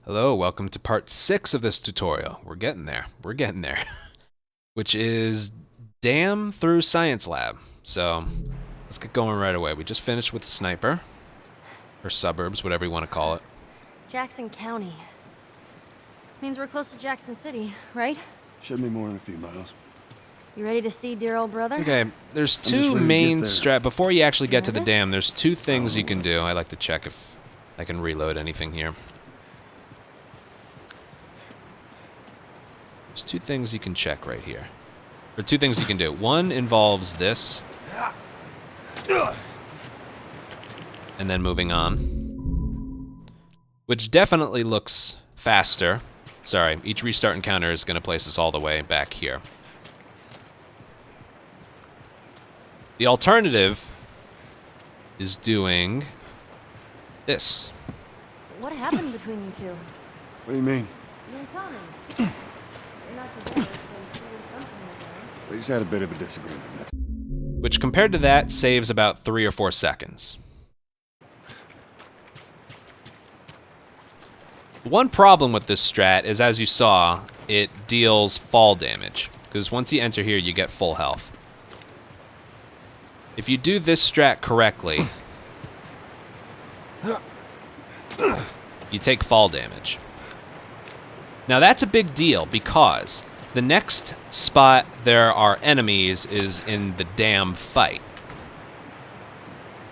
Hello, welcome to part 6 of this tutorial. We're getting there. Which is Dam through Science Lab. So, let's get going right away. We just finished with Sniper. Or Suburbs, whatever you want to call it. Jackson County. Means we're close to Jackson City, right? Should be more than a few miles. You ready to see dear old brother? Okay, there's two main before you actually get to the dam, there's two things you can do. I like to check if I can reload anything here. There's two things you can check right here. Or two things you can do. One involves this. And then moving on. Which definitely looks faster. Sorry, each restart encounter is going to place us all the way back here. The alternative is doing this. What happened between you two? What do you mean? You and Tommy. You're not together, so there was something there. We just had a bit of a disagreement. Which, compared to that, saves about 3 or 4 seconds. One problem with this strat is, as you saw, it deals fall damage. Because once you enter here, you get full health. If you do this strat correctly, you take fall damage. Now that's a big deal because the next spot there are enemies is in the dam fight.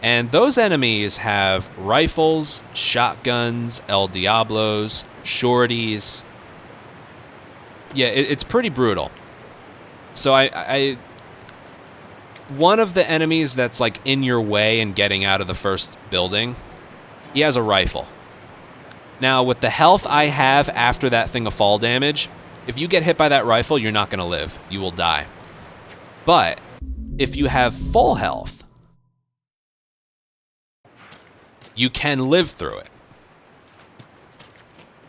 And those enemies have rifles, shotguns, El Diablos, shorties. Yeah, it's pretty brutal. So one of the enemies that's like in your way and getting out of the first building, he has a rifle. Now, with the health I have after that thing of fall damage, if you get hit by that rifle, you're not going to live. You will die. But if you have full health, you can live through it.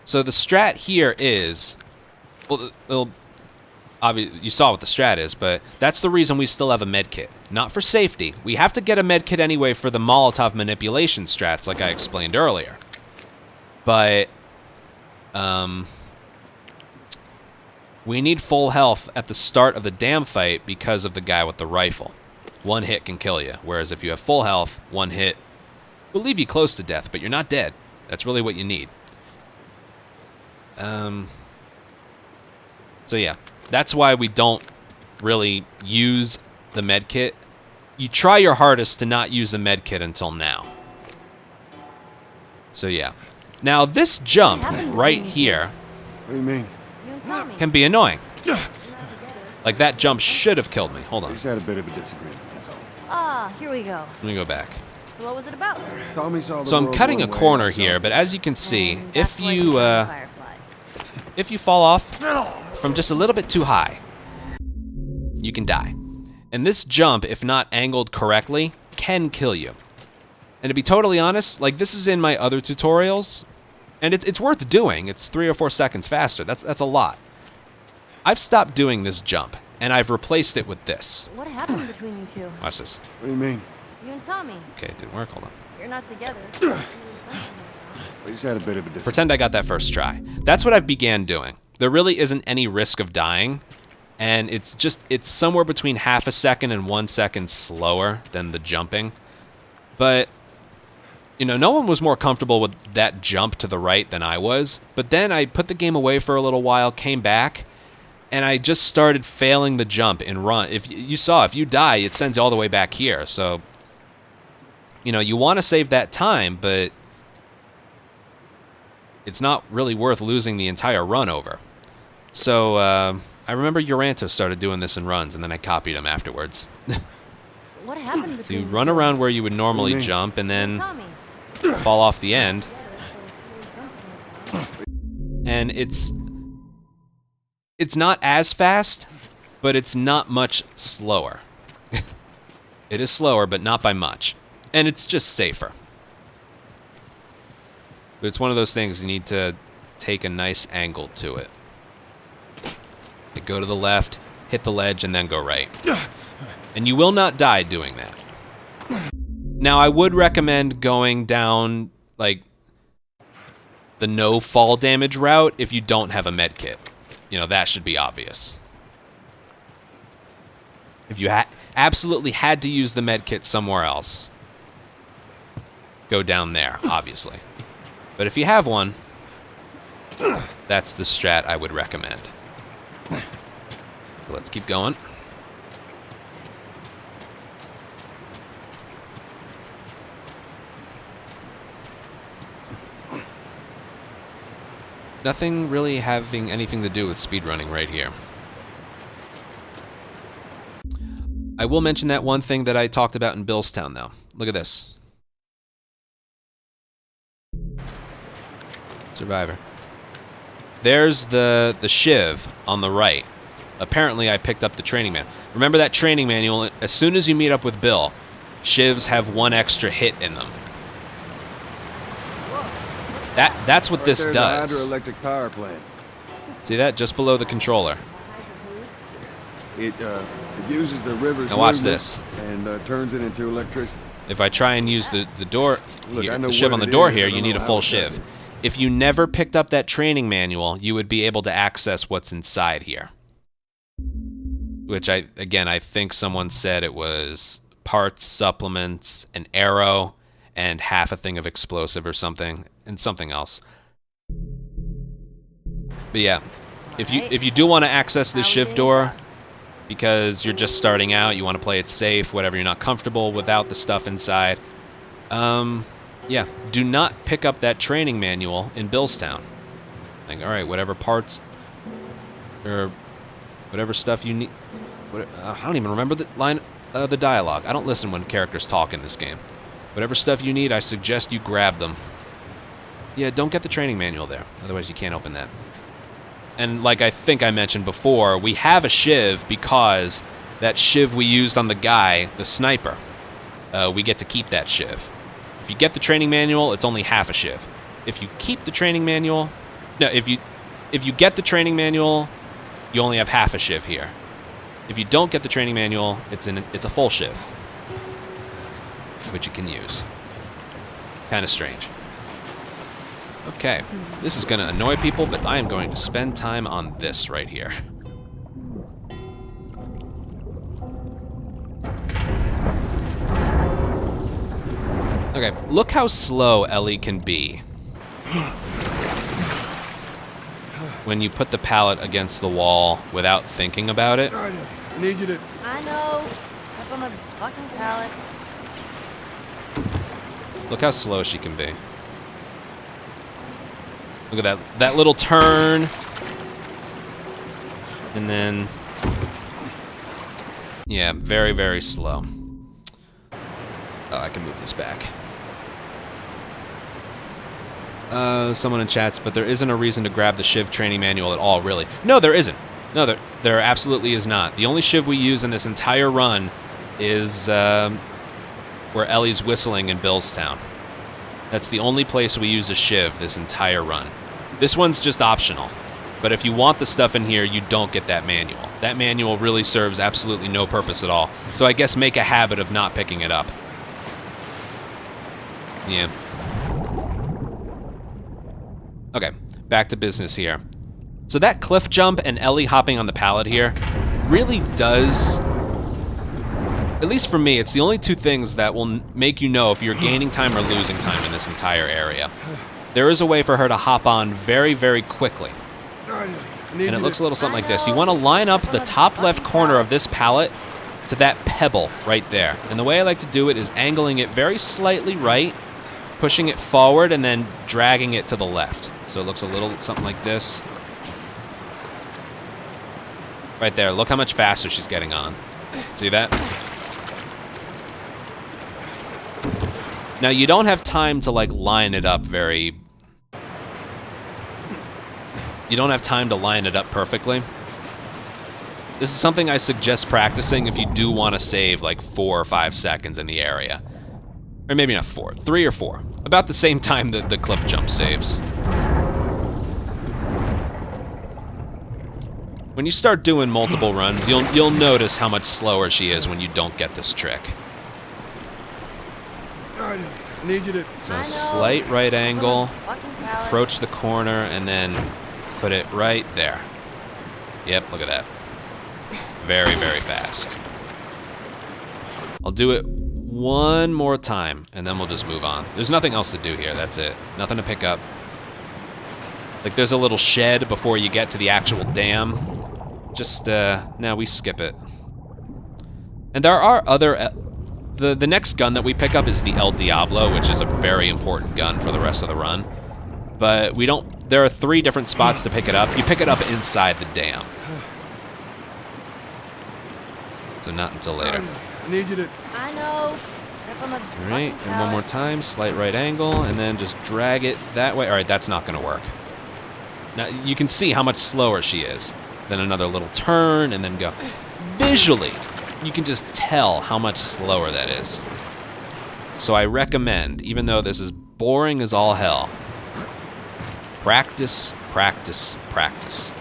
So the strat here is, well, obviously, you saw what the strat is, but that's the reason we still have a med kit. Not for safety. We have to get a med kit anyway for the Molotov manipulation strats, like I explained earlier. But we need full health at the start of the dam fight because of the guy with the rifle. One hit can kill you, whereas if you have full health, one hit will leave you close to death, but you're not dead. That's really what you need. So yeah, that's why we don't really use the med kit. You try your hardest to not use the med kit until now. So yeah. Now this jump right here What do you mean? You and Tommy. can be annoying. Like that jump should have killed me. Hold We on. just had a bit of a disagreement, that's all. Ah, here we go. Let me go back. So what was it about? Tommy saw the So I'm world cutting a one way, corner I saw here, it. but as you can see, And that's if why you fireflies. if you fall off from just a little bit too high, you can die. And this jump, if not angled correctly, can kill you. And to be totally honest, like this is in my other tutorials, and it's worth doing. It's 3 or 4 seconds faster. That's a lot. I've stopped doing this jump, and I've replaced it with this. What happened between you two? Watch this. What do you mean? You and Tommy. Okay, it didn't work. Hold on. You're not together. We just had a bit of a disagreement. Pretend I got that first try. That's what I began doing. There really isn't any risk of dying, and it's somewhere between half a second and 1 second slower than the jumping. But, you know, no one was more comfortable with that jump to the right than I was. But then I put the game away for a little while, came back, and I just started failing the jump and run. If you saw, if you die, it sends you all the way back here. So, you know, you want to save that time, but it's not really worth losing the entire run over. So, I remember Uranto started doing this in runs, and then I copied him afterwards. What happened So between you run around where you would normally What do you mean? jump, and you and then Tommy? fall off the end. And it's not as fast, but it's not much slower. It is slower, but not by much. And it's just safer. But it's one of those things you need to take a nice angle to it. You go to the left, hit the ledge, and then go right. And you will not die doing that. Now, I would recommend going down, like, the no fall damage route if you don't have a med kit. You know, that should be obvious. If you absolutely had to use the med kit somewhere else, go down there, obviously. But if you have one, that's the strat I would recommend. So let's keep going. Nothing really having anything to do with speedrunning right here. I will mention that one thing that I talked about in Billstown, though. Look at this. Survivor. There's the shiv on the right. Apparently, I picked up the training manual. Remember that training manual? As soon as you meet up with Bill, shivs have one extra hit in them. That's what this does. Hydroelectric power plant. See that? Just below the controller. It uses the river's Now watch movement this. And turns it into electricity. If I try and use the door, Look, here, I know the shiv what on the it door is, here, I you don't need a know full how it does shiv. it. If you never picked up that training manual, you would be able to access what's inside here. Which I think someone said it was parts, supplements, an arrow, and half a thing of explosive or something, and something else. But yeah, if you do want to access this shiv door, because you're just starting out, you want to play it safe, whatever, you're not comfortable without the stuff inside, yeah, do not pick up that training manual in Billstown. Like, all right, whatever parts or whatever stuff you need. I don't even remember the line, the dialogue. I don't listen when characters talk in this game. Whatever stuff you need, I suggest you grab them. Yeah, don't get the training manual there. Otherwise, you can't open that. And like I think I mentioned before, we have a shiv because that shiv we used on the guy, the sniper, we get to keep that shiv. If you get the training manual, it's only half a shiv. If you keep the training manual, no, if you get the training manual, you only have half a shiv here. If you don't get the training manual, it's a full shiv, which you can use. Kind of strange. Okay, this is going to annoy people, but I am going to spend time on this right here. Okay, look how slow Ellie can be when you put the pallet against the wall without thinking about it. I need you to... I know. Step on the fucking pallet. Look how slow she can be. Look at that little turn. And then... yeah, very, very slow. Oh, I can move this back. Someone in chats, but there isn't a reason to grab the shiv training manual at all, really. No, there isn't. No, there absolutely is not. The only shiv we use in this entire run is where Ellie's whistling in Billstown. That's the only place we use a shiv this entire run. This one's just optional. But if you want the stuff in here, you don't get that manual. That manual really serves absolutely no purpose at all. So I guess make a habit of not picking it up. Yeah. Okay, back to business here. So that cliff jump and Ellie hopping on the pallet here really does, at least for me, it's the only two things that will make you know if you're gaining time or losing time in this entire area. There is a way for her to hop on very, very quickly. And it looks a little something like this. You want to line up the top left corner of this pallet to that pebble right there. And the way I like to do it is angling it very slightly right, pushing it forward, and then dragging it to the left. So it looks a little something like this. Right there. Look how much faster she's getting on. See that? Now, you don't have time to, like, line it up very... You don't have time to line it up perfectly. This is something I suggest practicing if you do want to save, like, 4 or 5 seconds in the area. Or maybe not 4. 3 or 4. About the same time that the cliff jump saves. When you start doing multiple runs, you'll notice how much slower she is when you don't get this trick. I need you to... So a slight right angle. approach the corner, and then put it right there. Yep, look at that. Very, very fast. I'll do it one more time, and then we'll just move on. There's nothing else to do here. That's it. Nothing to pick up. Like, there's a little shed before you get to the actual dam. Just, no, we skip it. And there are other... The next gun that we pick up is the El Diablo, which is a very important gun for the rest of the run. But we don't... There are 3 different spots to pick it up. You pick it up inside the dam. So not until later. I need you to... I know. Step on the Alright, fucking and one more pallet. time. Slight right angle, and then just drag it that way. Alright, that's not going to work. Now, you can see how much slower she is. Then another little turn, and then go. Visually, you can just tell how much slower that is. So I recommend, even though this is boring as all hell, practice, practice, practice.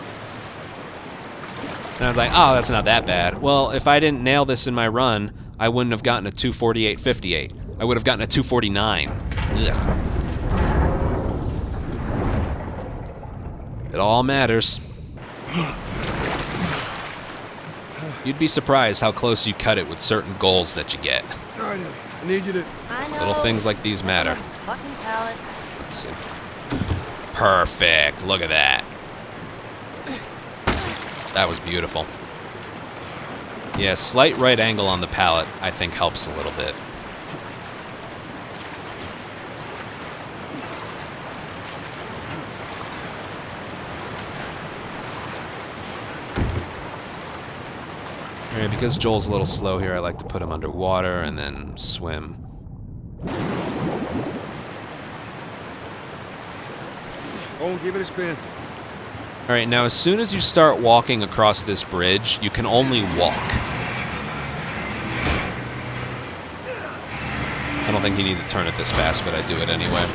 And I was like, oh, that's not that bad. Well, if I didn't nail this in my run, I wouldn't have gotten a 248.58. I would have gotten a 249. Ugh. It all matters. You'd be surprised how close you cut it with certain goals that you get. All right, I need you to... I know. Little things like these matter. Fucking pallet. Let's see. Perfect. Look at that. That was beautiful. Yeah, slight right angle on the pallet, I think, helps a little bit. Alright, because Joel's a little slow here, I like to put him underwater and then swim. Oh, give it a spin. Alright, now as soon as you start walking across this bridge, you can only walk. I don't think you need to turn it this fast, but I do it anyway.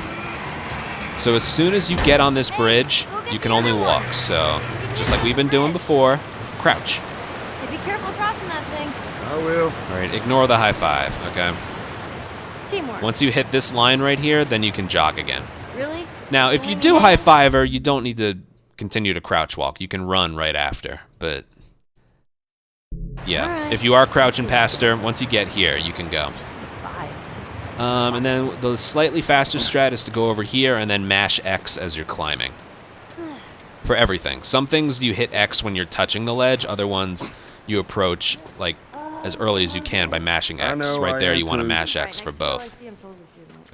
So as soon as you get on this bridge, you can only walk. So, just like we've been doing before, crouch. Hey, be careful crossing that thing. I will. Alright, ignore the high five, okay? Teamwork. Once you hit this line right here, then you can jog again. Really? Now, if you do high fiver, you don't need to continue to crouch walk. You can run right after, but yeah, Alright. if you are crouching past her, once you get here, you can go. Bye. And then the slightly faster strat is to go over here and then mash X as you're climbing. For everything. Some things you hit X when you're touching the ledge, other ones you approach like as early as you can by mashing I X. know, Right I there, am you want to too. mash X for both.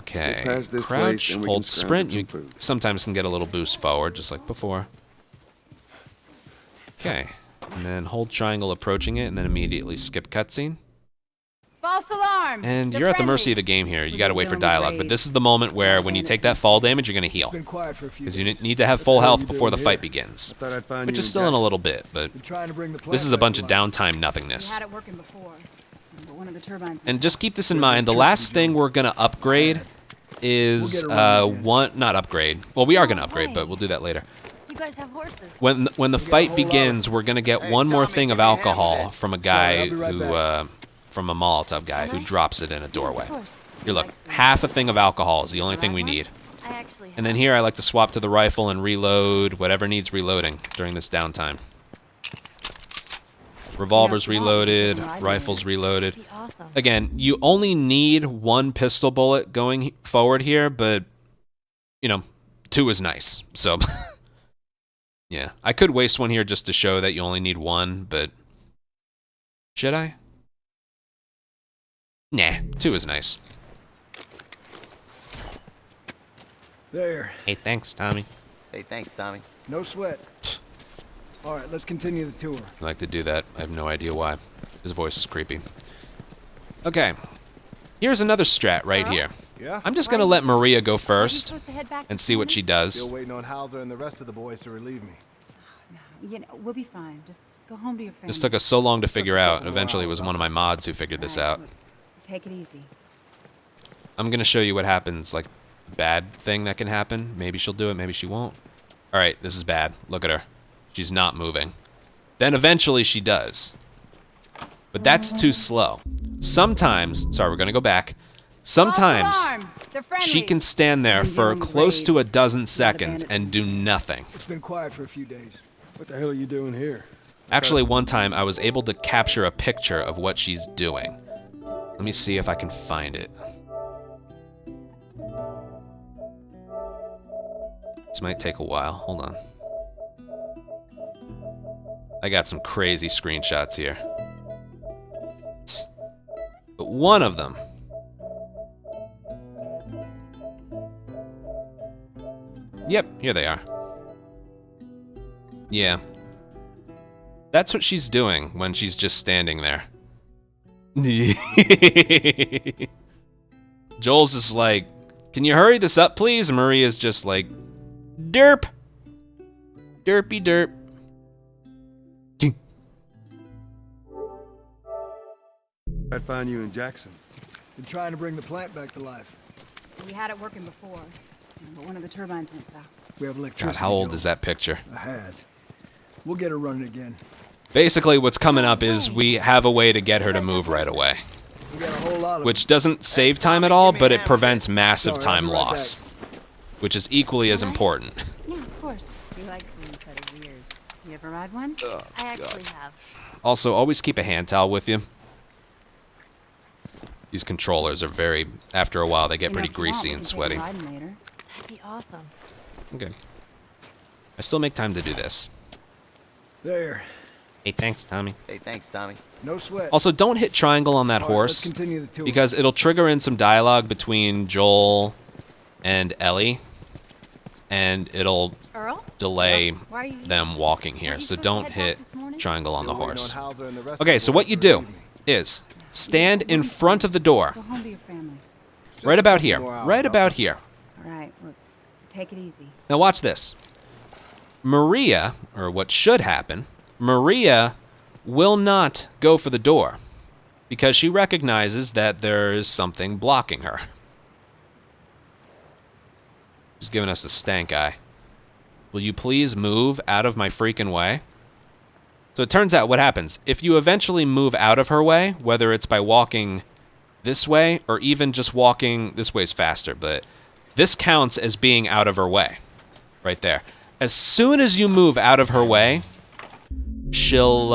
Okay, Get past this place, crouch, and we hold can scramble sprint. some You food. sometimes can get a little boost forward, just like before. Okay, and then hold triangle approaching it, and then immediately skip cutscene. False alarm! And They're you're at the mercy of friendly. the game here. You We've gotta been wait for dealing with dialogue, but raids. this is the moment where when you take that fall damage, you're gonna heal. Been quiet for a few Because you days. need to have full health before the fight begins. I thought I'd find Which you is in still in a Jackson. little bit, but Been trying to bring the this is a plant bunch of back to life. downtime We nothingness. had it working before, but one of the turbines. And was- just keep this in mind, the last thing we're gonna upgrade is We'll get around to it. not upgrade. Well, we are gonna upgrade, but we'll do that later. You guys have horses. When the got a fight whole lot begins, we're gonna get Hey, one more Tommy, thing of give me a hand with alcohol that. from a Sorry, guy I'll be right who back. from a Molotov guy who Alright. drops it in a doorway. Of course. You're like, half a thing of alcohol is the only thing we need. I actually And then here I like to swap to the rifle and reload whatever needs reloading during this downtime. Revolver's reloaded, rifle's reloaded. Be awesome. Again, you only need one pistol bullet going forward here, but, you know, 2 is nice. So, yeah. I could waste one here just to show that you only need one, but should I? Nah, 2 is nice. There. Hey, thanks, Tommy. Hey, thanks, Tommy. No sweat. All right, let's continue the tour. I like to do that. I have no idea why. His voice is creepy. Okay. Here's another strat right here. Yeah? I'm just going to let Maria go Are you first supposed to head back and to see what Tony? she does. Still waiting on Hauser and the rest of the boys to relieve me. You know, we'll be fine. Just go home to your family. This took us so long to figure out. Eventually, it was one of my mods who figured this Alright, out. look, take it easy. I'm going to show you what happens, like, bad thing that can happen. Maybe she'll do it, maybe she won't. Alright, this is bad. Look at her. She's not moving. Then eventually she does. But that's too slow. Sometimes, sorry, we're going to go back. Sometimes False alarm! They're friendly. she can stand there I'm for dealing with close to a raids, dozen not seconds abandoned. and do nothing. It's been quiet for a few days. What the hell are you doing here? Actually, one time I was able to capture a picture of what she's doing. Let me see if I can find it. This might take a while. Hold on. I got some crazy screenshots here. But one of them. Yep, here they are. Yeah. That's what she's doing when she's just standing there. Joel's just like, can you hurry this up, please? And Maria's just like, derp. Derpy derp. I'd find you in Jackson. Been trying to bring the plant back to life. We had it working before, but one of the turbines went south. We have electricity. God, how old Joe. is that picture? I had. We'll get her running again. Basically, what's coming up is we have a way to get her to move right away. We got a whole lot of Which doesn't save time at all, but it hand prevents massive Sorry, I'll time be right loss. Which is equally as important. Yeah, of course. He likes when you cut his ears. You ever ride one? I actually have. Also, always keep a hand towel with you. These controllers are very, after a while, they get You know, pretty if you want, greasy we and can take sweaty. him riding later. That'd be awesome. Okay. I still make time to do this. There. Hey, thanks, Tommy. Hey, thanks, Tommy. No sweat. Also, don't hit triangle on that All right, let's horse, continue the tour. because it'll trigger in some dialogue between Joel and Ellie, and it'll Earl? delay Why are you here? them walking here. Weren't you So supposed to don't head back hit this morning? triangle on the We're waiting horse. on Hauser and the rest of Okay, the so boys what to you do relieve me. is stand in front of the door, Go home to your family. Just right a about couple here, more hours, right I'll about come. here. All right, look, take it easy. Now watch this. Maria, or what should happen, Maria will not go for the door because she recognizes that there is something blocking her. She's giving us the stank eye. Will you please move out of my freaking way? So it turns out what happens, if you eventually move out of her way, whether it's by walking this way or even just walking, this way's faster, but this counts as being out of her way. Right there. As soon as you move out of her way, she'll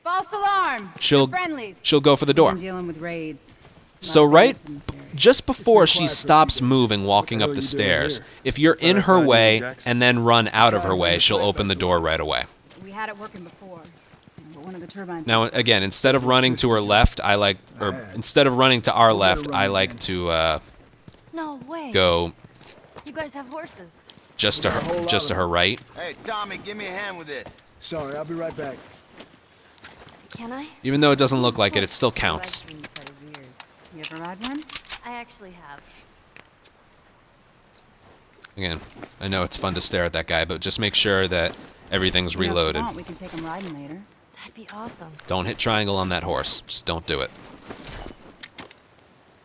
False alarm! She'll- They're friendlies. she'll go for the We've door. been dealing with raids. So A lot of right bandits in this area. just before been she quiet for a few stops days. moving, walking hell up are the you doing stairs, here? if you're in Thought I'd her find you in way Jackson. and then run out of her Trying to way, bring she'll the plant open the back to door life. right away. We had it working before, but one of the turbines. Now went south. again, instead of running to her left, I like, or instead of running to our We'll get her left, I running like again. to No way. go You guys have horses. just to We got a whole her, lot just to of her them. right. Hey, Tommy, give me a hand with this. Sorry, I'll be right back. Can I? Even though it doesn't look like it, it still He counts. likes when you cut his ears. You ever ride one? I actually have. Again, I know it's fun to stare at that guy, but just make sure that everything's You know, if you reloaded. want, we can take him riding later. That'd be awesome. Don't hit triangle on that horse. Just don't do it.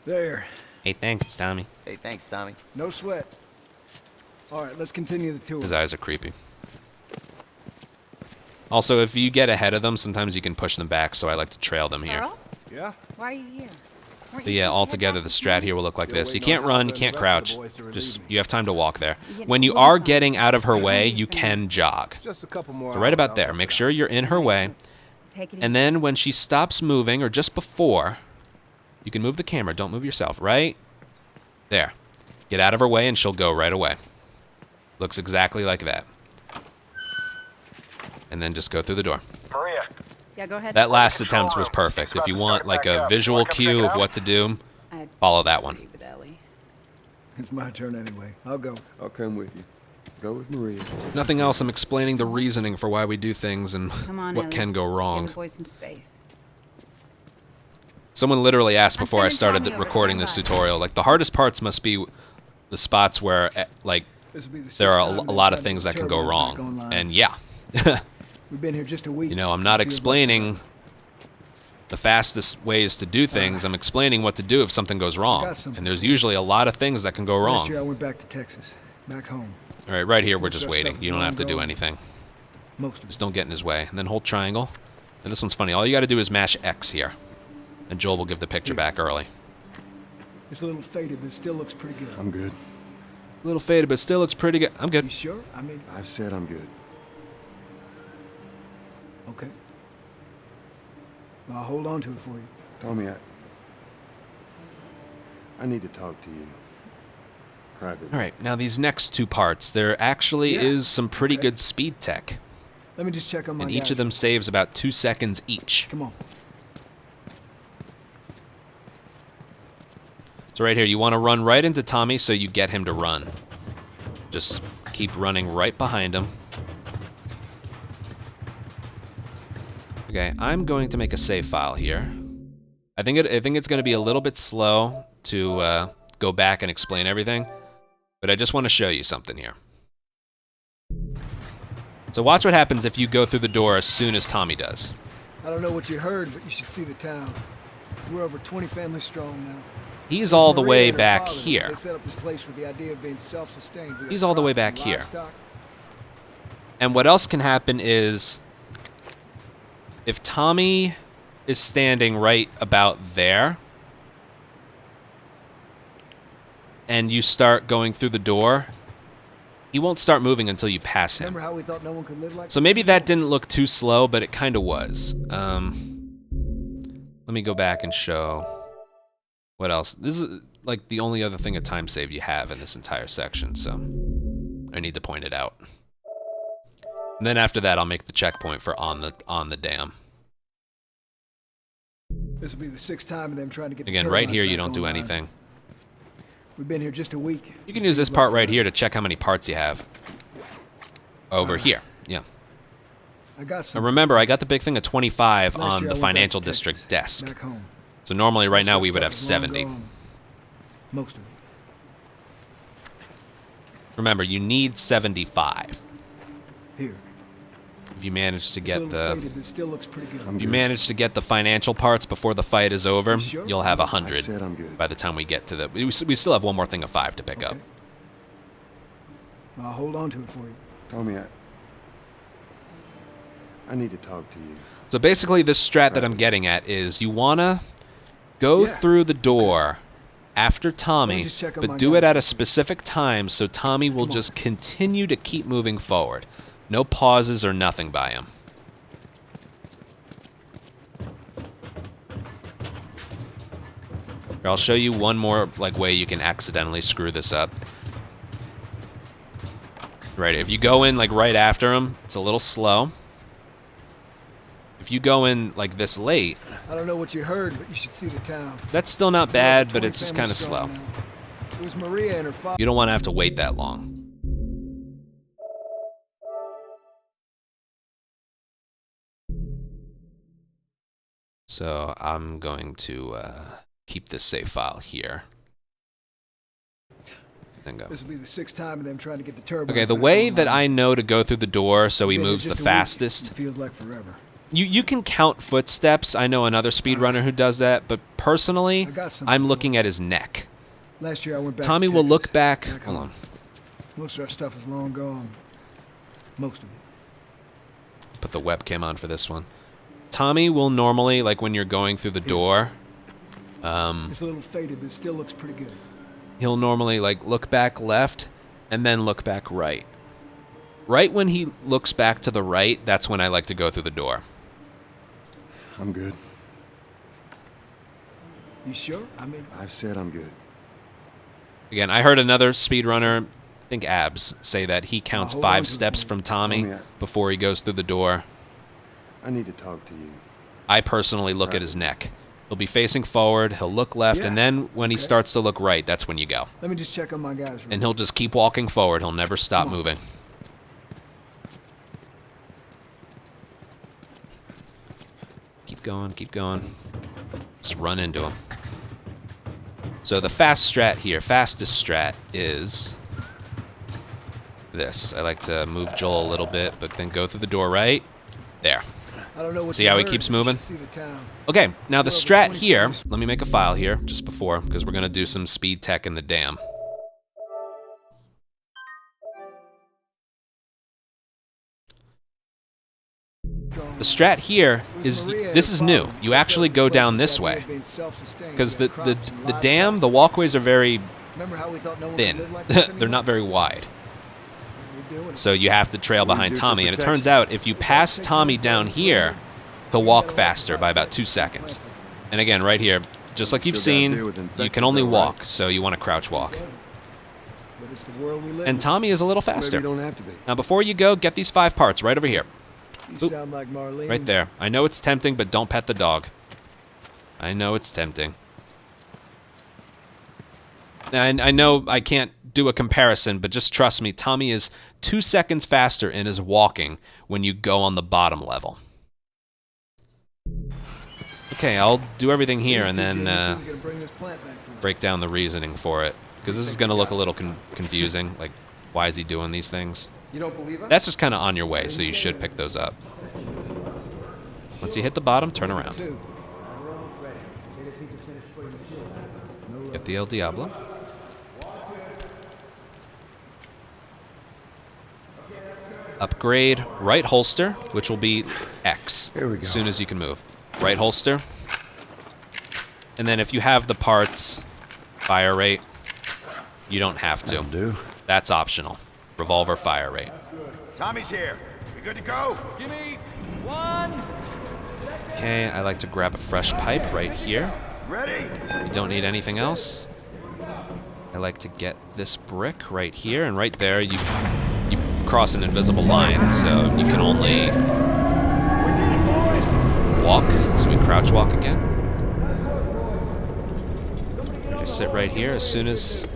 There. Hey, thanks, Tommy. Hey, thanks, Tommy. No sweat. All right, let's continue the tour. His eyes are creepy. Also, if you get ahead of them, sometimes you can push them back, so I like to trail them here. Earl? Yeah? Why are you here? Weren't But you yeah, supposed to head altogether, back the this strat morning? here will look like Still this. You waiting on can't run, you Hauser can't and the rest of crouch. the boys to relieve Just, me. you have time to walk there. You When you we'll be are fine. getting out of her Just way, go you home to your can family. jog. Just a couple more So hours, right about I'll there. tough Make it sure out. you're in her way. Take it easy. And then when she stops moving, or just before, you can move the camera. Don't move yourself. Right there. Get out of her way, and she'll go right away. Looks exactly like that. And then just go through the door. Maria, Yeah, go ahead. That last control attempt was room. perfect. If you want like Back a up. visual Want to come check cue it of out? what to do, I'd follow that one. agree with Ellie. It's my turn anyway. I'll go. I'll come with you. Go with Maria. Nothing else. I'm explaining the reasoning for why we do things and Come on, what Ellie. can go Let's give wrong. the boys some space. Someone literally asked I'm before I sending started Tommy over, recording stand this by. tutorial, like the hardest parts must be the spots where like This will be the there sixth are time a they've lot tried of to things get that can go turbines back wrong. online. And yeah, We've been here just a week. you know, I'm not Feels like explaining the fastest ways to do things. I'm explaining what to do if something goes wrong. got something And there's for you. usually a lot of things that can go Last year I wrong. went back to Texas, back home. All right, right here we're Most just of that waiting. stuff You is don't have to do ongoing. anything. Most of it. Just don't get in his way. And then hold triangle. And this one's funny. All you got to do is mash X here. And Joel will give the picture back early. It's a little faded, but it still looks pretty good. I'm good. A little faded, but still looks pretty good. I'm You good. sure? I mean, I've said I'm good. okay. Well, I'll hold on to it for you. Tommy, I need to talk to you. Privately. All right, now these next two parts, there actually Yeah. is some pretty Okay. good speed tech. Let me just check on my And guys. each of them saves about 2 seconds each. Come on. So right here, you want to run right into Tommy so you get him to run. Just keep running right behind him. Okay, I'm going to make a save file here. I think it's going to be a little bit slow to go back and explain everything, but I just want to show you something here. So watch what happens if you go through the door as soon as Tommy does. I don't know what you heard, but you should see the town. We're over 20 families strong now. He's all the Maria way and her back father, here. They set up this place with the idea of being self-sustained. We got He's all the way crops and back here. livestock. And what else can happen is if Tommy is standing right about there and you start going through the door, he won't start moving until you pass him. Remember how we thought no one could live like So this maybe anymore? that didn't look too slow, but it kind of was. Let me go back and show what else. This is like the only other thing a time save you have in this entire section, so I need to point it out. And then after that, I'll make the checkpoint for on the dam. This will be the 6th time of them trying to get the Again, right turbines here, you back don't do online. anything. We've been here just a week. You can use this part right here to check how many parts you have. Over here, yeah. I got Now some remember, I got the big thing of 25 last on year the I went back financial to district Texas, desk. back home. So normally right now Most we of would that have stuff is long 70. gone. Most of it. Remember, you need 75. Here. If you manage to It's a get little the faded, but it still looks pretty good. I'm if you good. manage to get the financial parts before the fight is over, You sure? you'll have I've 100 said I'm good. by the time we get to the. We still have one more thing of 5 to pick up. Okay. Well, I'll hold on to it for you. Tommy, I need to talk to you. So basically, this strat that I'm getting at is you wanna go Yeah. through the door after Tommy, just check on but my do it guys at a real quick. specific time so Tommy will Come on. just continue to keep moving forward. No pauses or nothing by him. Here, I'll show you one more way you can accidentally screw this up. Right, if you go in right after him, it's a little slow. If you go in this late, I don't know what you heard, but you should see the town. that's still not We're over bad, but 20 it's just families kind of strong slow. now. It was Maria and her father. You don't want to have to wait that long. So I'm going to keep this save file here. Then go. This will be the 6th time of them trying to get the turbines. Okay, the back way that online. I know to go through the door so he Been here moves the just a week. fastest. It feels like forever. You can count footsteps. I know another speedrunner who does that, but personally, I got something I'm for looking at his neck. Last year I went back. Tommy to will Texas, look back. Hold home. on. Most of our stuff is long gone. Most of it. Put the webcam on for this one. Tommy will normally, when you're going through the door, It's a little faded, but it still looks pretty good. he'll normally look back left and then look back right. Right when he looks back to the right, that's when I like to go through the door. I'm good. You sure? I mean, I've said I'm good. Again, I heard another speedrunner, I think Abs, say that he counts hold on 5 to it, steps man. from Tommy Tommy, before he goes through the door. I need to talk to you. I personally look at his neck. He'll be facing forward, he'll look left, and Yeah, then when he okay. starts to look right, that's when you go. let me just check on my guys. And he'll just keep walking forward. He'll never stop Come on. moving. Keep going, keep going. Just run into him. So the fast strat here, fastest strat is this. I like to move Joel a little bit, but then go through the door right. There. I don't know what See you how he heard, keeps but you moving? should see the town. Okay, now the We're over strat 20 here, families. let me make a file here just before, because we're going to do some speed tech in the dam. The strat here is, this is new. You actually go down this way. Because the dam, the walkways are very thin. They're not very wide. So you have to trail behind Tommy. And it turns out if you pass Tommy down here, he'll walk faster by about 2 seconds. And again, right here, just like you've seen, you can only walk, so you want to crouch walk. And Tommy is a little faster. Now before you go, get these 5 parts right over here. Oop, right there. I know it's tempting, but don't pet the dog. I know it's tempting. And I know I can't do a comparison, but just trust me, Tommy is 2 seconds faster in his walking when you go on the bottom level. Okay, I'll do everything here and then break down the reasoning for it. Because this is going to look a little confusing. Like, why is he doing these things? You don't believe us? That's just kind of on your way, so you should pick those up. Once you hit the bottom, turn around. Get the El Diablo. Upgrade right holster, which will be X as soon as you can move. Right holster. And then if you have the parts, fire rate, you don't have to. That's optional. Revolver fire rate. Tommy's here. We good to go? Give me 1. Okay, I like to grab a fresh pipe right here. Ready? You don't need anything else. I like to get this brick right here, and right there you cross an invisible line, so you can only walk. So we crouch walk again. Just sit right here. As soon as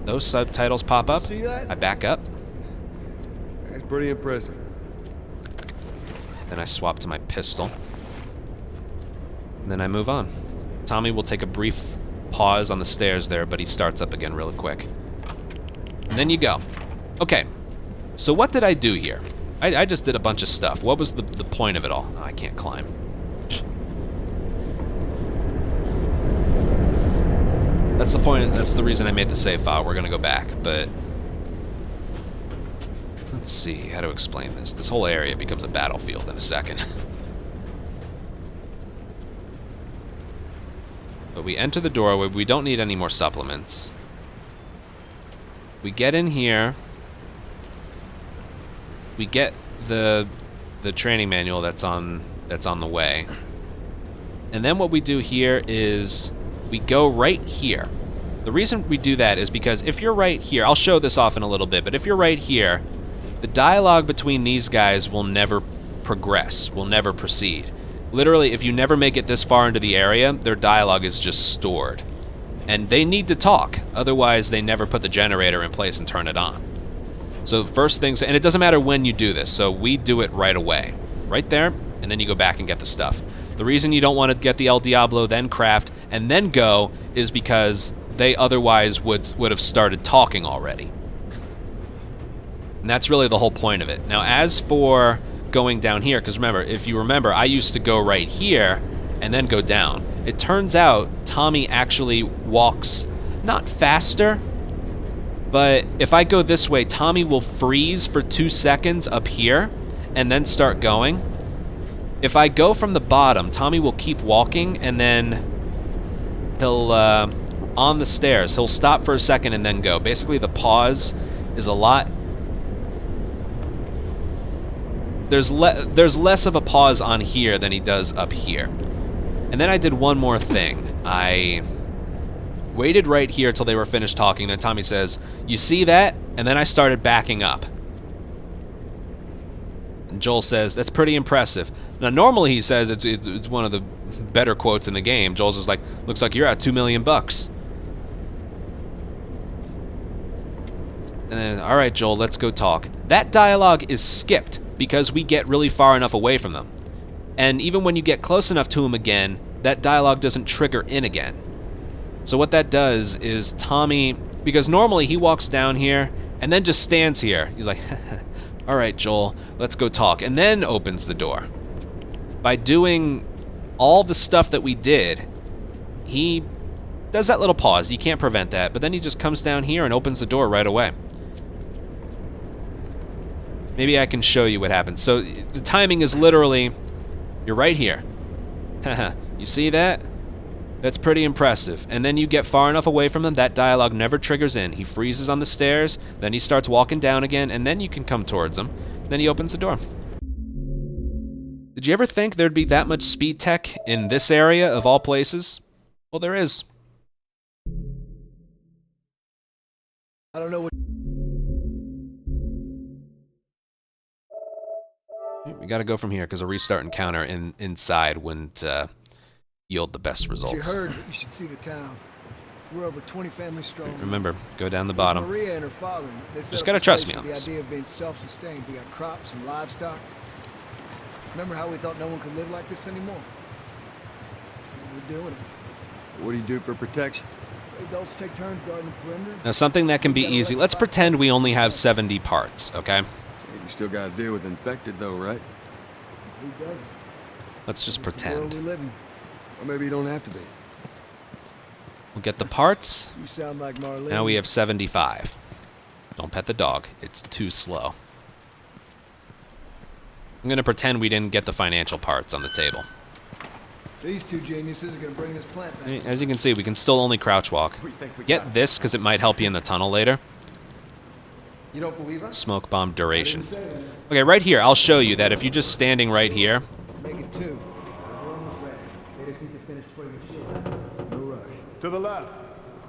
those subtitles pop up, I back up. That's pretty impressive. Then I swap to my pistol. And then I move on. Tommy will take a brief pause on the stairs there, but he starts up again really quick. And then you go. Okay, so what did I do here? I just did a bunch of stuff. What was the point of it all? Oh, I can't climb. That's the point. That's the reason I made the save file. We're going to go back, but let's see how to explain this. This whole area becomes a battlefield in a second. But we enter the doorway. We don't need any more supplements. We get in here. We get the training manual that's on the way. And then what we do here is we go right here. The reason we do that is because if you're right here, I'll show this off in a little bit, but if you're right here, the dialogue between these guys will never progress, will never proceed. Literally, if you never make it this far into the area, their dialogue is just stored. And they need to talk, otherwise they never put the generator in place and turn it on. So first things, and it doesn't matter when you do this, so we do it right away. Right there, and then you go back and get the stuff. The reason you don't want to get the El Diablo, then craft, and then go is because they otherwise would have started talking already. And that's really the whole point of it. Now, as for going down here, because remember, if you remember, I used to go right here and then go down. It turns out Tommy actually walks not faster, but if I go this way, Tommy will freeze for 2 seconds up here and then start going. If I go from the bottom, Tommy will keep walking, and then he'll, on the stairs, he'll stop for a second and then go. Basically, the pause is a lot... There's less of a pause on here than he does up here. And then I did one more thing. I waited right here till they were finished talking, then Tommy says, "You see that?" And then I started backing up. And Joel says, "That's pretty impressive." Now, normally he says it's one of the better quotes in the game. Joel's just like, "Looks like you're at $2 million bucks." And then, "All right, Joel, let's go talk." That dialogue is skipped because we get really far enough away from them. And even when you get close enough to him again, that dialogue doesn't trigger in again. So what that does is Tommy, because normally he walks down here and then just stands here. He's like, "All right, Joel, let's go talk," and then opens the door. By doing all the stuff that we did, he does that little pause. You can't prevent that, but then he just comes down here and opens the door right away. Maybe I can show you what happens. So the timing is literally, you're right here. Haha, you see that? That's pretty impressive. And then you get far enough away from him, that dialogue never triggers in. He freezes on the stairs, then he starts walking down again, and then you can come towards him. Then he opens the door. Did you ever think there'd be that much speed tech in this area of all places? Well, there is. I don't know what... We gotta go from here, because a restart encounter inside wouldn't yield the best results. You heard, but you should see the town. We're over 20 families strong. Remember, go down the bottom. Maria and her father. They set Just up gotta a trust place me on with this. The idea of being self-sustained. We got crops and livestock. Remember how we thought no one could live like this anymore? We're doing it. What do you do for protection? Adults take turns guarding the perimeter. Now, something that can be easy. Let's pretend we only have 70 parts, okay? Hey, you still got to deal with infected, though, right? Who does? Let's just The world pretend. we live in. Or maybe you don't have to be. We'll get the parts. You sound like Marlene. Now we have 75. Don't pet the dog. It's too slow. I'm going to pretend we didn't get the financial parts on the table. These two geniuses are gonna bring this plant back. As you can see, we can still only crouch walk. Get this, because it might help you in the tunnel later. You don't believe us? Smoke bomb duration. Okay, right here, I'll show you that if you're just standing right here, Make it two. No rush. To the left.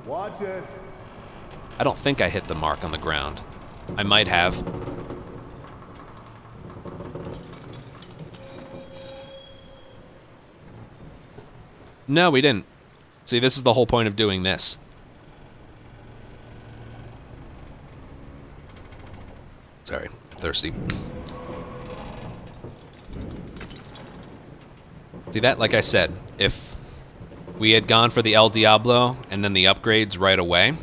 Watch it. I don't think I hit the mark on the ground. I might have. No, we didn't. See, this is the whole point of doing this. Sorry, thirsty. See that? Like I said, if we had gone for the El Diablo and then the upgrades right away,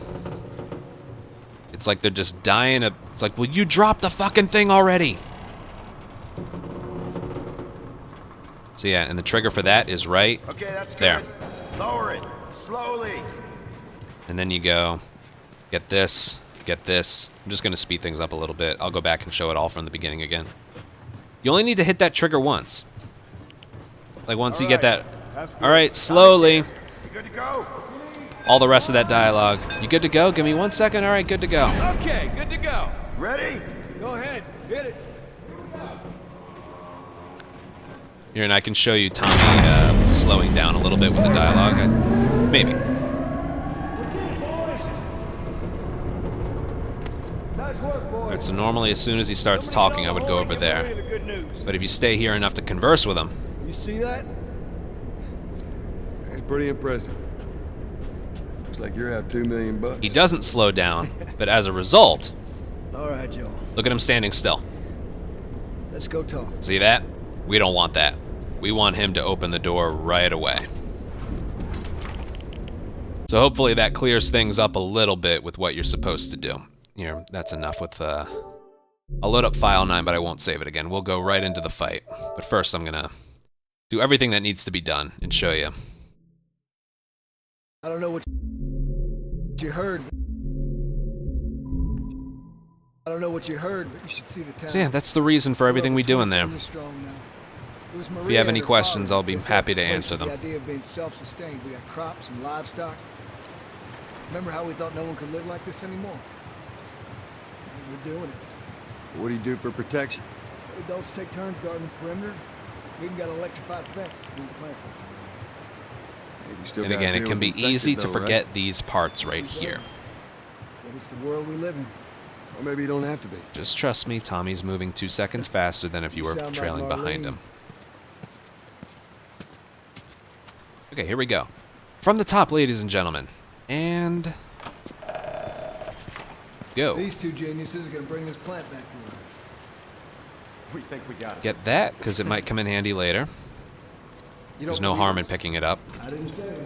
it's like they're just dying. It's like, will you drop the fucking thing already? So yeah, and the trigger for that is right Okay, that's good. there. Lower it. Slowly. And then you go, get this, get this. I'm just going to speed things up a little bit. I'll go back and show it all from the beginning again. You only need to hit that trigger once. Like once you get that. All right, slowly. You good to go? All the rest of that dialogue. You good to go? Give me 1 second. All right, good to go. Okay, good to go. Ready? Go ahead, hit it. Here, and I can show you Tommy slowing down a little bit with the dialogue. Maybe. Nice work, boy. All right, so normally as soon as he starts talking, I would go over there. But if you stay here enough to converse with him, You see that? It's pretty impressive. Looks like you're out $2 million. he doesn't slow down. But as a result, All right, Joe. look at him standing still. Let's go talk. See that? We don't want that. We want him to open the door right away. So hopefully that clears things up a little bit with what you're supposed to do. Here, that's enough with... I'll load up file 9, but I won't save it again. We'll go right into the fight. But first I'm gonna do everything that needs to be done and show you. I don't know what you heard. I don't know what you heard, but you should see the town. So yeah, that's the reason for everything we do in there. If you have any questions, I'll be happy to answer them. The idea of being self-sustained. We got crops and livestock. Remember how we thought no one could live like this anymore? We're doing it. What do you do for protection? Adults take turns guarding the perimeter. We even got an electrified fence between the plants. Hey, you still And gotta again, it deal can with be infected, easy to though, right? forget these parts right here. But it's the world we live in. Or maybe you don't have to be. Just trust me, Tommy's moving 2 seconds faster than if you were sound like trailing behind Marlene. him. Okay, here we go. From the top, ladies and gentlemen. And... go. These two geniuses are gonna bring this plant back to life. We think we got it. Get that, because it might come in handy later. There's no harm in picking it up. I didn't say it.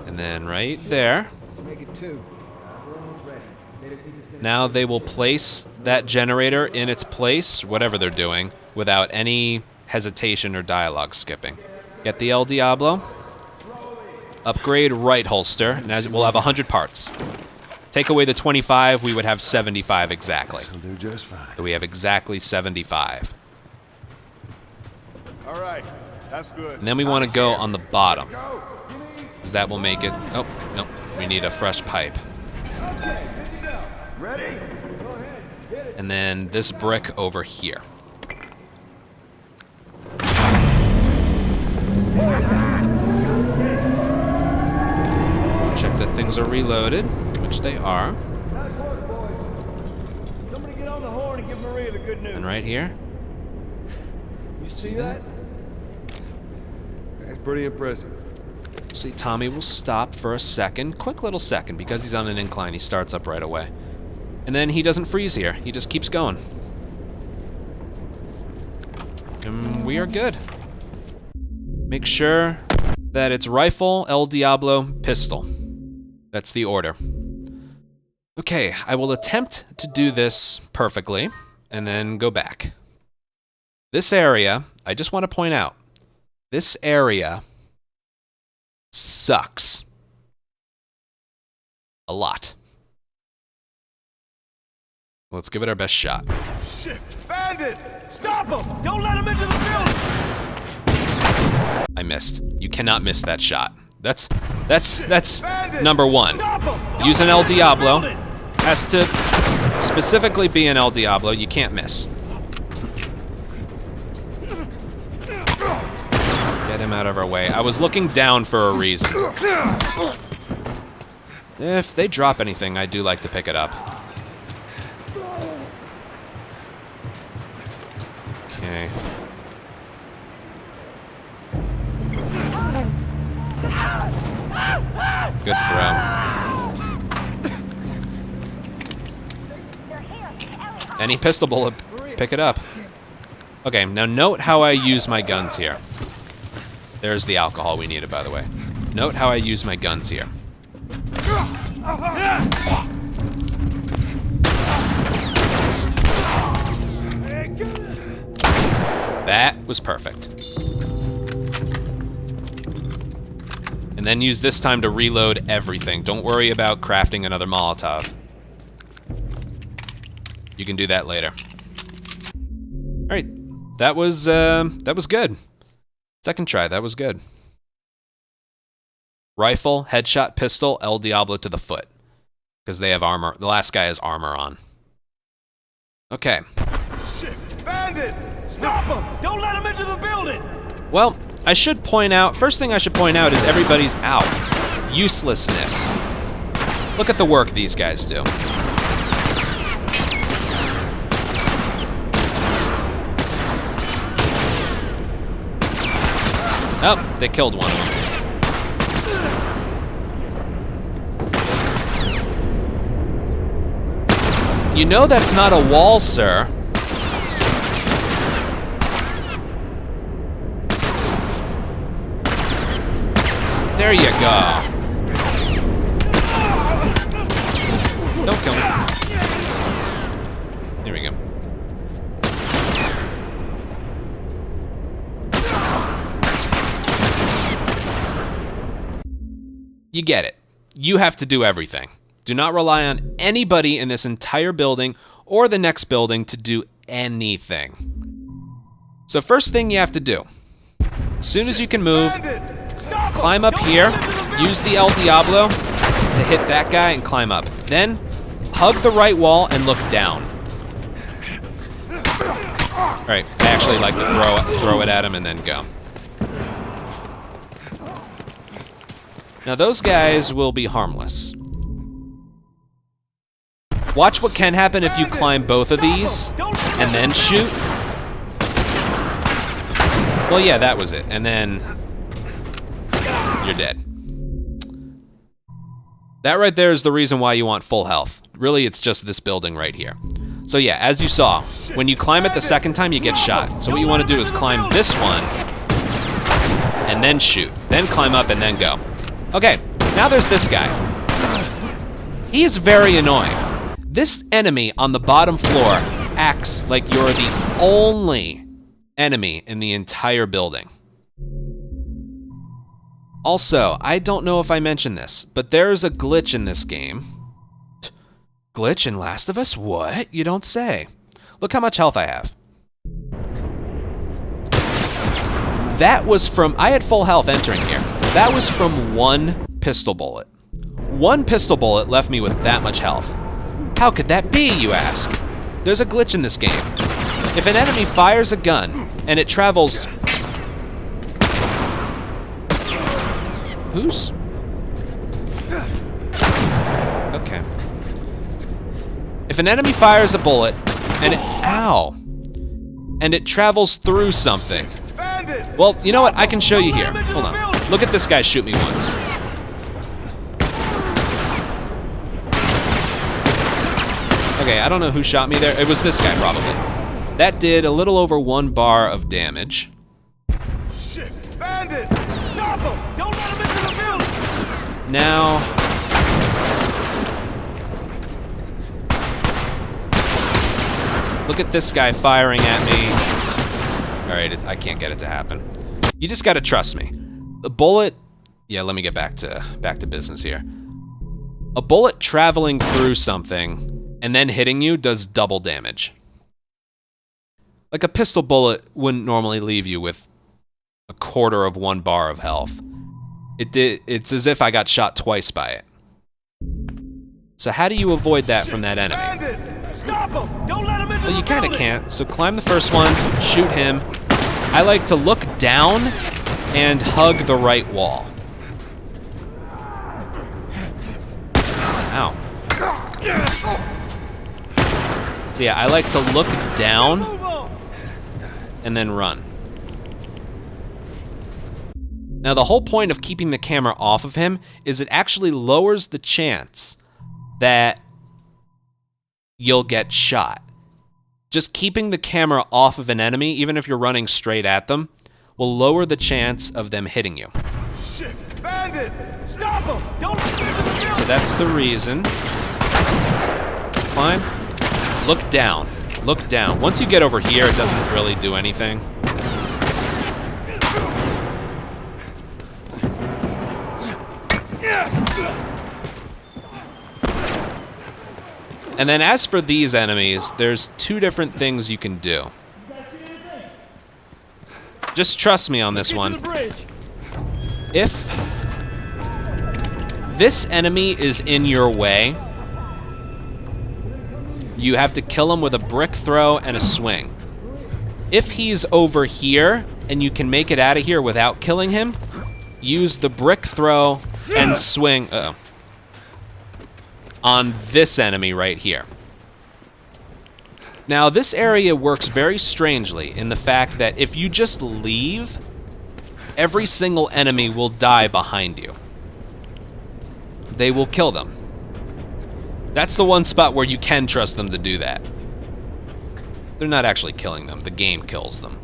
And then right there. Make it two. Now they will place that generator in its place, whatever they're doing, without any hesitation or dialogue skipping. Get the El Diablo. Upgrade right holster, and as we'll have 100 parts. Take away the 25, we would have 75 exactly. I'll do just fine. So we have exactly 75. All right, that's good. And then we want to go on the bottom, Go. because that will make it... Oh, no. We need a fresh pipe. Ready? And then this brick over here. Check that things are reloaded, which they are. Nice work, boys. Somebody get on the horn and give Maria the good news. And right here. You see that? That's pretty impressive. See, Tommy will stop for a second, quick little second, because he's on an incline. He starts up right away. And then he doesn't freeze here. He just keeps going. And we are good. Make sure that it's rifle, El Diablo, pistol. That's the order. Okay, I will attempt to do this perfectly, and then go back. This area, I just want to point out, this area sucks. A lot. Let's give it our best shot. Shit! Bandit! Stop him! Don't let him into the building! I missed. You cannot miss that shot. That's number one. Stop him! Use an El Diablo. Building! Has to specifically be an El Diablo. You can't miss. Get him out of our way. I was looking down for a reason. If they drop anything, I do like to pick it up. Okay. Good throw. Any pistol bullet, pick it up. Okay, now note how I use my guns here. There's the alcohol we needed, by the way. Note how I use my guns here. That was perfect. And then use this time to reload everything. Don't worry about crafting another Molotov. You can do that later. All right, that was good. Second try, that was good. Rifle, headshot, pistol, El Diablo to the foot, because they have armor. The last guy has armor on. Okay. Shit! Bandit! Stop him! Don't let him into the building! Well, I should point out, first thing I should point out is everybody's out. Uselessness. Look at the work these guys do. Oh, they killed one of them. You know that's not a wall, sir. There you go. Don't kill me. There we go. You get it. You have to do everything. Do not rely on anybody in this entire building or the next building to do anything. So first thing you have to do, as soon as you can move, climb up here, use the El Diablo to hit that guy and climb up. Then hug the right wall and look down. All right, I actually like to throw it at him and then go. Now those guys will be harmless. Watch what can happen if you climb both of these and then shoot. Well, yeah, that was it. And then you're dead. That right there is the reason why you want full health. Really, it's just this building right here. So yeah, as you saw, when you climb it the second time, you get shot. So what you want to do is climb this one and then shoot. Then climb up and then go. Okay, now there's this guy. He is very annoying. This enemy on the bottom floor acts like you're the only enemy in the entire building. Also, I don't know if I mentioned this, but there's a glitch in this game Glitch in Last of Us? What? You don't say. Look how much health I have. That was from... I had full health entering here. That was from one pistol bullet. One pistol bullet left me with that much health. How could that be, you ask? There's a glitch in this game. If an enemy fires a gun and it travels... Who's... Okay. If an enemy fires a bullet and it... Ow. And it travels through something. Well, you know what? I can show you here. Hold on. Look at this guy shoot me once. Okay, I don't know who shot me there. It was this guy, probably. That did a little over 1 bar of damage. Shit! Bandit! Stop him! Don't let him into the building! Now... Look at this guy firing at me. Alright, I can't get it to happen. You just gotta trust me. The bullet... Yeah, let me get back to business here. A bullet traveling through something and then hitting you does double damage. Like a pistol bullet wouldn't normally leave you with a quarter of 1 bar of health. It's as if I got shot twice by it. So how do you avoid that from that enemy? Stop him! Don't let him into Well, you the kind of building! can't. So climb the first one, shoot him. I like to look down and hug the right wall. Ow. So yeah, I like to look down Move on! and then run. Now the whole point of keeping the camera off of him is it actually lowers the chance that you'll get shot. Just keeping the camera off of an enemy, even if you're running straight at them, will lower the chance of them hitting you. Shit! Bandit! Stop him! Don't let him into the building! So that's the reason. Climb. Look down. Look down. Once you get over here, it doesn't really do anything. And then as for these enemies, there's 2 different things you can do. Just trust me on this Get to one. the bridge! If this enemy is in your way, you have to kill him with a brick throw and a swing. If he's over here and you can make it out of here without killing him, use the brick throw and swing on this enemy right here. Now, this area works very strangely in the fact that if you just leave, every single enemy will die behind you. They will kill them. That's the one spot where you can trust them to do that. They're not actually killing them. The game kills them.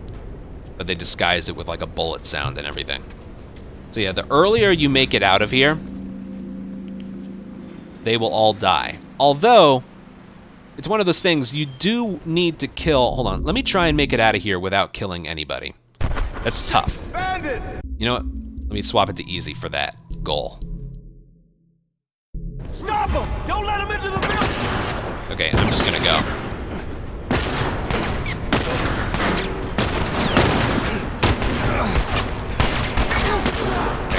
But they disguise it with like a bullet sound and everything. So yeah, the earlier you make it out of here, they will all die. Although, it's one of those things you do need to kill. Hold on, let me try and make it out of here without killing anybody. That's tough. Bandit! You know what? Let me swap it to easy for that goal. Stop him! Don't let him into the building! Okay, I'm just gonna go.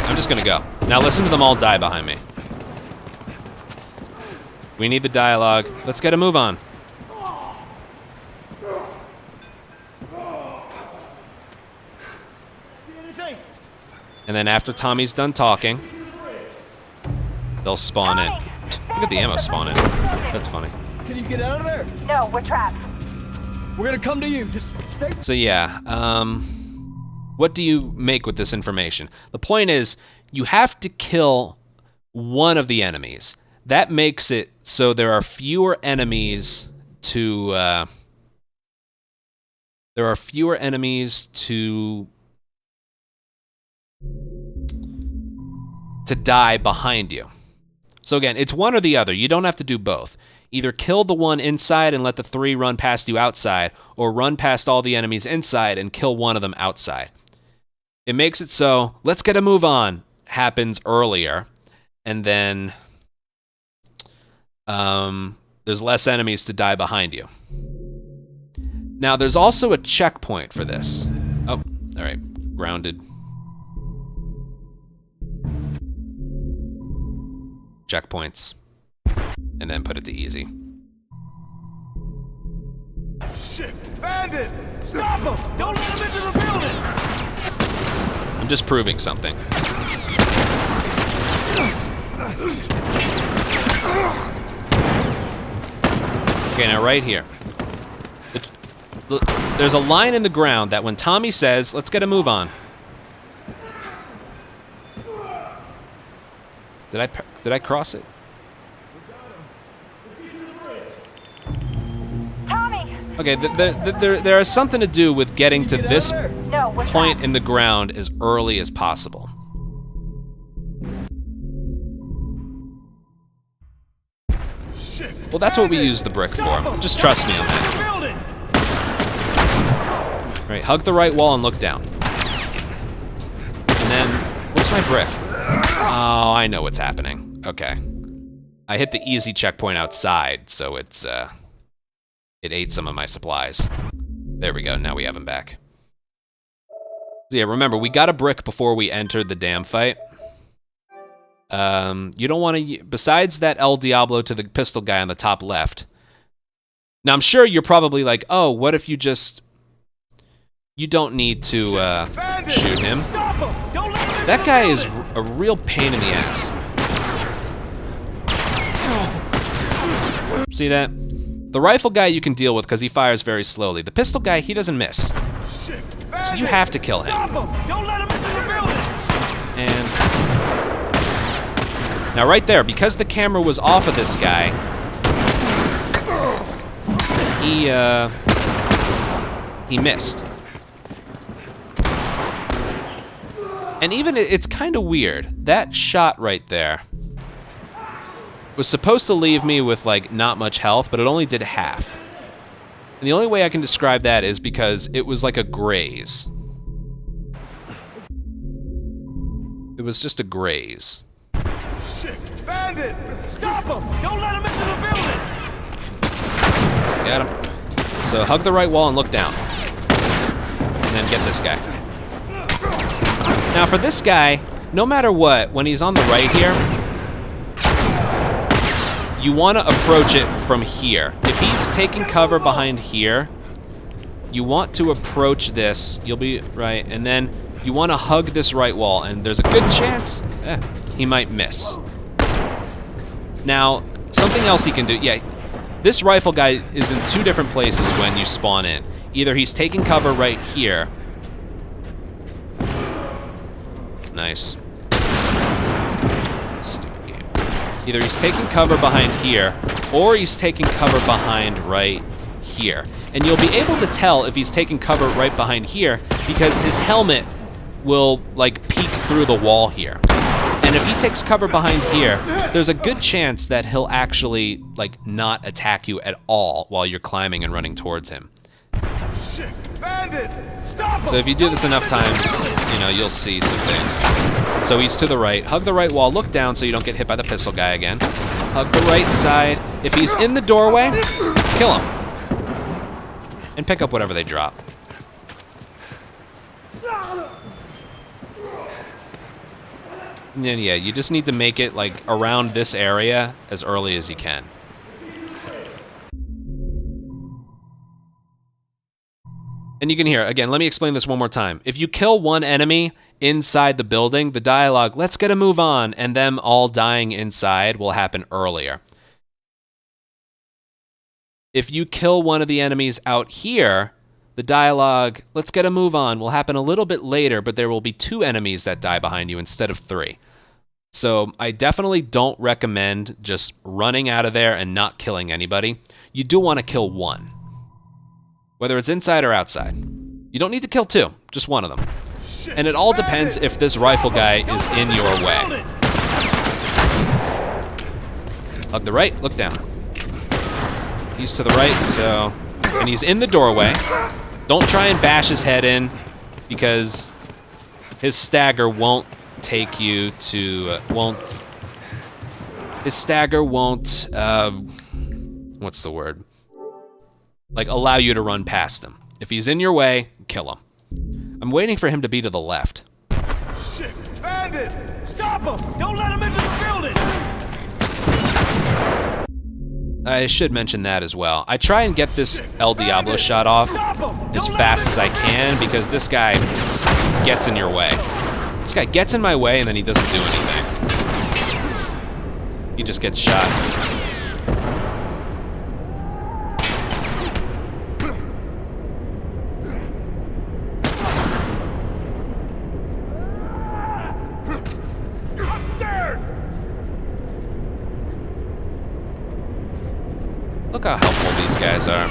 I'm just gonna go. Now listen to them all die behind me. We need the dialogue. Let's get a move on. See anything? And then after Tommy's done talking, they'll spawn in. Look at the ammo spawn in. That's funny. Can you get out of there? No, we're trapped. We're gonna come to you. Just stay. So yeah, what do you make with this information? The point is, you have to kill one of the enemies. That makes it so there are fewer enemies to die behind you. So again, it's one or the other. You don't have to do both. Either kill the one inside and let the 3 run past you outside, or run past all the enemies inside and kill one of them outside. It makes it so, let's get a move on, happens earlier, and then there's less enemies to die behind you. Now, there's also a checkpoint for this. Oh, all right, grounded. Checkpoints. And then put it to easy. Shit! Bandit! Stop him! Don't let him into the building! I'm just proving something. Okay, now right here. There's a line in the ground that when Tommy says, let's get a move on. Did I cross it? Tommy! Okay, there is something to do with getting to this No, what's point in the ground as early as possible. Shit! Well, that's what we use the brick for. Just trust me on that. Building! Right, hug the right wall and look down. And then, where's my brick? Oh, I know what's happening. Okay. I hit the easy checkpoint outside, so it ate some of my supplies. There we go, now we have them back. So yeah, remember, we got a brick before we entered the damn fight. You don't want to, besides that El Diablo to the pistol guy on the top left. Now, I'm sure you're probably like, oh, what if you just... You don't need to shoot him. Stop him! Don't let him That guy is a real pain in the ass. See that? The rifle guy you can deal with because he fires very slowly. The pistol guy, he doesn't miss. Shit! So you have to kill him. Stop him! Don't let him into the building! And now right there, because the camera was off of this guy, he missed. And even it's kind of weird. That shot right there was supposed to leave me with like not much health, but it only did half. And the only way I can describe that is because it was like a graze. It was just a graze. Shit! Bandit! Stop him! Don't let him into the building! Got him. So hug the right wall and look down. And then get this guy. Now for this guy, no matter what, when he's on the right here, you want to approach it from here. If he's taking cover behind here, you want to approach this. You'll be right, and then you want to hug this right wall, and there's a good chance he might miss. Now, something else he can do. Yeah, this rifle guy is in two different places when you spawn in. Either he's taking cover right here. Nice. Stupid game. Either he's taking cover behind here, or he's taking cover behind right here. And you'll be able to tell if he's taking cover right behind here because his helmet will like peek through the wall here. And if he takes cover behind here, there's a good chance that he'll actually like not attack you at all while you're climbing and running towards him. Shit! Bandit! So if you do this enough times, you know, you'll see some things. So he's to the right. Hug the right wall. Look down so you don't get hit by the pistol guy again. Hug the right side. If he's in the doorway, kill him. And pick up whatever they drop. And then, yeah, you just need to make it, like, around this area as early as you can. And you can hear, again, let me explain this one more time. If you kill one enemy inside the building, the dialogue, let's get a move on, and them all dying inside will happen earlier. If you kill one of the enemies out here, the dialogue, let's get a move on, will happen a little bit later, but there will be 2 enemies that die behind you instead of 3. So I definitely don't recommend just running out of there and not killing anybody. You do want to kill 1. Whether it's inside or outside. You don't need to kill 2, just 1 of them. And it all depends if this rifle guy is in your way. Hug the right, look down. He's to the right, so... And he's in the doorway. Don't try and bash his head in, because his stagger won't take you to... His stagger won't what's the word? Like, allow you to run past him. If he's in your way, kill him. I'm waiting for him to be to the left. Shit! Bandit! Stop him! Don't let him into the building! I should mention that as well. I try and get this El Diablo shot off as fast as I can because this guy gets in your way. This guy gets in my way and then he doesn't do anything. He just gets shot. Look how helpful these guys are.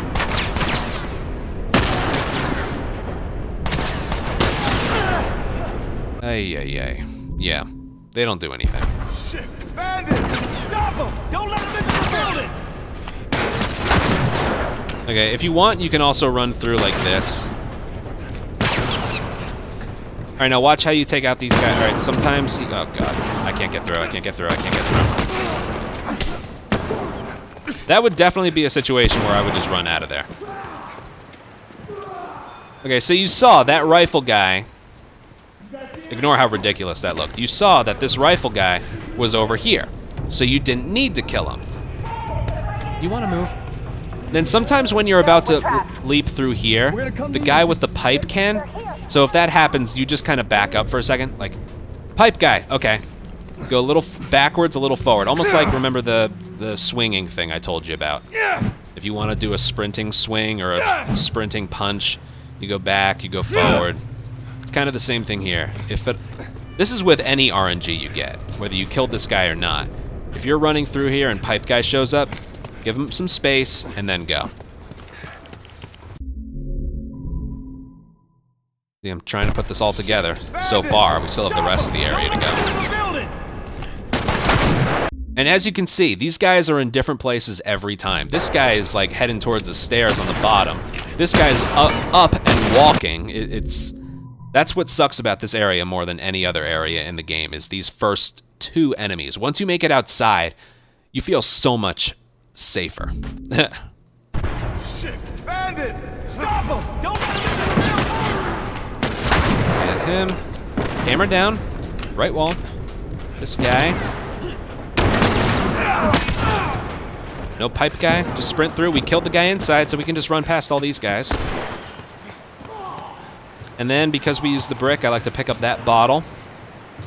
Ay, ay, ay. Yeah, they don't do anything. Shit! Bandit! Stop him! Don't let him into the building! Okay, if you want, you can also run through like this. Alright, now watch how you take out these guys. Alright, sometimes... oh, God. I can't get through, I can't get through, I can't get through. That would definitely be a situation where I would just run out of there. Okay, so you saw that rifle guy. Ignore how ridiculous that looked. You saw that this rifle guy was over here, so you didn't need to kill him. You want to move? Then sometimes when you're about to leap through here, the guy with the pipe can. So if that happens, you just kind of back up for a second. Like, pipe guy, okay. Go a little backwards, a little forward. Almost like, remember the swinging thing I told you about. If you want to do a sprinting swing or a sprinting punch, you go back, you go forward. It's kind of the same thing here. This is with any RNG you get, whether you killed this guy or not. If you're running through here and pipe guy shows up, give him some space and then go. See, I'm trying to put this all together. So far, we still have the rest of the area to go. And as you can see, these guys are in different places every time. This guy is like heading towards the stairs on the bottom. This guy's up and walking. That's what sucks about this area more than any other area in the game, is these first two enemies. Once you make it outside, you feel so much safer. Shit! Bandit! Stop him! Don't let him into the building! Get him. Camera down. Right wall. This guy. No pipe guy. Just sprint through. We killed the guy inside, so we can just run past all these guys. And then, because we use the brick, I like to pick up that bottle.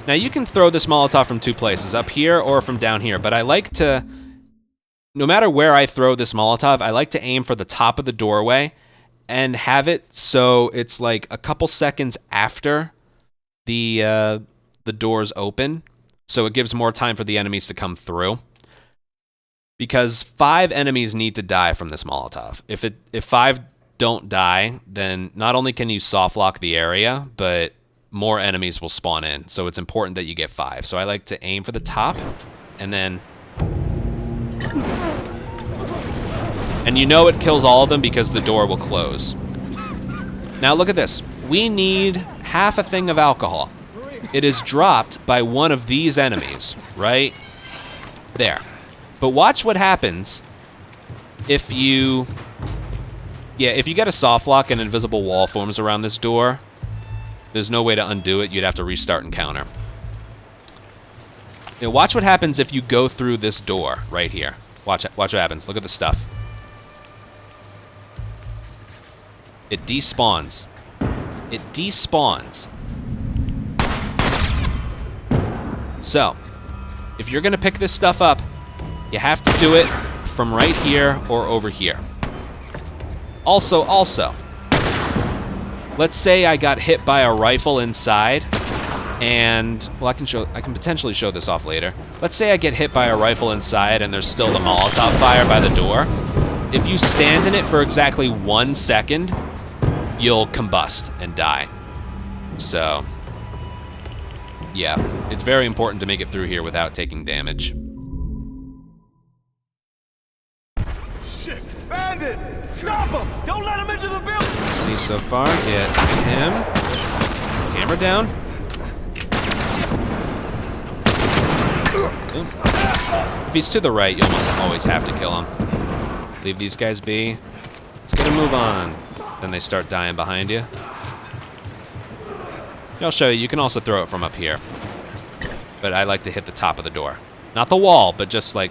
Now, you can throw this Molotov from two places, up here or from down here, but I like to, no matter where I throw this Molotov, I like to aim for the top of the doorway and have it so it's like a couple seconds after the doors open, so it gives more time for the enemies to come through. Because 5 enemies need to die from this Molotov. If 5 don't die, then not only can you soft lock the area, but more enemies will spawn in. So it's important that you get 5. So I like to aim for the top, and then... and you know it kills all of them because the door will close. Now look at this. We need half a thing of alcohol. It is dropped by one of these enemies, right there. But watch what happens if you... yeah, if you get a soft lock and invisible wall forms around this door, there's no way to undo it. You'd have to restart and counter. Now watch what happens if you go through this door right here. Watch what happens. Look at the stuff. It despawns. It despawns. So, if you're going to pick this stuff up, you have to do it from right here or over here. Also, let's say I got hit by a rifle inside, and well, I can potentially show this off later. Let's say I get hit by a rifle inside, and there's still the Molotov fire by the door. If you stand in it for exactly 1 second, you'll combust and die. So, yeah, it's very important to make it through here without taking damage. Shit! Bandit! Stop him! Don't let him into the building! Let's see so far. Get him. Camera down. If he's to the right, you almost always have to kill him. Leave these guys be. Let's get a move on. Then they start dying behind you. I'll show you. You can also throw it from up here. But I like to hit the top of the door. Not the wall, but just like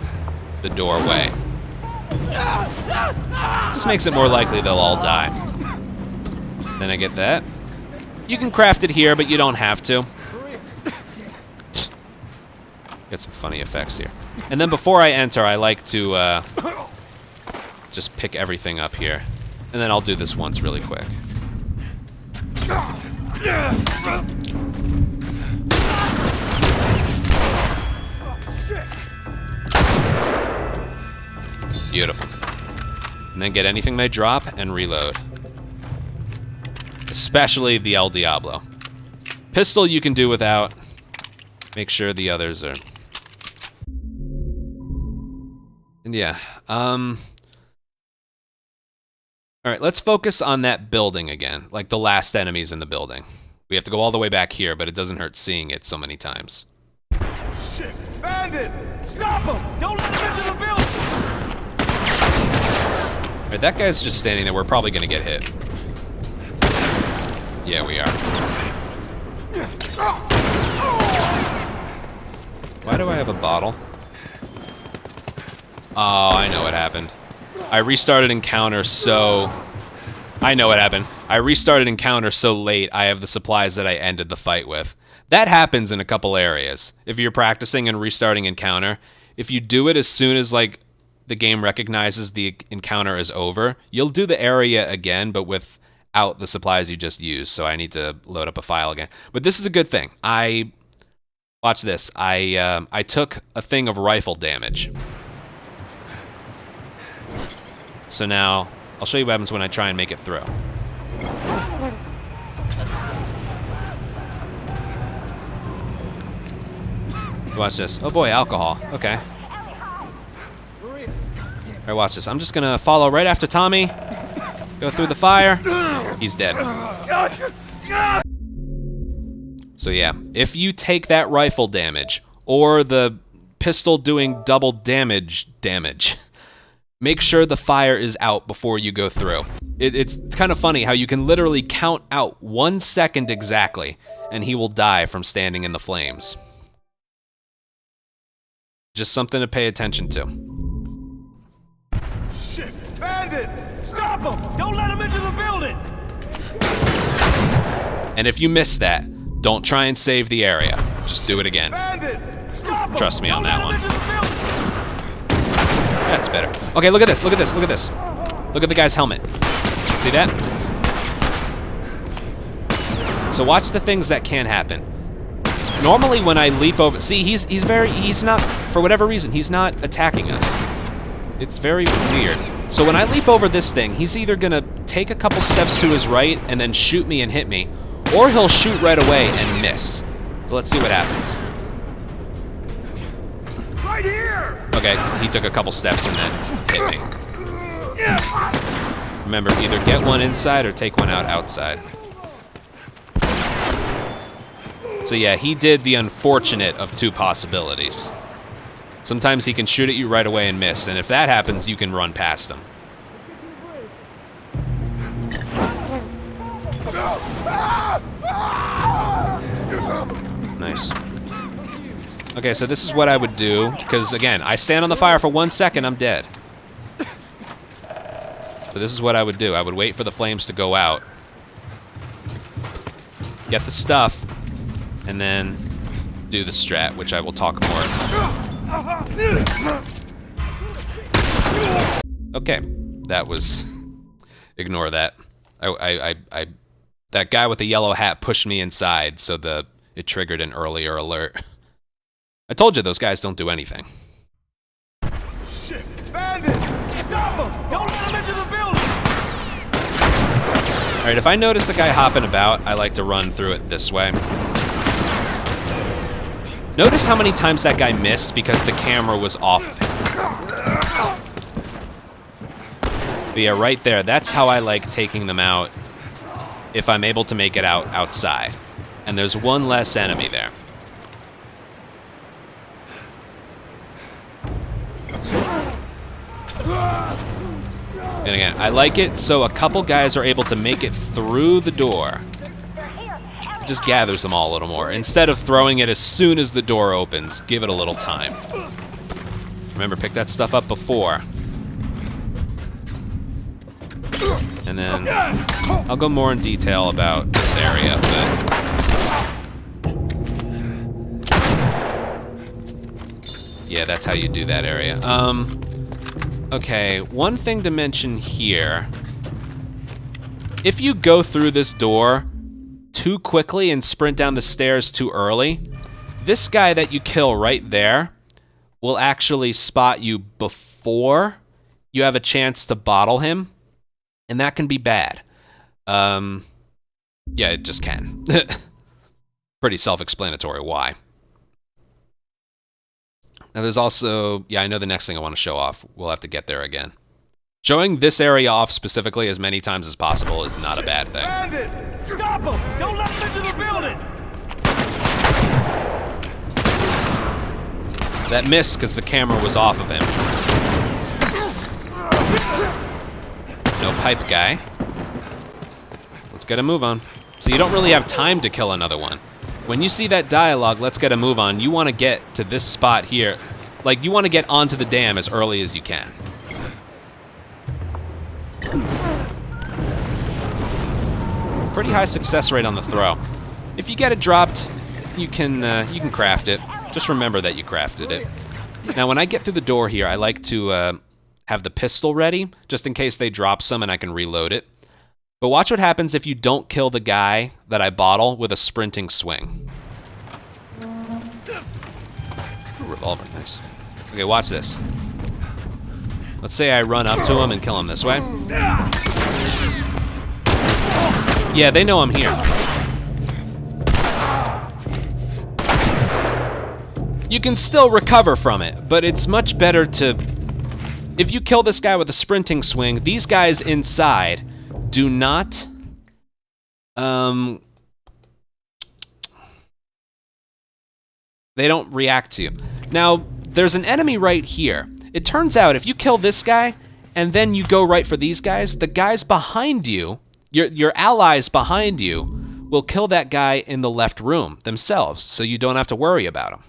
the doorway. Just makes it more likely they'll all die. Then I get that. You can craft it here, but you don't have to. Get some funny effects here. And then before I enter, I like to just pick everything up here. And then I'll do this once really quick. Beautiful. And then get anything they drop and reload. Especially the El Diablo. Pistol you can do without. Make sure the others are... And yeah, alright, let's focus on that building again, like the last enemies in the building. We have to go all the way back here, but it doesn't hurt seeing it so many times. Shit! Bandit! Stop him! Don't let him into the building! Alright, that guy's just standing there. We're probably gonna get hit. Yeah, we are. Why do I have a bottle? Oh, I know what happened. I restarted encounter so... I know what happened. I restarted encounter so late I have the supplies that I ended the fight with. That happens in a couple areas. If you're practicing and restarting encounter, if you do it as soon as like the game recognizes the encounter is over, you'll do the area again, but without the supplies you just used. So I need to load up a file again. But this is a good thing. Watch this. I took a thing of rifle damage. So now, I'll show you what happens when I try and make it through. Watch this. Oh boy, alcohol. Okay. Alright, watch this. I'm just gonna follow right after Tommy. Go through the fire. He's dead. So yeah, if you take that rifle damage, or the pistol doing double damage, make sure the fire is out before you go through. It's kind of funny how you can literally count out 1 second exactly, and he will die from standing in the flames. Just something to pay attention to. Shit! Bandit! Stop him! Don't let him into the building! And if you miss that, don't try and save the area. Just do it again. Bandit! Stop him! Trust me on Don't that let one. him into the building! That's better. Okay, look at this, look at this, look at this. Look at the guy's helmet. See that? So watch the things that can happen. Normally when I leap over, see, he's not, for whatever reason, he's not attacking us. It's very weird. So when I leap over this thing, he's either gonna take a couple steps to his right and then shoot me and hit me, or he'll shoot right away and miss. So let's see what happens. Right here! Okay, he took a couple steps and then hit me. Remember, either get one inside or take one out outside. So yeah, he did the unfortunate of two possibilities. Sometimes he can shoot at you right away and miss, and if that happens, you can run past him. Nice. Okay, so this is what I would do, because again, I stand on the fire for 1 second, I'm dead. So this is what I would do. I would wait for the flames to go out. Get the stuff, and then do the strat, which I will talk more. Okay, that was... Ignore that. That guy with the yellow hat pushed me inside, so it triggered an earlier alert. I told you those guys don't do anything. Shit! Bandit! Stop him! Don't let him into the building! Alright, if I notice a guy hopping about, I like to run through it this way. Notice how many times that guy missed because the camera was off of him. But yeah, right there, that's how I like taking them out if I'm able to make it out outside. And there's one less enemy there. And again, I like it so a couple guys are able to make it through the door. It just gathers them all a little more. Instead of throwing it as soon as the door opens, give it a little time. Remember, pick that stuff up before. And then I'll go more in detail about this area, but yeah, that's how you do that area. Okay, one thing to mention here. If you go through this door too quickly and sprint down the stairs too early, this guy that you kill right there will actually spot you before you have a chance to bottle him, and that can be bad. Yeah, it just can. Pretty self-explanatory why. Now there's also, yeah, I know the next thing I want to show off. We'll have to get there again. Showing this area off specifically as many times as possible is not a bad thing. Bandit! Stop him! Don't let him into the building! That missed because the camera was off of him. No pipe guy. Let's get a move on. So you don't really have time to kill another one. When you see that dialogue, let's get a move on, you want to get to this spot here. Like, you want to get onto the dam as early as you can. Pretty high success rate on the throw. If you get it dropped, you can craft it. Just remember that you crafted it. Now, when I get through the door here, I like to have the pistol ready, just in case they drop some and I can reload it. But watch what happens if you don't kill the guy that I bottle with a sprinting swing. Ooh, revolver, nice. Okay, watch this. Let's say I run up to him and kill him this way. Yeah, they know I'm here. You can still recover from it, but it's much better to... If you kill this guy with a sprinting swing, these guys inside do not... They don't react to you. Now, there's an enemy right here. It turns out if you kill this guy, and then you go right for these guys, the guys behind you, your allies behind you, will kill that guy in the left room themselves, so you don't have to worry about him.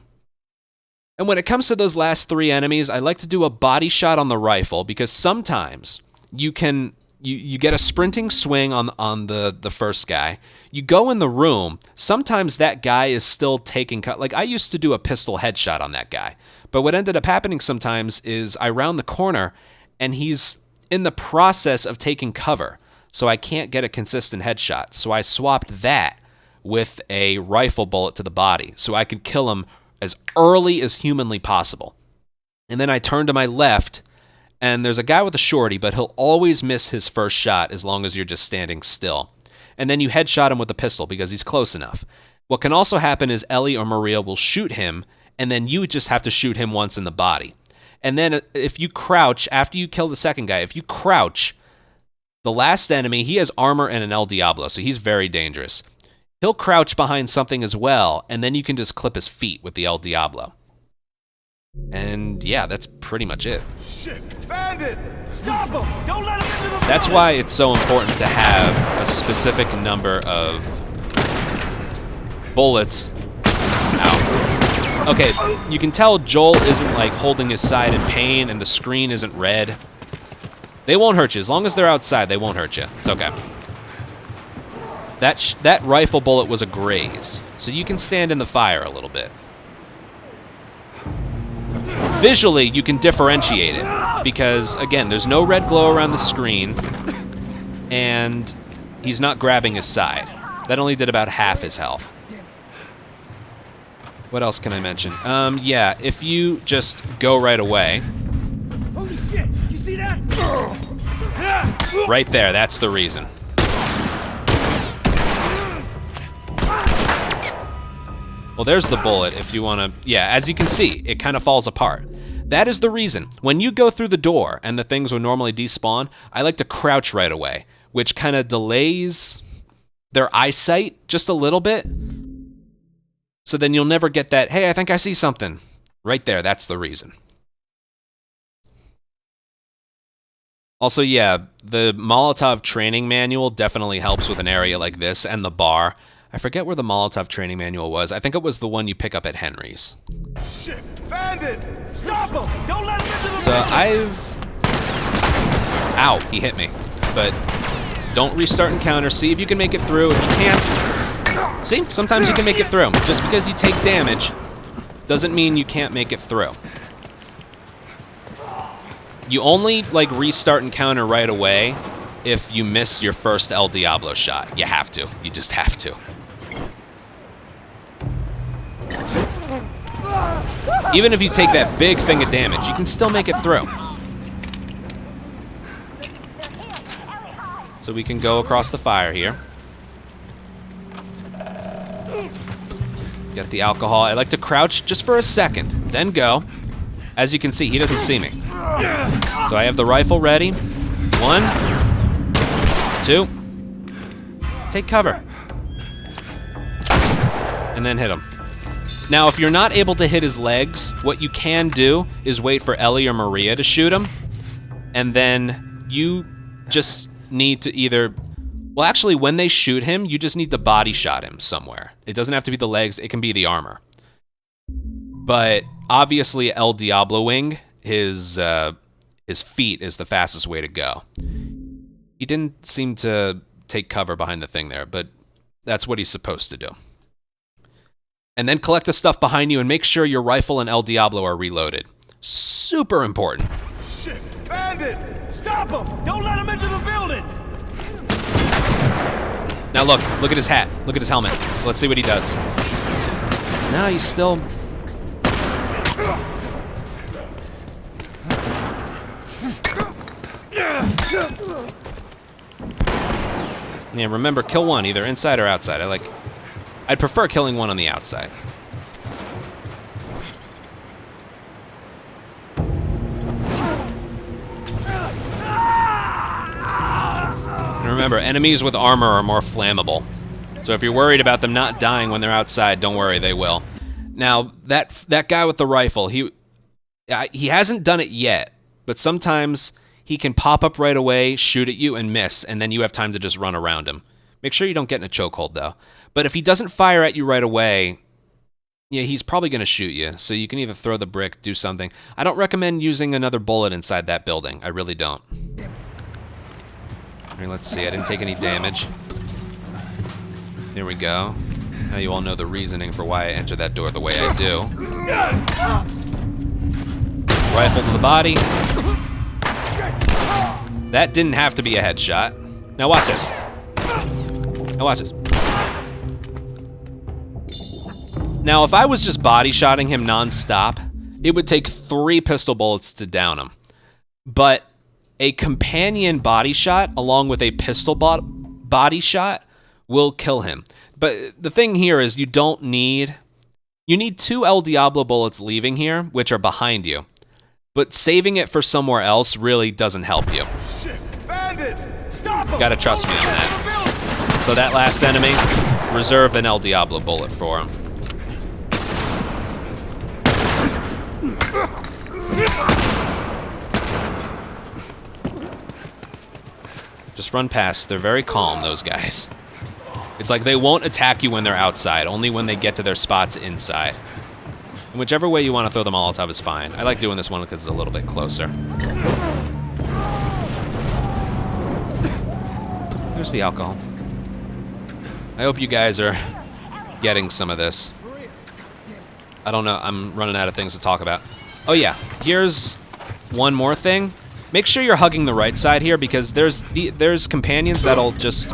And when it comes to those last three enemies, I like to do a body shot on the rifle, because sometimes you can... You get a sprinting swing on the first guy. You go in the room. Sometimes that guy is still taking cut. Like, I used to do a pistol headshot on that guy. But what ended up happening sometimes is I round the corner, and he's in the process of taking cover. So I can't get a consistent headshot. So I swapped that with a rifle bullet to the body, so I could kill him as early as humanly possible. And then I turned to my left, and there's a guy with a shorty, but he'll always miss his first shot as long as you're just standing still. And then you headshot him with a pistol because he's close enough. What can also happen is Ellie or Maria will shoot him, and then you just have to shoot him once in the body. And then if you crouch, after you kill the second guy, if you crouch, the last enemy, he has armor and an El Diablo, so he's very dangerous. He'll crouch behind something as well, and then you can just clip his feet with the El Diablo. And yeah, that's pretty much it. Shit! Bandit! Stop him! Don't let him into the building! That's why it's so important to have a specific number of bullets out. Okay, you can tell Joel isn't like holding his side in pain and the screen isn't red. They won't hurt you. As long as they're outside, they won't hurt you. It's okay. That rifle bullet was a graze, so you can stand in the fire a little bit. Visually, you can differentiate it, because, again, there's no red glow around the screen, and he's not grabbing his side. That only did about half his health. What else can I mention? Yeah, if you just go right away... Holy shit! Did you see that? Right there, that's the reason. Well, there's the bullet if you want to... Yeah, as you can see, it kind of falls apart. That is the reason. When you go through the door and the things would normally despawn, I like to crouch right away, which kind of delays their eyesight just a little bit. So then you'll never get that, hey, I think I see something. Right there, that's the reason. Also, yeah, the Molotov training manual definitely helps with an area like this, and the bar. I forget where the Molotov training manual was. I think it was the one you pick up at Henry's. Shit! Bandit! Stop him! Don't let him into the So Ow, he hit me. But don't restart encounter. See if you can make it through. If you can't... See? Sometimes you can make it through. Just because you take damage doesn't mean you can't make it through. You only, like, restart encounter right away if you miss your first El Diablo shot. You have to. You just have to. Even if you take that big thing of damage, you can still make it through. So we can go across the fire here. Get the alcohol. I like to crouch just for a second, then go. As you can see, he doesn't see me. So I have the rifle ready. 1, 2. Take cover. And then hit him. Now, if you're not able to hit his legs, what you can do is wait for Ellie or Maria to shoot him. And then you just need to either... Well, actually, when they shoot him, you just need to body shot him somewhere. It doesn't have to be the legs. It can be the armor. But obviously, El Diablo Wing, his feet is the fastest way to go. He didn't seem to take cover behind the thing there, but that's what he's supposed to do. And then collect the stuff behind you and make sure your rifle and El Diablo are reloaded. Super important. Shit! Bandit! Stop him! Don't let him into the building! Now look at his hat. Look at his helmet. So let's see what he does. No, he's still... Yeah, remember, kill one, either inside or outside. I'd prefer killing one on the outside. And remember, enemies with armor are more flammable. So if you're worried about them not dying when they're outside, don't worry, they will. Now, that guy with the rifle, he hasn't done it yet, but sometimes he can pop up right away, shoot at you, and miss, and then you have time to just run around him. Make sure you don't get in a chokehold, though. But if he doesn't fire at you right away, yeah, he's probably going to shoot you, so you can either throw the brick, do something. I don't recommend using another bullet inside that building. I really don't. All right, let's see. I didn't take any damage. There we go. Now you all know the reasoning for why I entered that door the way I do. Rifle to the body. That didn't have to be a headshot. Now watch this. Now watch this. Now, if I was just body shotting him non-stop, it would take 3 pistol bullets to down him. But a companion body shot along with a pistol body shot will kill him. But the thing here is you need 2 El Diablo bullets leaving here, which are behind you. But saving it for somewhere else really doesn't help you. Shit! Bandit! Stop him! Gotta trust me on that. So that last enemy, reserve an El Diablo bullet for him. Just run past. They're very calm, those guys. It's like they won't attack you when they're outside, only when they get to their spots inside. And whichever way you want to throw the Molotov is fine. I like doing this one because it's a little bit closer. There's the alcohol. I hope you guys are getting some of this. I don't know, I'm running out of things to talk about. Oh yeah, here's one more thing. Make sure you're hugging the right side here because there's companions that'll just...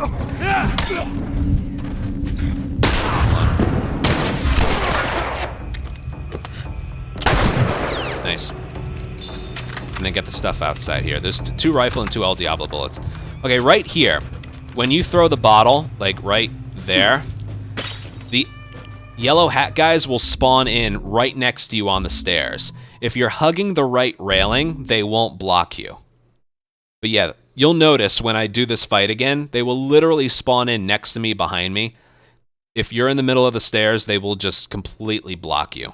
Nice. And then get the stuff outside here. There's 2 rifle and 2 El Diablo bullets. Okay, right here, when you throw the bottle, like right there, the yellow hat guys will spawn in right next to you on the stairs. If you're hugging the right railing, they won't block you. But yeah, you'll notice when I do this fight again, they will literally spawn in next to me, behind me. If you're in the middle of the stairs, they will just completely block you.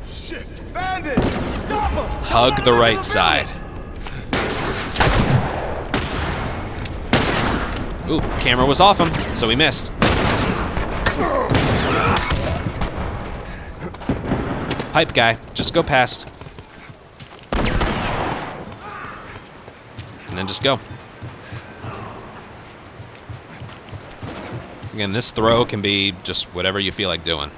Shit! Bandit! Stop him! Hug the right side. Ooh, camera was off him, so we missed. Pipe guy, just go past. And then just go. Again, this throw can be just whatever you feel like doing.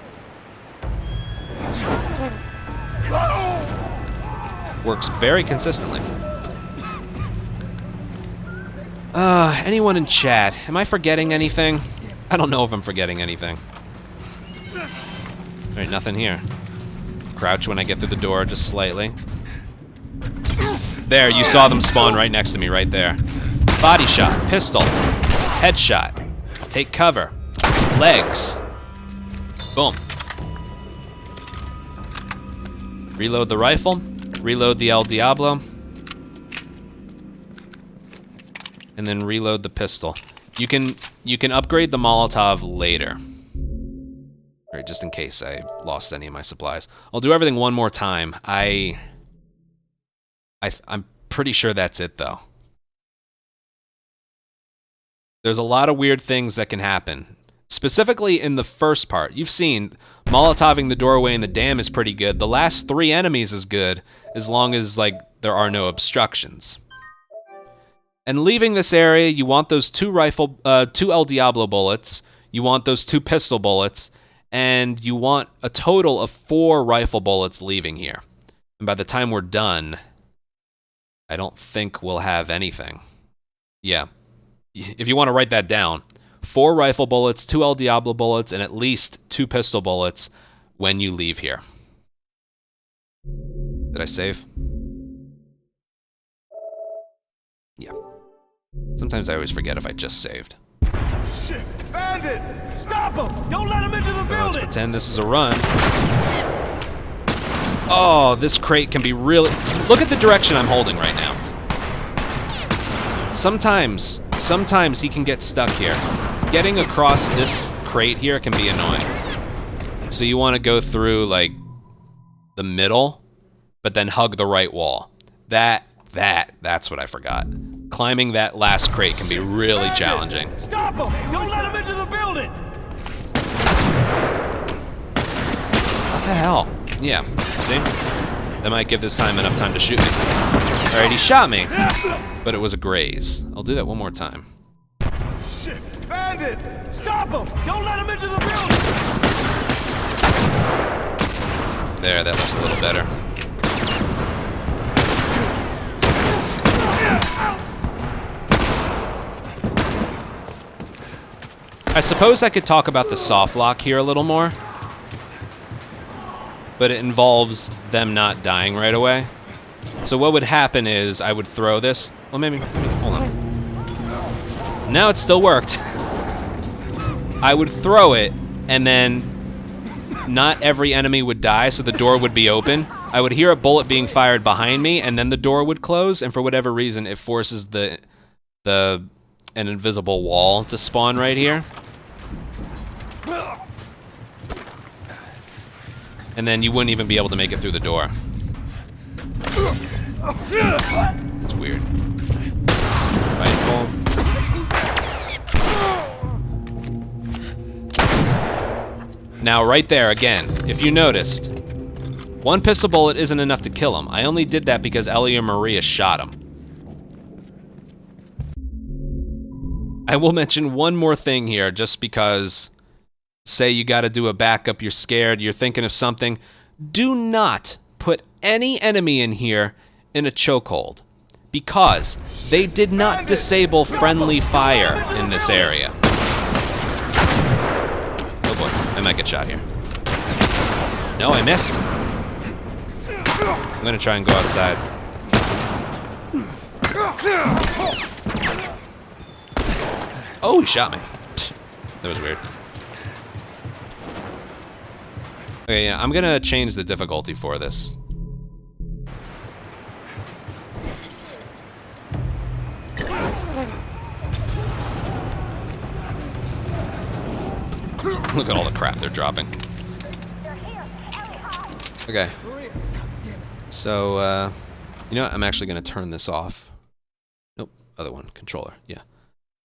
Works very consistently. Anyone in chat? Am I forgetting anything? I don't know if I'm forgetting anything. Alright, nothing here. Crouch when I get through the door, just slightly. There, you saw them spawn right next to me, right there. Body shot, pistol, headshot, take cover, legs. Boom. Reload the rifle, reload the El Diablo, and then reload the pistol. You can upgrade the Molotov later. All right, just in case I lost any of my supplies. I'll do everything one more time. I'm pretty sure that's it, though. There's a lot of weird things that can happen. Specifically in the first part. You've seen Molotoving the doorway and the dam is pretty good. The last 3 enemies is good, as long as, like, there are no obstructions. And leaving this area, you want those 2 El Diablo bullets, you want those 2 pistol bullets, and you want a total of 4 rifle bullets leaving here. And by the time we're done, I don't think we'll have anything. Yeah. If you want to write that down, 4 rifle bullets, 2 El Diablo bullets, and at least 2 pistol bullets when you leave here. Did I save? Yeah. Sometimes I always forget if I just saved. Shit! Bandit! Stop him! Don't let him into the So let's building! pretend this is a run. Oh, this crate can be really... Look at the direction I'm holding right now. Sometimes he can get stuck here. Getting across this crate here can be annoying. So you want to go through, like, the middle, but then hug the right wall. That's what I forgot. Climbing that last crate can be really challenging. Stop him! Don't let him into the building! What the hell? Yeah, see? That might give this time enough time to shoot me. Alright, he shot me, but it was a graze. I'll do that one more time. Shit! Bandit! Stop him! Don't let him into the building! There, that looks a little better. I suppose I could talk about the soft lock here a little more, but it involves them not dying right away. So what would happen is I would throw this. Well, maybe hold on. Now it still worked. I would throw it, and then not every enemy would die, so the door would be open. I would hear a bullet being fired behind me, and then the door would close, and for whatever reason, it forces an invisible wall to spawn right here. And then you wouldn't even be able to make it through the door. It's weird. Rifle. Now, right there, again, if you noticed, 1 pistol bullet isn't enough to kill him. I only did that because Ellie or Maria shot him. I will mention one more thing here, just because, say you gotta do a backup, you're scared, you're thinking of something. Do not put any enemy in here in a chokehold, because they did not disable friendly fire in this area. Oh boy, I might get shot here. No, I missed. I'm gonna try and go outside. Oh, he shot me. That was weird. Okay, yeah, I'm gonna change the difficulty for this. Look at all the crap they're dropping. Okay. So, you know what? I'm actually gonna turn this off. Nope, other one, controller, yeah.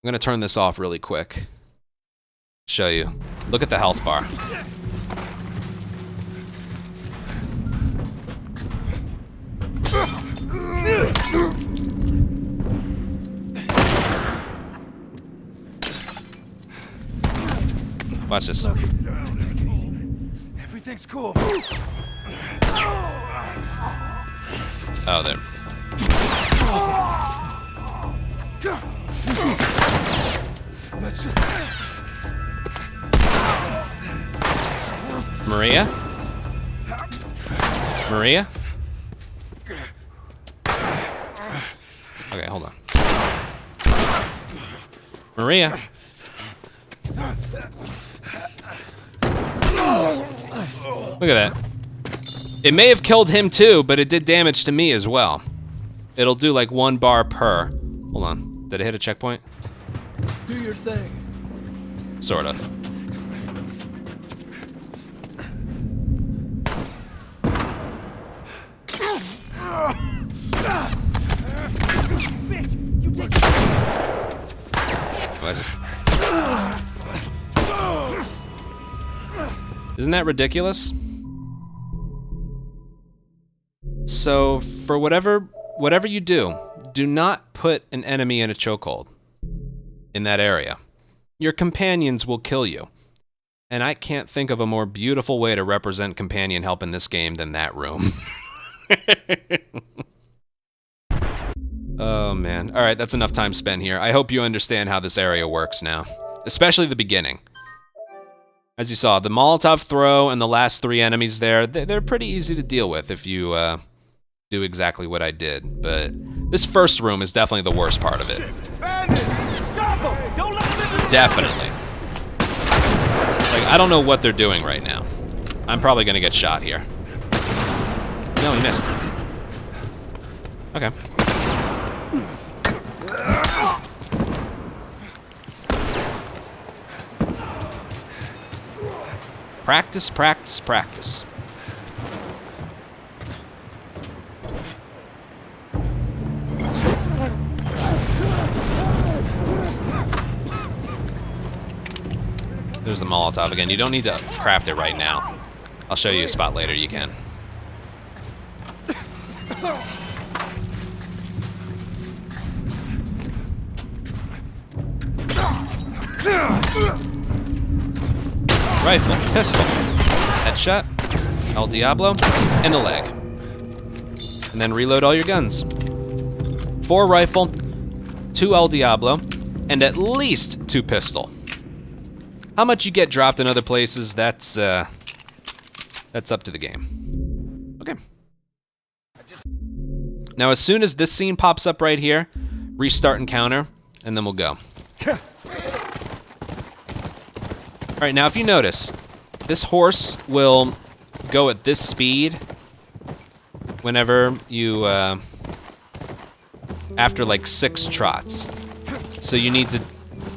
I'm gonna turn this off really quick. Show you. Look at the health bar. Watch this. Everything's cool. Oh, there. Let's just... Maria? Maria? Okay, hold on. Maria? Look at that. It may have killed him too, but it did damage to me as well. It'll do like 1 bar per. Hold on. Did it hit a checkpoint? Do your thing. Sort of. Isn't that ridiculous? So, for whatever you do not put an enemy in a chokehold in that area. Your companions will kill you. And I can't think of a more beautiful way to represent companion help in this game than that room. Oh man. Alright, that's enough time spent here. I hope you understand how this area works now. Especially the beginning. As you saw, the Molotov throw and the last 3 enemies there, they're pretty easy to deal with if you do exactly what I did. But this first room is definitely the worst part of it. Definitely. Like, I don't know what they're doing right now. I'm probably gonna get shot here. No, he missed. Okay. Practice, practice, practice. There's the Molotov again. You don't need to craft it right now. I'll show you a spot later you can. Rifle, pistol, headshot, El Diablo, and the leg. And then reload all your guns. 4 rifle, 2 El Diablo, and at least 2 pistol. How much you get dropped in other places, that's up to the game. Okay. Now, as soon as this scene pops up right here, restart encounter, and then we'll go. All right, now if you notice, this horse will go at this speed whenever you, after like 6 trots. So you need to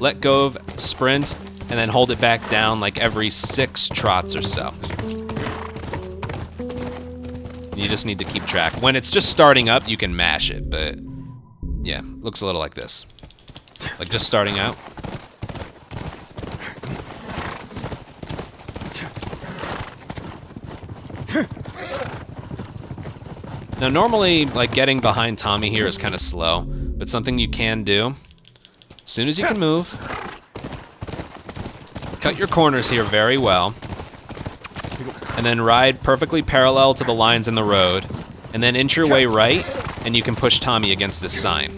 let go of sprint and then hold it back down like every 6 trots or so. You just need to keep track. When it's just starting up, you can mash it, but yeah, looks a little like this. Like just starting out. Now normally, like getting behind Tommy here is kind of slow, but something you can do, as soon as you can move, cut your corners here very well, and then ride perfectly parallel to the lines in the road, and then inch your way right, and you can push Tommy against this sign.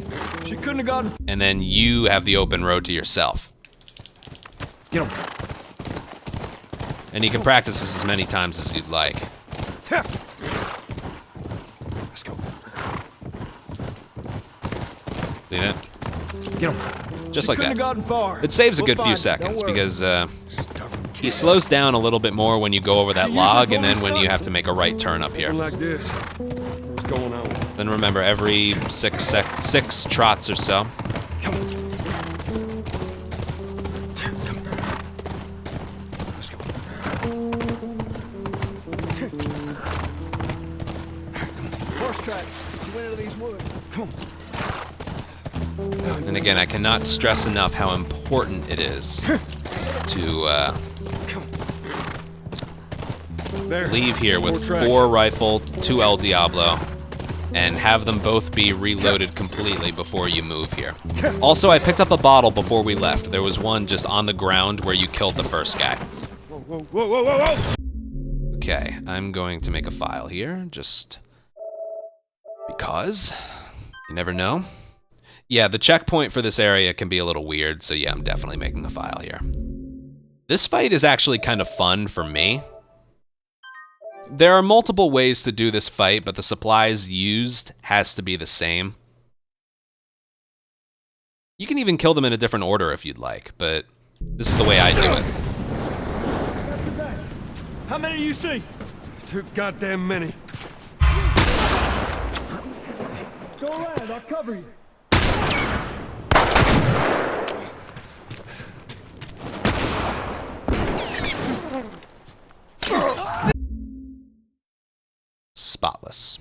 She couldn't have gotten... And then you have the open road to yourself. Get him. And you can practice this as many times as you'd like. Let's go. See that? Get him. Just like that. Gotten far. It saves a We'll good few find it, seconds don't worry. because he slows down a little bit more when you go over that log and then when you have to make a right turn up here. Like this. What's going on? Then remember, every 6 trots or so. Come on. Let's go. Horse tracks. You went into these woods. Come on. And again, I cannot stress enough how important it is to leave here with 4 rifle, 2 El Diablo, and have them both be reloaded completely before you move here. Also, I picked up a bottle before we left. There was one just on the ground where you killed the first guy. Whoa. Okay, I'm going to make a file here, just because you never know. Yeah, the checkpoint for this area can be a little weird, so yeah, I'm definitely making a file here. This fight is actually kind of fun for me. There are multiple ways to do this fight, but the supplies used has to be the same. You can even kill them in a different order if you'd like, but this is the way I do it. How many do you see? Too goddamn many. Go around, I'll cover you. Spotless.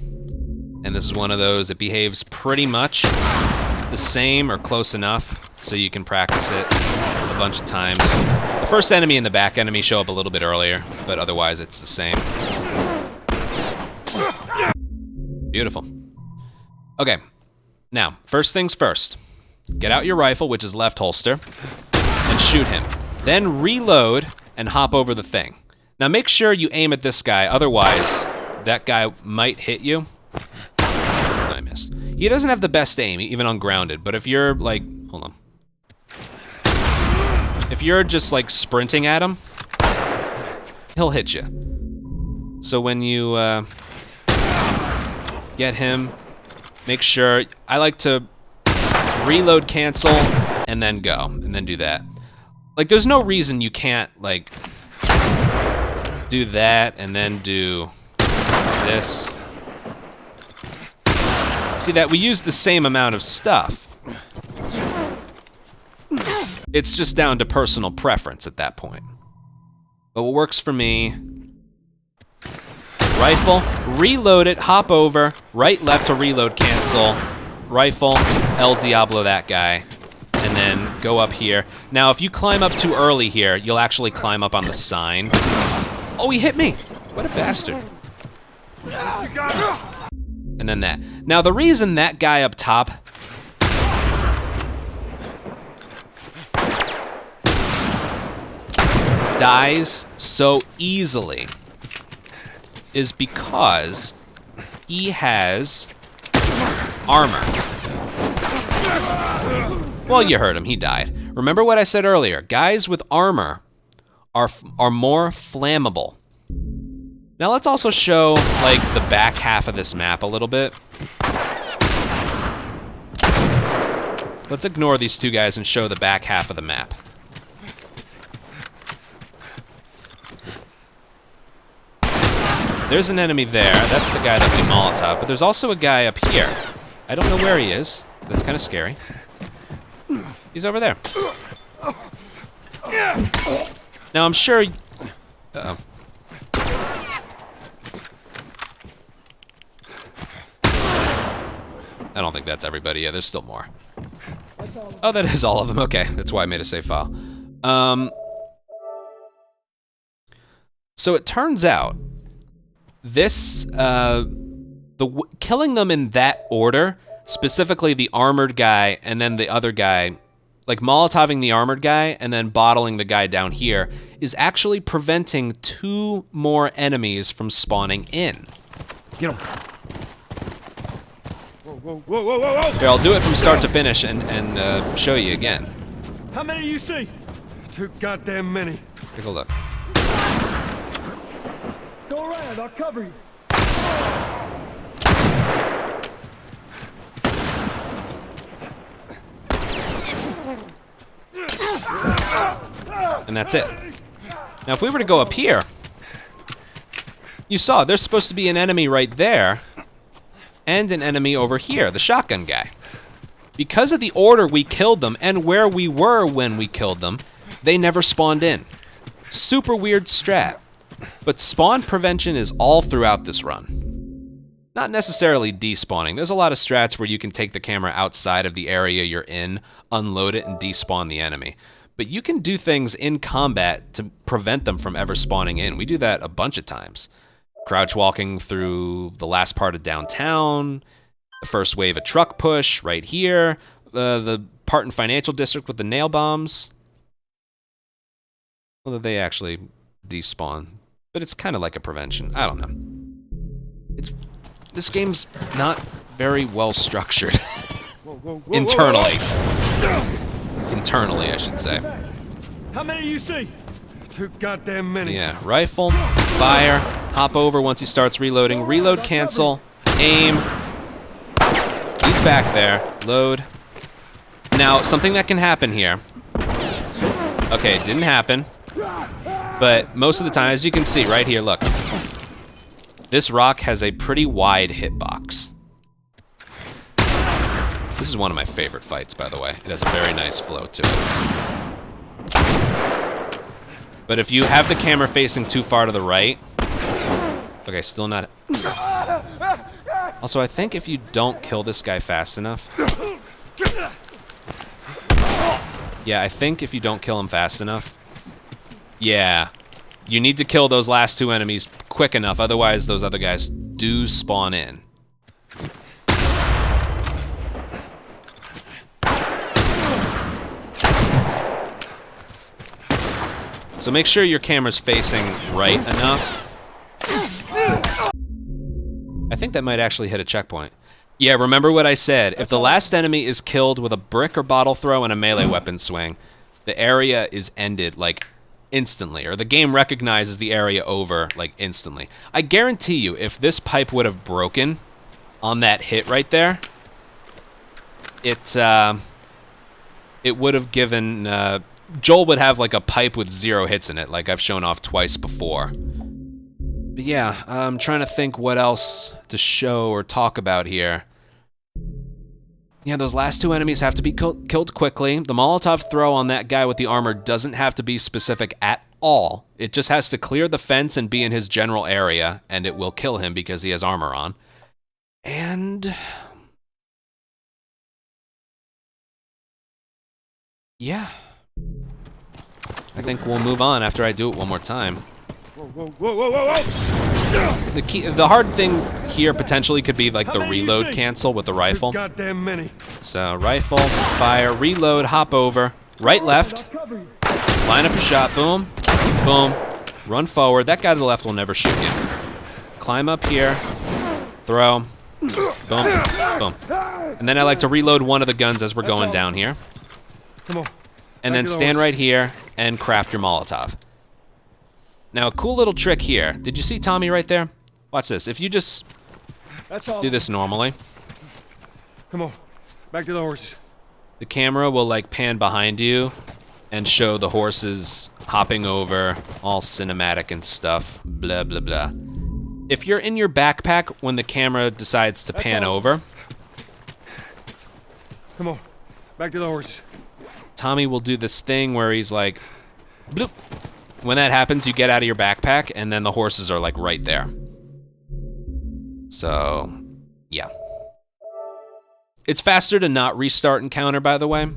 And this is one of those, it behaves pretty much the same or close enough so you can practice it a bunch of times. The first enemy and the back enemy show up a little bit earlier, but otherwise it's the same. Beautiful. Okay, now, first things first. Get out your rifle, which is left holster, and shoot him. Then reload and hop over the thing. Now make sure you aim at this guy, otherwise that guy might hit you. I missed. He doesn't have the best aim, even on grounded, but if you're like, hold on. If you're just like sprinting at him, he'll hit you. So when you get him, make sure, I like to reload, cancel, and then go, and then do that. Like there's no reason you can't like do that and then do this. See that we use the same amount of stuff. It's just down to personal preference at that point. But what works for me, rifle, reload it, hop over, right, left to reload, cancel, rifle, El Diablo that guy, and then go up here. Now, if you climb up too early here, you'll actually climb up on the sign. Oh, he hit me! What a bastard. And then that. Now, the reason that guy up top dies so easily is because he has armor. Well, you heard him, he died. Remember what I said earlier, guys with armor are more flammable. Now let's also show like the back half of this map a little bit. Let's ignore these two guys and show the back half of the map. There's an enemy there, that's the guy that we Molotov, but there's also a guy up here. I don't know where he is, that's kind of scary. He's over there. Now I'm sure... Uh-oh. I don't think that's everybody. Yeah, there's still more. Oh, that is all of them. Okay, that's why I made a save file. So it turns out this, killing them in that order, specifically the armored guy and then the other guy, like Molotoving the armored guy and then bottling the guy down here, is actually preventing 2 more enemies from spawning in. Get him. Whoa. Here, I'll do it from start to finish and show you again. How many do you see? Too goddamn many. Take a look. Go around, I'll cover you. And that's it. Now, if we were to go up here, you saw there's supposed to be an enemy right there and an enemy over here, the shotgun guy. Because of the order we killed them and where we were when we killed them, they never spawned in. Super weird strat. But spawn prevention is all throughout this run. not necessarily despawning. There's a lot of strats where you can take the camera outside of the area you're in, unload it, and despawn the enemy. But you can do things in combat to prevent them from ever spawning in. We do that a bunch of times. Crouch walking through the last part of downtown, the first wave of truck push right here, the part in Financial District with the nail bombs. Whether they actually despawn, but it's kind of like a prevention. I don't know. This game's not very well structured. Internally. Internally, I should say. How many do you see? Too goddamn many. Yeah, rifle, fire, hop over once he starts reloading, reload, cancel, aim. He's back there. Load. Now, something that can happen here. Okay, it didn't happen. But most of the time, as you can see right here, look. This rock has a pretty wide hitbox. This is one of my favorite fights, by the way. It has a very nice flow to it. But if you have the camera facing too far to the right... Okay, still not... Also, I think if you don't kill this guy fast enough... Yeah, I think if you don't kill him fast enough... Yeah. You need to kill those last two enemies quick enough, otherwise those other guys do spawn in. So make sure your camera's facing right enough. I think that might actually hit a checkpoint. Yeah, remember what I said. If the last enemy is killed with a brick or bottle throw and a melee weapon swing, the area is ended, like, instantly, or the game recognizes the area over, like, instantly. I guarantee you, if this pipe would have broken on that hit right there, it would have given... Joel would have, like, a pipe with 0 hits in it, like I've shown off twice before. But yeah, I'm trying to think what else to show or talk about here. Yeah, those last two enemies have to be killed quickly. The Molotov throw on that guy with the armor doesn't have to be specific at all. It just has to clear the fence and be in his general area, and it will kill him because he has armor on. And... yeah. I think we'll move on after I do it one more time. Whoa, whoa, whoa, whoa, whoa! The hard thing here potentially could be like the reload cancel with the rifle. Too goddamn many. So rifle, fire, reload, hop over, right, left, line up a shot, boom, boom, run forward. That guy to the left will never shoot you. Climb up here, throw, boom, boom. And then I like to reload one of the guns as we're going down here. Come on. And then stand right here and craft your Molotov. Now, a cool little trick here. Did you see Tommy right there? Watch this. If you just do this normally, Come on. Back to the horses. the camera will like pan behind you and show the horses hopping over, all cinematic and stuff, blah, blah, blah. If you're in your backpack when the camera decides to pan over, Come on. Back to the horses. Tommy will do this thing where he's like, bloop. When that happens, you get out of your backpack, and then the horses are like right there. So, yeah. It's faster to not restart encounter, by the way.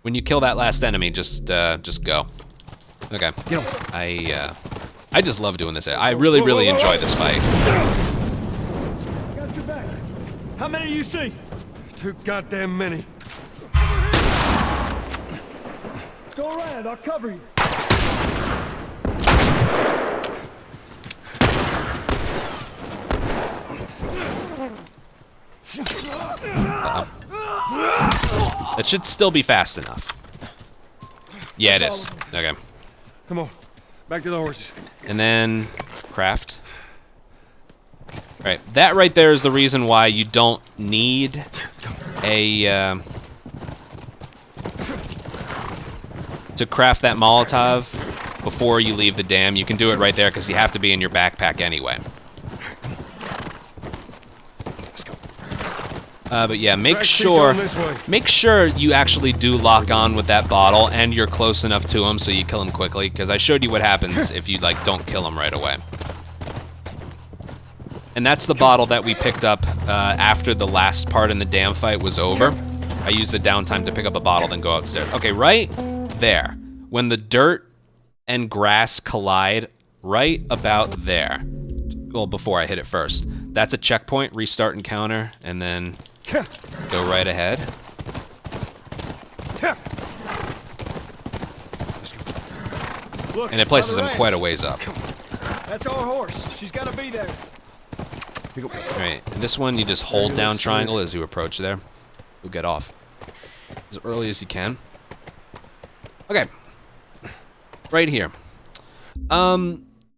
When you kill that last enemy, just go. Okay. I just love doing this. I really, really enjoy this fight. Got your back. How many do you see? Too goddamn many. Go around, I'll cover you. It should still be fast enough. Yeah, it is. Okay. Come on. Back to the horses. And then craft. Right. That right there is the reason why you don't need a to craft that Molotov before you leave the dam. You can do it right there because you have to be in your backpack anyway. But yeah, make sure you actually do lock on with that bottle and you're close enough to him so you kill him quickly, because I showed you what happens if you like don't kill him right away. And that's the bottle that we picked up after the last part in the dam fight was over. I used the downtime to pick up a bottle, then go upstairs. Okay, right there. When the dirt and grass collide, right about there. Well, before I hit it first. That's a checkpoint, restart encounter, and then go right ahead. Look, And it places on him the quite a ranch. ways up. That's our horse. She's gotta be there. Alright, and this one you just hold down triangle as you approach there. You'll get off as early as you can. Okay. Right here.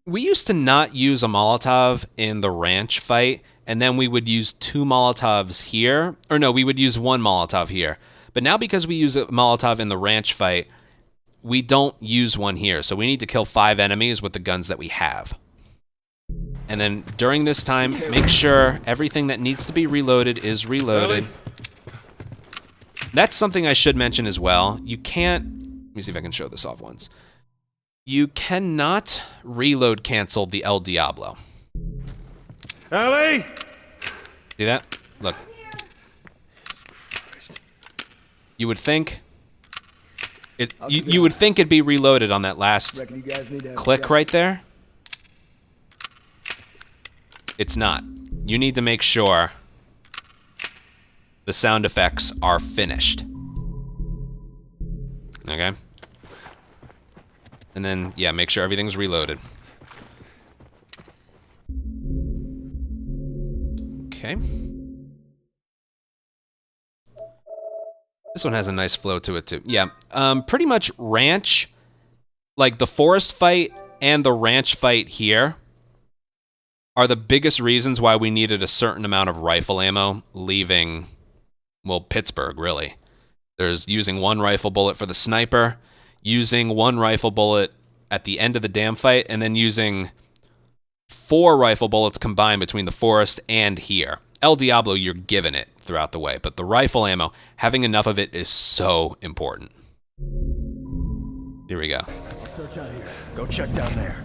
We used to not use a Molotov in the ranch fight, and then we would use 2 Molotovs here. Or no, we would use 1 Molotov here. But now because we use a Molotov in the ranch fight, we don't use one here. So we need to kill 5 enemies with the guns that we have. And then during this time, make sure everything that needs to be reloaded is reloaded. Really? That's something I should mention as well. You can't... Let me see if I can show this off once. You cannot reload cancel the El Diablo. Ellie! See that? Look. You would think... You would think it'd be reloaded on that last Reckon you guys need to have a click chat. right there. It's not. You need to make sure the sound effects are finished. Okay? And then, yeah, make sure everything's reloaded. Okay. This one has a nice flow to it, too. Yeah, pretty much ranch, like the forest fight and the ranch fight here, are the biggest reasons why we needed a certain amount of rifle ammo leaving, well, Pittsburgh, really. There's using 1 rifle bullet for the sniper, using 1 rifle bullet at the end of the dam fight, and then using 4 rifle bullets combined between the forest and here. El Diablo, you're given it throughout the way, but the rifle ammo, having enough of it is so important. Here we go. Search out here. Go check down there.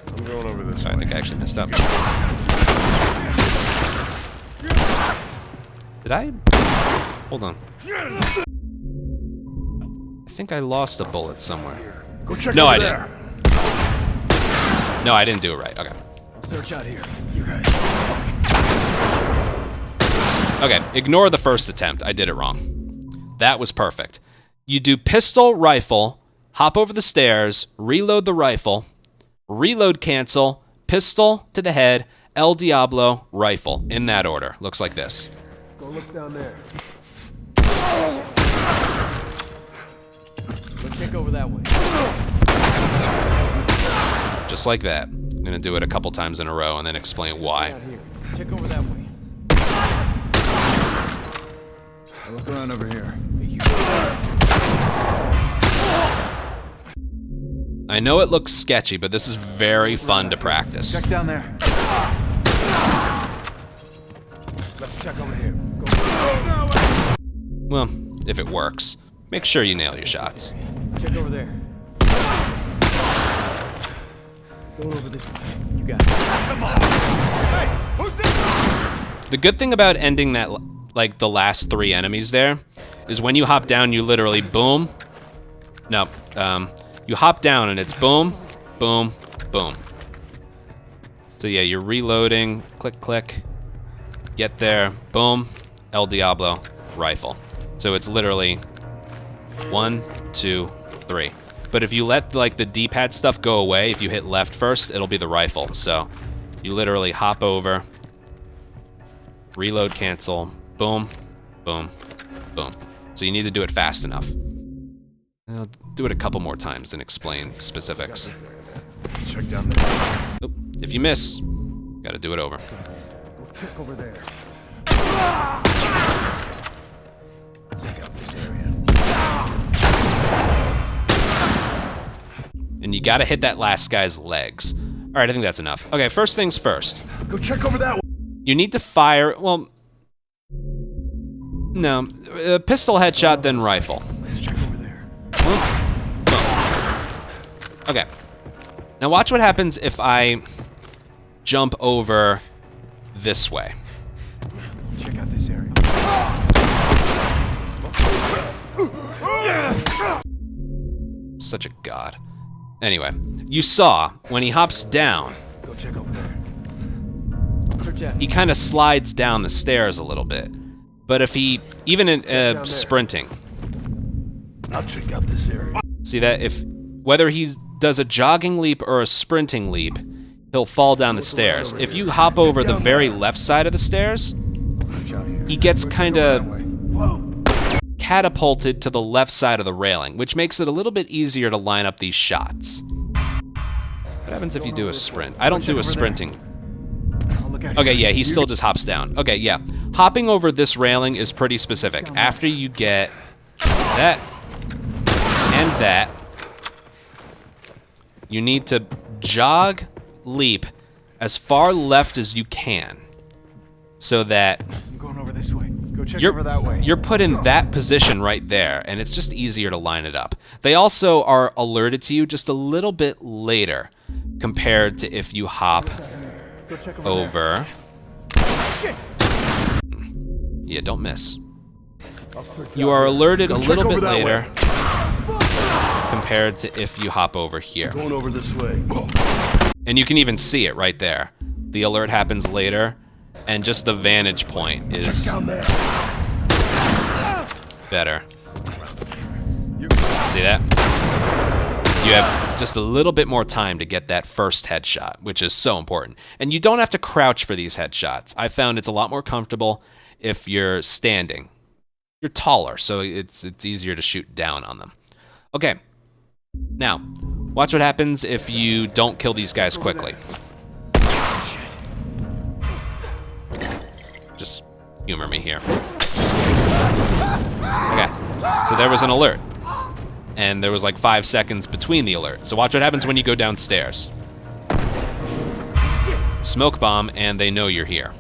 I'm going over this Sorry, I think I actually messed up. Did I? Hold on. I think I lost a bullet somewhere. Go check No, over I there. didn't. No, I didn't do it right. Okay. Search out here. Okay, ignore the first attempt. I did it wrong. That was perfect. You do pistol, rifle, hop over the stairs, reload the rifle, reload cancel, pistol to the head, El Diablo, rifle. In that order. Looks like this. Go look down there. Go check over that way. Just like that. I'm going to do it a couple times in a row and then explain why. Out here. Check over that way. I'll look around over here. I know it looks sketchy, but this is very fun to practice. Check down there. Let's check over here. Go. Well, if it works. Make sure you nail your shots. Check over there. Going over this way. You got it. Come on. Hey, who's this? The good thing about ending that, like, the last 3 enemies there, is when you hop down, you literally boom. No, you hop down and it's boom, boom, boom. So yeah, you're reloading, click, click, get there, boom, El Diablo, rifle. So it's literally 1, 2, 3. But if you let, like, the D-pad stuff go away, if you hit left first, it'll be the rifle. So you literally hop over, reload, cancel, boom, boom, boom. So you need to do it fast enough. I'll do it a couple more times and explain specifics. Check down there. Oop. If you miss, gotta do it over. Check over there. Check out this area. And you gotta hit that last guy's legs. Alright, I think that's enough. Okay, first things first. Go check over that way. You need to fire, well... No, pistol headshot, then rifle. Let's check over there. Boom. Okay. Now watch what happens if I jump over this way. Check out this area. Such a god. Anyway, you saw when he hops down, Go check over there. he kind of slides down the stairs a little bit. But if he, even in sprinting, I'll check out this area. see that if whether he does a jogging leap or a sprinting leap, he'll fall down the stairs. If you hop over the very left side of the stairs, he gets kind of catapulted to the left side of the railing, which makes it a little bit easier to line up these shots. What happens if you do a sprint? I don't do a sprinting. Okay, yeah, he still just hops down. Okay, yeah. Hopping over this railing is pretty specific. After you get that and that, you need to jog, leap as far left as you can so that I'm going over this way. Go check over that way. you're put in that position right there, and it's just easier to line it up. They also are alerted to you just a little bit later compared to if you hop over. Yeah, don't miss. You are alerted a little bit later compared to if you hop over here. Going over this way. And you can even see it right there. The alert happens later, and just the vantage point is Down there. better. See that? You have just a little bit more time to get that first headshot, which is so important. And you don't have to crouch for these headshots. I found it's a lot more comfortable if you're standing. You're taller, so it's easier to shoot down on them. Okay, now, watch what happens if you don't kill these guys quickly. Just humor me here. Okay, so there was an alert. And there was like 5 seconds between the alert. So watch what happens when you go downstairs. Smoke bomb, and they know you're here.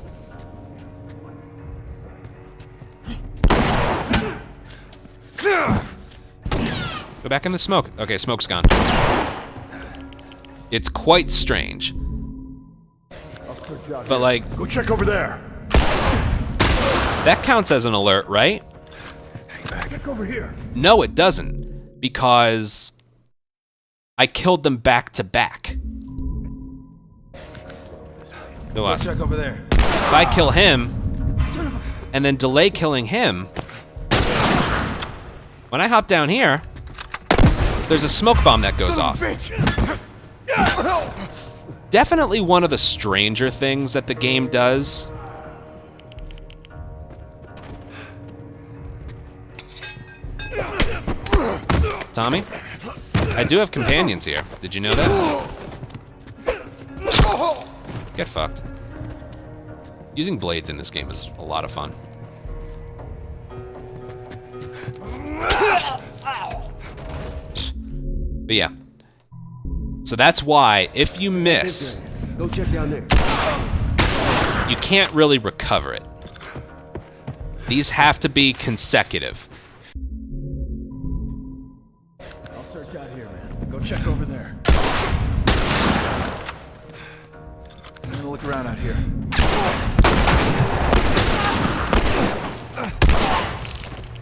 Go back in the smoke. Okay, smoke's gone. It's quite strange. But like, Go check over there. that counts as an alert, right? Check over here. No, it doesn't. Because I killed them back to back. So watch. Check over there. If I kill him, and then delay killing him, when I hop down here, there's a smoke bomb that goes off. Definitely one of the stranger things that the game does. Tommy, I do have companions here. Did you know that? Get fucked. Using blades in this game is a lot of fun. But yeah. So that's why, if you miss, Go check down there. you can't really recover it. These have to be consecutive. I'll search out here, man. Go check over there. I'm gonna look around out here.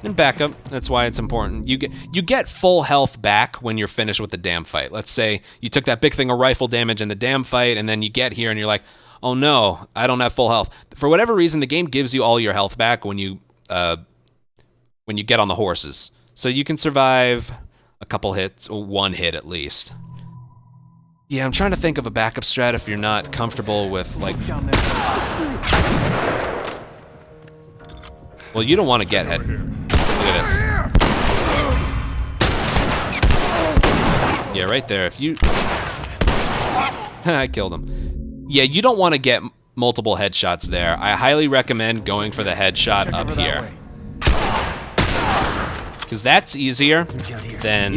And backup, that's why it's important. You get full health back when you're finished with the damn fight. Let's say you took that big thing of rifle damage in the damn fight, and then you get here and you're like, oh no, I don't have full health. For whatever reason, the game gives you all your health back when you get on the horses. So you can survive a couple hits, or one hit at least. Yeah, I'm trying to think of a backup strat if you're not comfortable with, like... Down there. Well, you don't want to get head... Look at this. Yeah, right there. If you... I killed him. Yeah, you don't want to get multiple headshots there. I highly recommend going for the headshot up here. Because that's easier than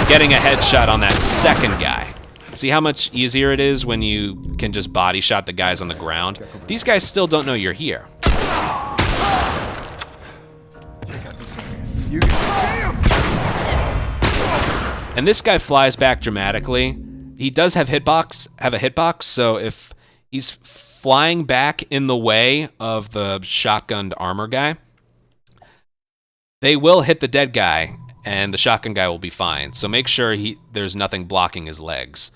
getting a headshot on that second guy. See how much easier it is when you can just body shot the guys on the ground? These guys still don't know you're here. And this guy flies back dramatically. he does have a hitbox, so if he's flying back in the way of the shotgunned armor guy, they will hit the dead guy, and the shotgun guy will be fine. So make sure there's nothing blocking his legs.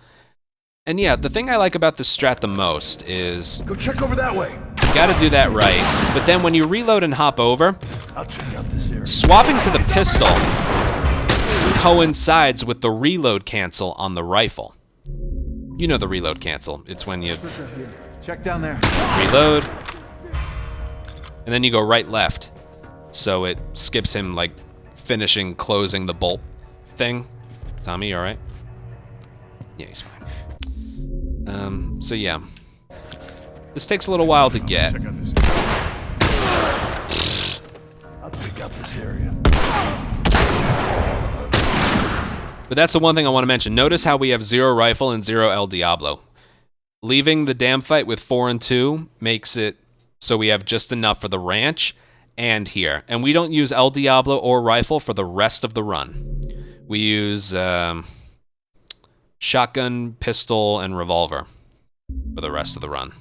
And yeah, the thing I like about this strat the most is Go check over that way. you gotta do that right, but then when you reload and hop over, I'll check out this area. swapping to the pistol coincides with the reload cancel on the rifle. You know the reload cancel. It's when you Check down there. reload, and then you go right left. So it skips him, like, closing the bolt thing. Tommy, you alright? Yeah, he's fine. So yeah. This takes a little while to get. Check out this. I'll check out this area. But that's the one thing I want to mention. Notice how we have 0 rifle and 0 El Diablo. Leaving the damn fight with 4 and 2 makes it so we have just enough for the ranch and here. And we don't use El Diablo or rifle for the rest of the run. We use shotgun, pistol, and revolver for the rest of the run.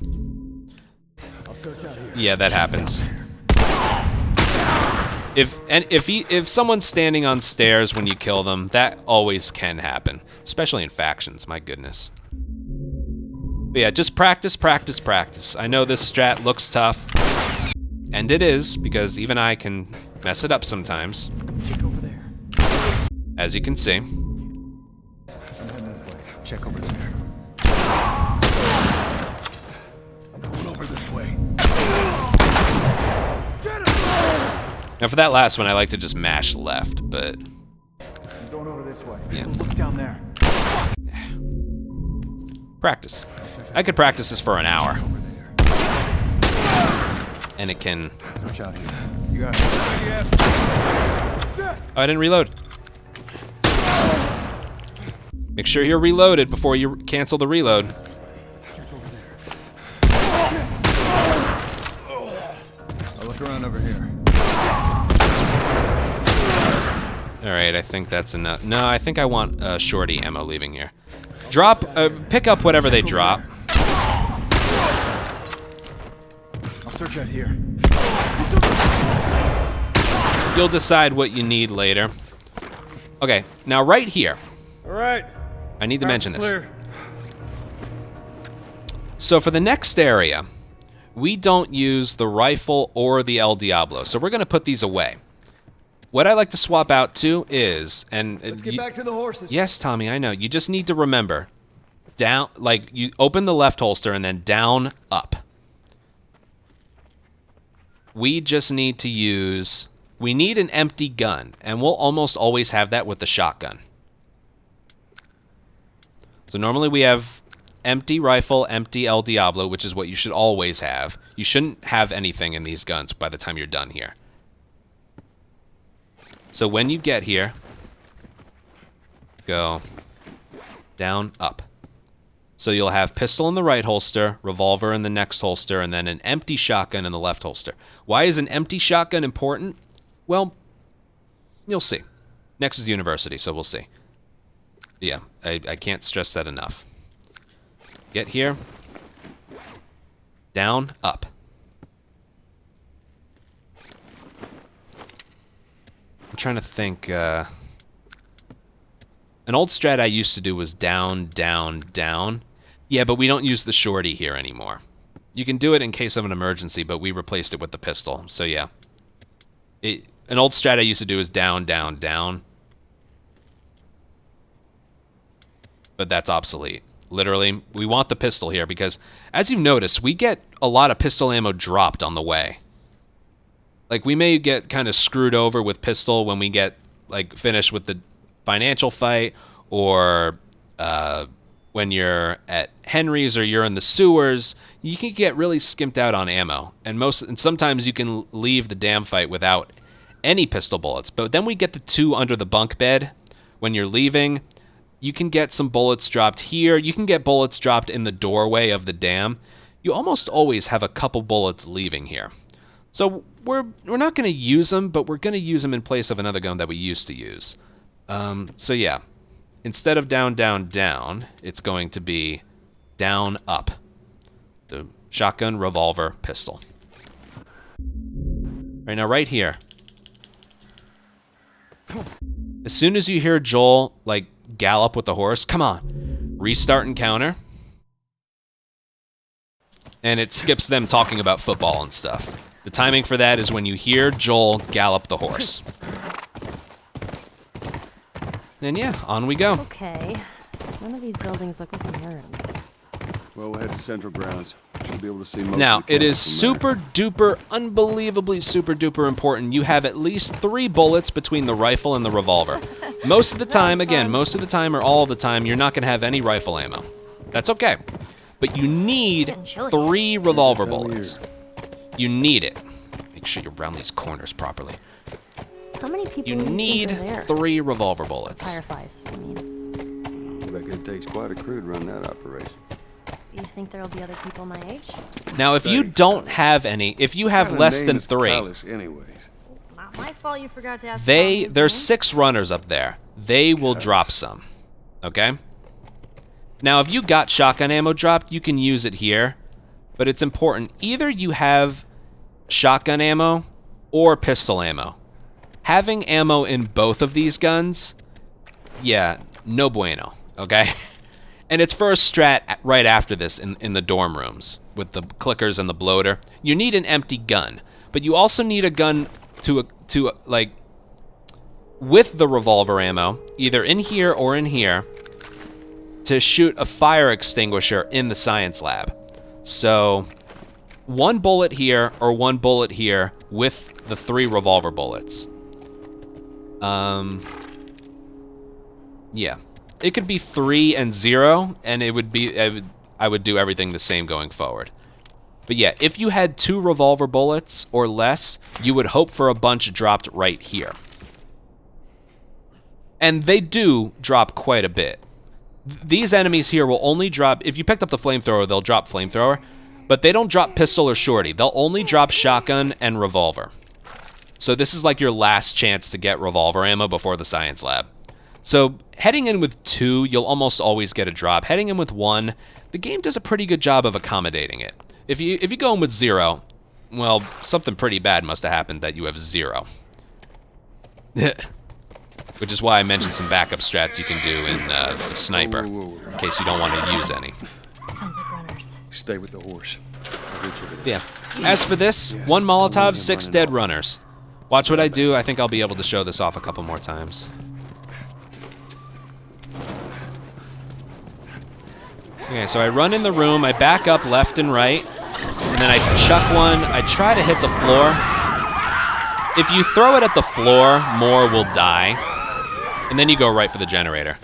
Yeah, that happens. If someone's standing on stairs when you kill them, that always can happen, especially in factions. My goodness. But yeah, just practice, practice, practice. I know this strat looks tough, and it is, because even I can mess it up sometimes. Check over there. As you can see. Check over there. I'm going over this way. Now for that last one, I like to just mash left, but I'm going over this way. yeah. Look down there. Practice. I could practice this for an hour. And it can... Watch out here. You got it. Oh, I didn't reload. Make sure you're reloaded before you cancel the reload. I'll look around over here. Alright, I think that's enough. No, I think I want shorty ammo leaving here. Pick up whatever they drop. I'll search out here. You'll decide what you need later. Okay, now right here. All right. I need to mention this. Clear. So for the next area, we don't use the rifle or the El Diablo, so we're going to put these away. What I like to swap out to is, and Let's get back to the horses. yes, Tommy, I know. You just need to remember, down, like you open the left holster and then down, up. We just need to use. We need an empty gun, and we'll almost always have that with the shotgun. So normally we have empty rifle, empty El Diablo, which is what you should always have. You shouldn't have anything in these guns by the time you're done here. So when you get here, go down, up. So you'll have pistol in the right holster, revolver in the next holster, and then an empty shotgun in the left holster. Why is an empty shotgun important? Well, you'll see. Next is university, so we'll see. Yeah, I can't stress that enough. Get here. Down, up. I'm trying to think. An old strat I used to do was down, down, down. Yeah, but we don't use the shorty here anymore. You can do it in case of an emergency, but we replaced it with the pistol. So yeah. An old strat I used to do is down, down, down. But that's obsolete. Literally, we want the pistol here because, as you've noticed, we get a lot of pistol ammo dropped on the way. Like, we may get kind of screwed over with pistol when we get, like, finished with the financial fight, or when you're at Henry's or you're in the sewers, you can get really skimped out on ammo. And sometimes you can leave the damn fight without any pistol bullets. But then we get the 2 under the bunk bed when you're leaving. You can get some bullets dropped here. You can get bullets dropped in the doorway of the dam. You almost always have a couple bullets leaving here. So we're not going to use them, but we're going to use them in place of another gun that we used to use. So yeah, instead of down, down, down, it's going to be down, up. The shotgun, revolver, pistol. Right now, right here. As soon as you hear Joel, like, gallop with the horse, come on. Restart encounter. And it skips them talking about football and stuff. The timing for that is when you hear Joel gallop the horse. And yeah, on we go. Okay. None of these buildings look like an errand. Well, we'll head to Central Grounds. Should be able to see most Now, of the it is campus from there. super duper, unbelievably super duper important. You have at least 3 bullets between the rifle and the revolver. Most of the time, again, most of the time or all of the time, you're not going to have any rifle ammo. That's okay. But you need Getting chilly. 3 revolver Time of bullets. year. You need it. Make sure you round these corners properly. How many people You do think need are there? 3 revolver bullets. Fireflies, I mean. I reckon it takes quite a crew to run that operation. You think there'll be other people my age? Now, if you States, don't have any, if you have Kinda less name than is 3, Palace anyways. Not my fault you forgot to ask. about his there's name. 6 runners up there. They will drop some. Okay? Now, if you got shotgun ammo dropped, you can use it here. But it's important. Either you have shotgun ammo or pistol ammo. Having ammo in both of these guns, yeah, no bueno, okay? And it's for a strat right after this in the dorm rooms with the clickers and the bloater. You need an empty gun, but you also need a gun to like, with the revolver ammo, either in here or in here, to shoot a fire extinguisher in the science lab. So 1 bullet here or 1 bullet here with the 3 revolver bullets. Yeah. It could be 3 and 0, and it would be I would do everything the same going forward. But yeah, if you had 2 revolver bullets or less, you would hope for a bunch dropped right here. And they do drop quite a bit. These enemies here will only drop, if you picked up the flamethrower, they'll drop flamethrower, but they don't drop pistol or shorty. They'll only drop shotgun and revolver. So this is like your last chance to get revolver ammo before the science lab. So heading in with 2, you'll almost always get a drop. Heading in with 1, the game does a pretty good job of accommodating it. If you go in with 0, well, something pretty bad must have happened that you have 0. Which is why I mentioned some backup strats you can do in the sniper, Whoa. in case you don't want to use any. Sounds like runners. Stay with the horse. I'll reach over there. Yeah. As for this, Yes, 1 I want Molotov, him 6 running dead off. runners. Watch what I do. I think I'll be able to show this off a couple more times. Okay, so I run in the room, I back up left and right, and then I chuck one, I try to hit the floor. If you throw it at the floor, more will die, and then you go right for the generator.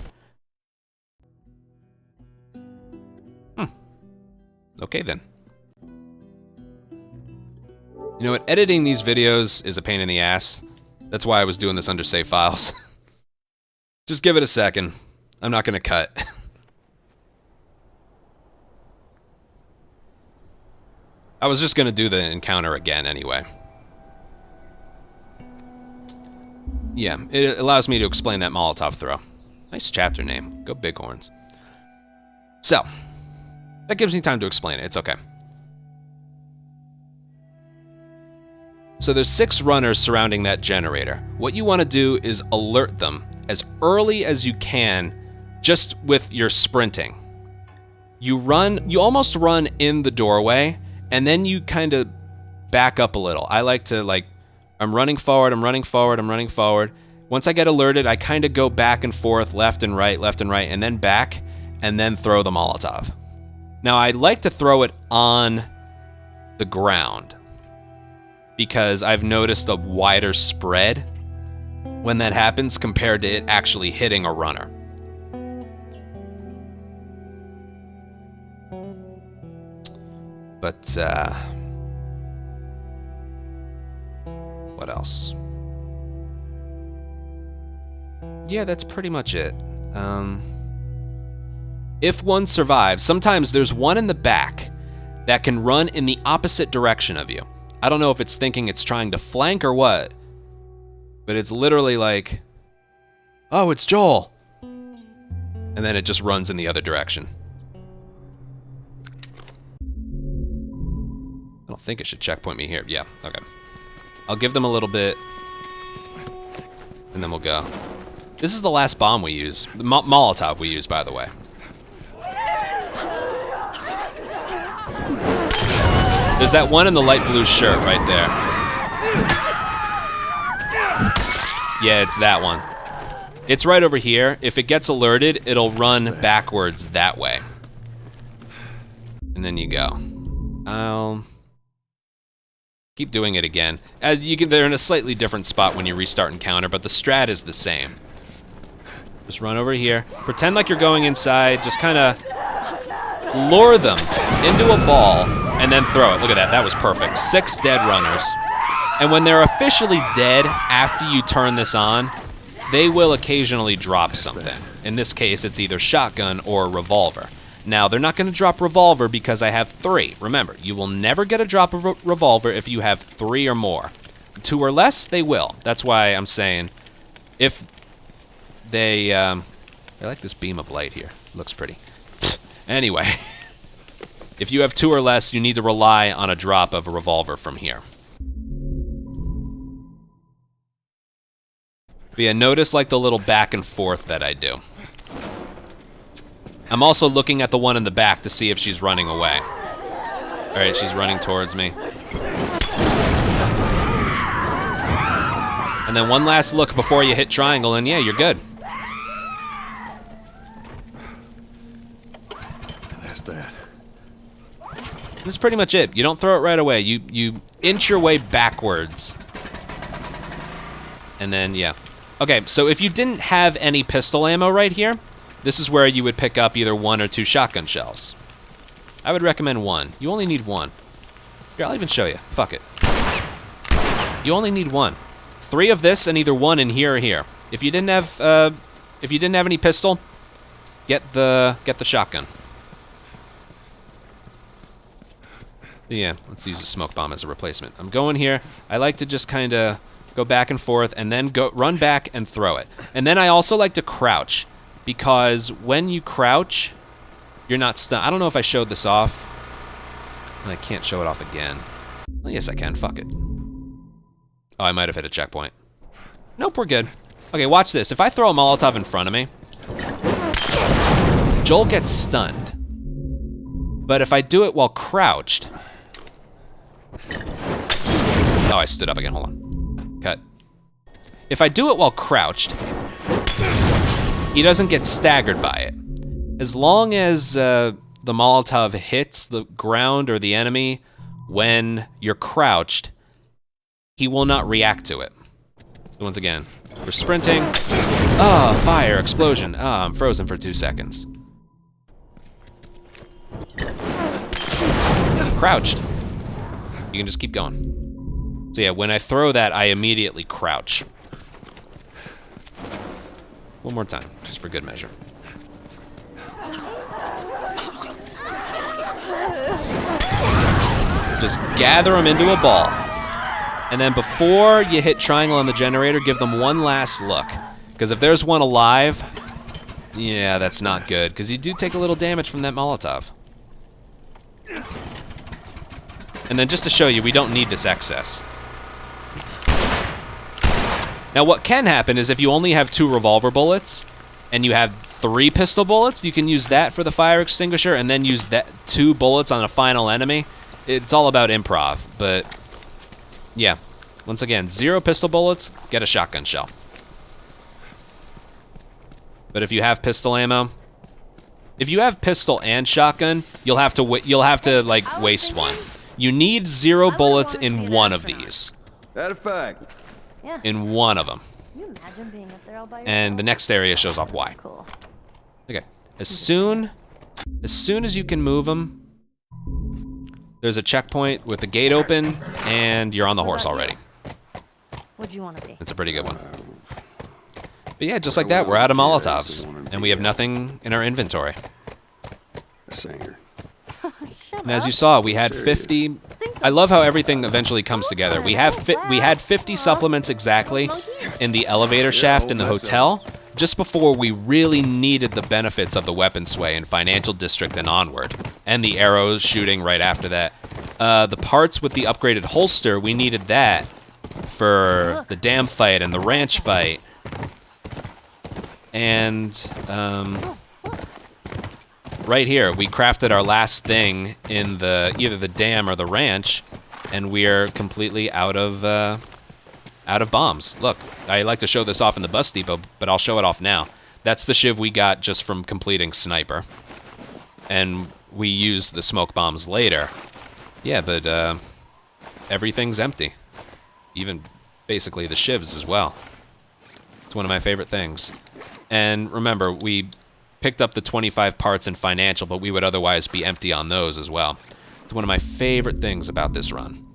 Okay then. You know what, editing these videos is a pain in the ass. That's why I was doing this under save files. Just give it a second. I'm not gonna cut. I was just gonna do the encounter again anyway. Yeah, it allows me to explain that Molotov throw. Nice chapter name. Go Bighorns. So, that gives me time to explain it. It's okay. So there's 6 runners surrounding that generator. What you want to do is alert them as early as you can, just with your sprinting. You almost run in the doorway, and then you kind of back up a little. I like to, like, I'm running forward, I'm running forward, I'm running forward. Once I get alerted, I kind of go back and forth, left and right, and then back, and then throw the Molotov. Now, I like to throw it on the ground, because I've noticed a wider spread when that happens compared to it actually hitting a runner. But, what else? Yeah, that's pretty much it. If one survives, sometimes there's one in the back that can run in the opposite direction of you. I don't know if it's thinking it's trying to flank or what, but it's literally like, oh, it's Joel. And then it just runs in the other direction. I don't think it should checkpoint me here. Yeah, okay. I'll give them a little bit, and then we'll go. This is the last bomb we use. The Molotov we use, by the way. There's that one in the light blue shirt right there. Yeah, it's that one. It's right over here. If it gets alerted, it'll run backwards that way. And then you go. I'll keep doing it again. As you can, they're in a slightly different spot when you restart encounter, but the strat is the same. Just run over here. Pretend like you're going inside. Just kind of lure them into a ball and then throw it. Look at that. That was perfect. 6 dead runners. And when they're officially dead after you turn this on, they will occasionally drop something. In this case, it's either shotgun or revolver. Now, they're not going to drop revolver because I have 3. Remember, you will never get a drop of revolver if you have 3 or more. 2 or less, they will. That's why I'm saying if they... I like this beam of light here. Looks pretty. Anyway, if you have 2 or less, you need to rely on a drop of a revolver from here. But yeah, notice like the little back and forth that I do. I'm also looking at the one in the back to see if she's running away. All right, she's running towards me. And then one last look before you hit triangle, and yeah, you're good. That's that. That's pretty much it. You don't throw it right away. You inch your way backwards. And then, yeah. Okay, so if you didn't have any pistol ammo right here, this is where you would pick up either 1 or 2 shotgun shells. I would recommend 1. You only need 1. Here, I'll even show you. Fuck it. You only need 1. 3 of this and either 1 in here or here. If you didn't have any pistol, get the shotgun. Yeah, let's use a smoke bomb as a replacement. I'm going here. I like to just kind of go back and forth and then run back and throw it. And then I also like to crouch, because when you crouch, you're not stunned. I don't know if I showed this off. I can't show it off again. Well, yes, I can. Fuck it. Oh, I might have hit a checkpoint. Nope, we're good. Okay, watch this. If I throw a Molotov in front of me, Joel gets stunned. But if I do it while crouched... Oh, I stood up again. Hold on. Cut. If I do it while crouched, he doesn't get staggered by it. As long as the Molotov hits the ground or the enemy when you're crouched, he will not react to it. So once again, we're sprinting. Ah, fire, explosion. Ah, I'm frozen for 2 seconds. Crouched. You can just keep going. So yeah, when I throw that, I immediately crouch. One more time, just for good measure. Just gather them into a ball. And then before you hit triangle on the generator, give them one last look. Because if there's one alive, yeah, that's not good. Because you do take a little damage from that Molotov. And then just to show you, we don't need this excess. Now what can happen is if you only have 2 revolver bullets and you have 3 pistol bullets, you can use that for the fire extinguisher and then use that 2 bullets on a final enemy. It's all about improv, but yeah. Once again, 0 pistol bullets, get a shotgun shell. But if you have pistol ammo, if you have pistol and shotgun, you'll have to like waste one. You need 0 bullets in one of these. That a fact. Yeah. In one of them. Can you imagine being up there all by yourself? And the next area shows off why. Cool. Okay. As soon as you can move them, there's a checkpoint with the gate open, and you're on the horse already. What'd you want to be? It's a pretty good one. But yeah, just like that, we're out of Molotovs, and we have nothing in our inventory. A singer. Shut And as up. you saw, we had 50. I love how everything eventually comes together. We had 50 supplements exactly in the elevator shaft in the hotel, just before we really needed the benefits of the weapon sway in Financial District and onward, and the arrows shooting right after that. The parts with the upgraded holster, we needed that for the dam fight and the ranch fight. And right here, we crafted our last thing in either the dam or the ranch, and we're completely out of bombs. Look, I like to show this off in the bus depot, but I'll show it off now. That's the shiv we got just from completing Sniper. And we use the smoke bombs later. Yeah, but everything's empty. Even basically the shivs as well. It's one of my favorite things. And remember, we picked up the 25 parts in Financial, but we would otherwise be empty on those as well. It's one of my favorite things about this run.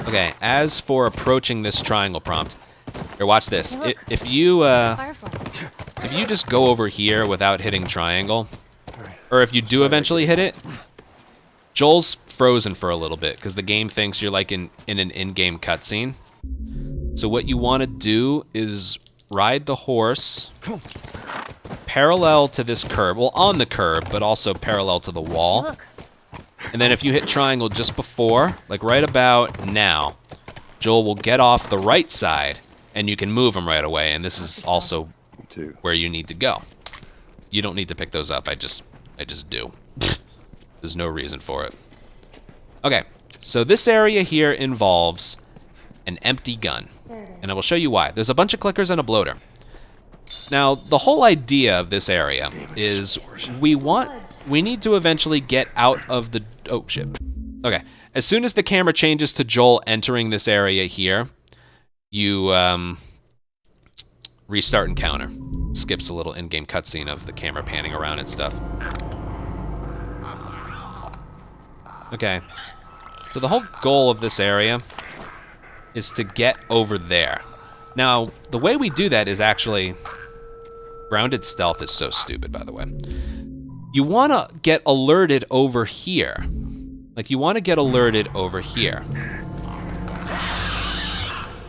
Okay, as for approaching this triangle prompt, here, watch this. Hey, look. If you Fireflies. if you just go over here without hitting triangle, or if you do eventually hit it, Joel's frozen for a little bit because the game thinks you're like in an in-game cutscene. So what you want to do is ride the horse parallel to this curb, well, on the curb, but also parallel to the wall. Look. And then if you hit triangle just before, like right about now, Joel will get off the right side, and you can move him right away. And this is also where you need to go. You don't need to pick those up. I just do. There's no reason for it. Okay, so this area here involves an empty gun, and I will show you why. There's a bunch of clickers and a bloater. Now, the whole idea of this area is we need to eventually get out of the... Oh, shit. Okay. As soon as the camera changes to Joel entering this area here, you restart encounter. Skips a little in-game cutscene of the camera panning around and stuff. Okay. So the whole goal of this area is to get over there. Now, the way we do that is actually... Grounded stealth is so stupid, by the way. You want to get alerted over here. Like, you want to get alerted over here.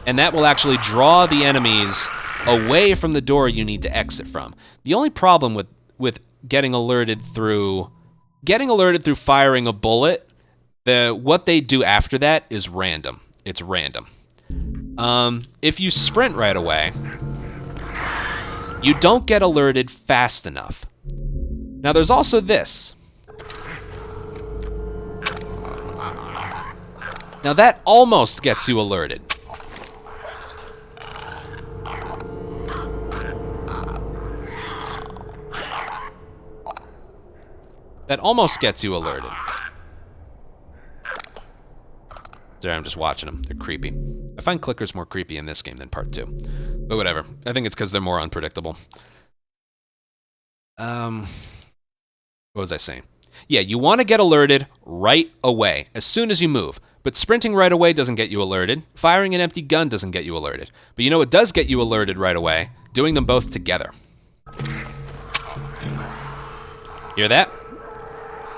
And that will actually draw the enemies away from the door you need to exit from. The only problem with getting alerted through firing a bullet, what they do after that is random. It's random. If you sprint right away, you don't get alerted fast enough. Now there's also this. Now that almost gets you alerted. That almost gets you alerted. Sorry, I'm just watching them. They're creepy. I find clickers more creepy in this game than part 2. But whatever. I think it's because they're more unpredictable. What was I saying? Yeah, you want to get alerted right away, as soon as you move. But sprinting right away doesn't get you alerted. Firing an empty gun doesn't get you alerted. But you know what does get you alerted right away? Doing them both together. Hear that?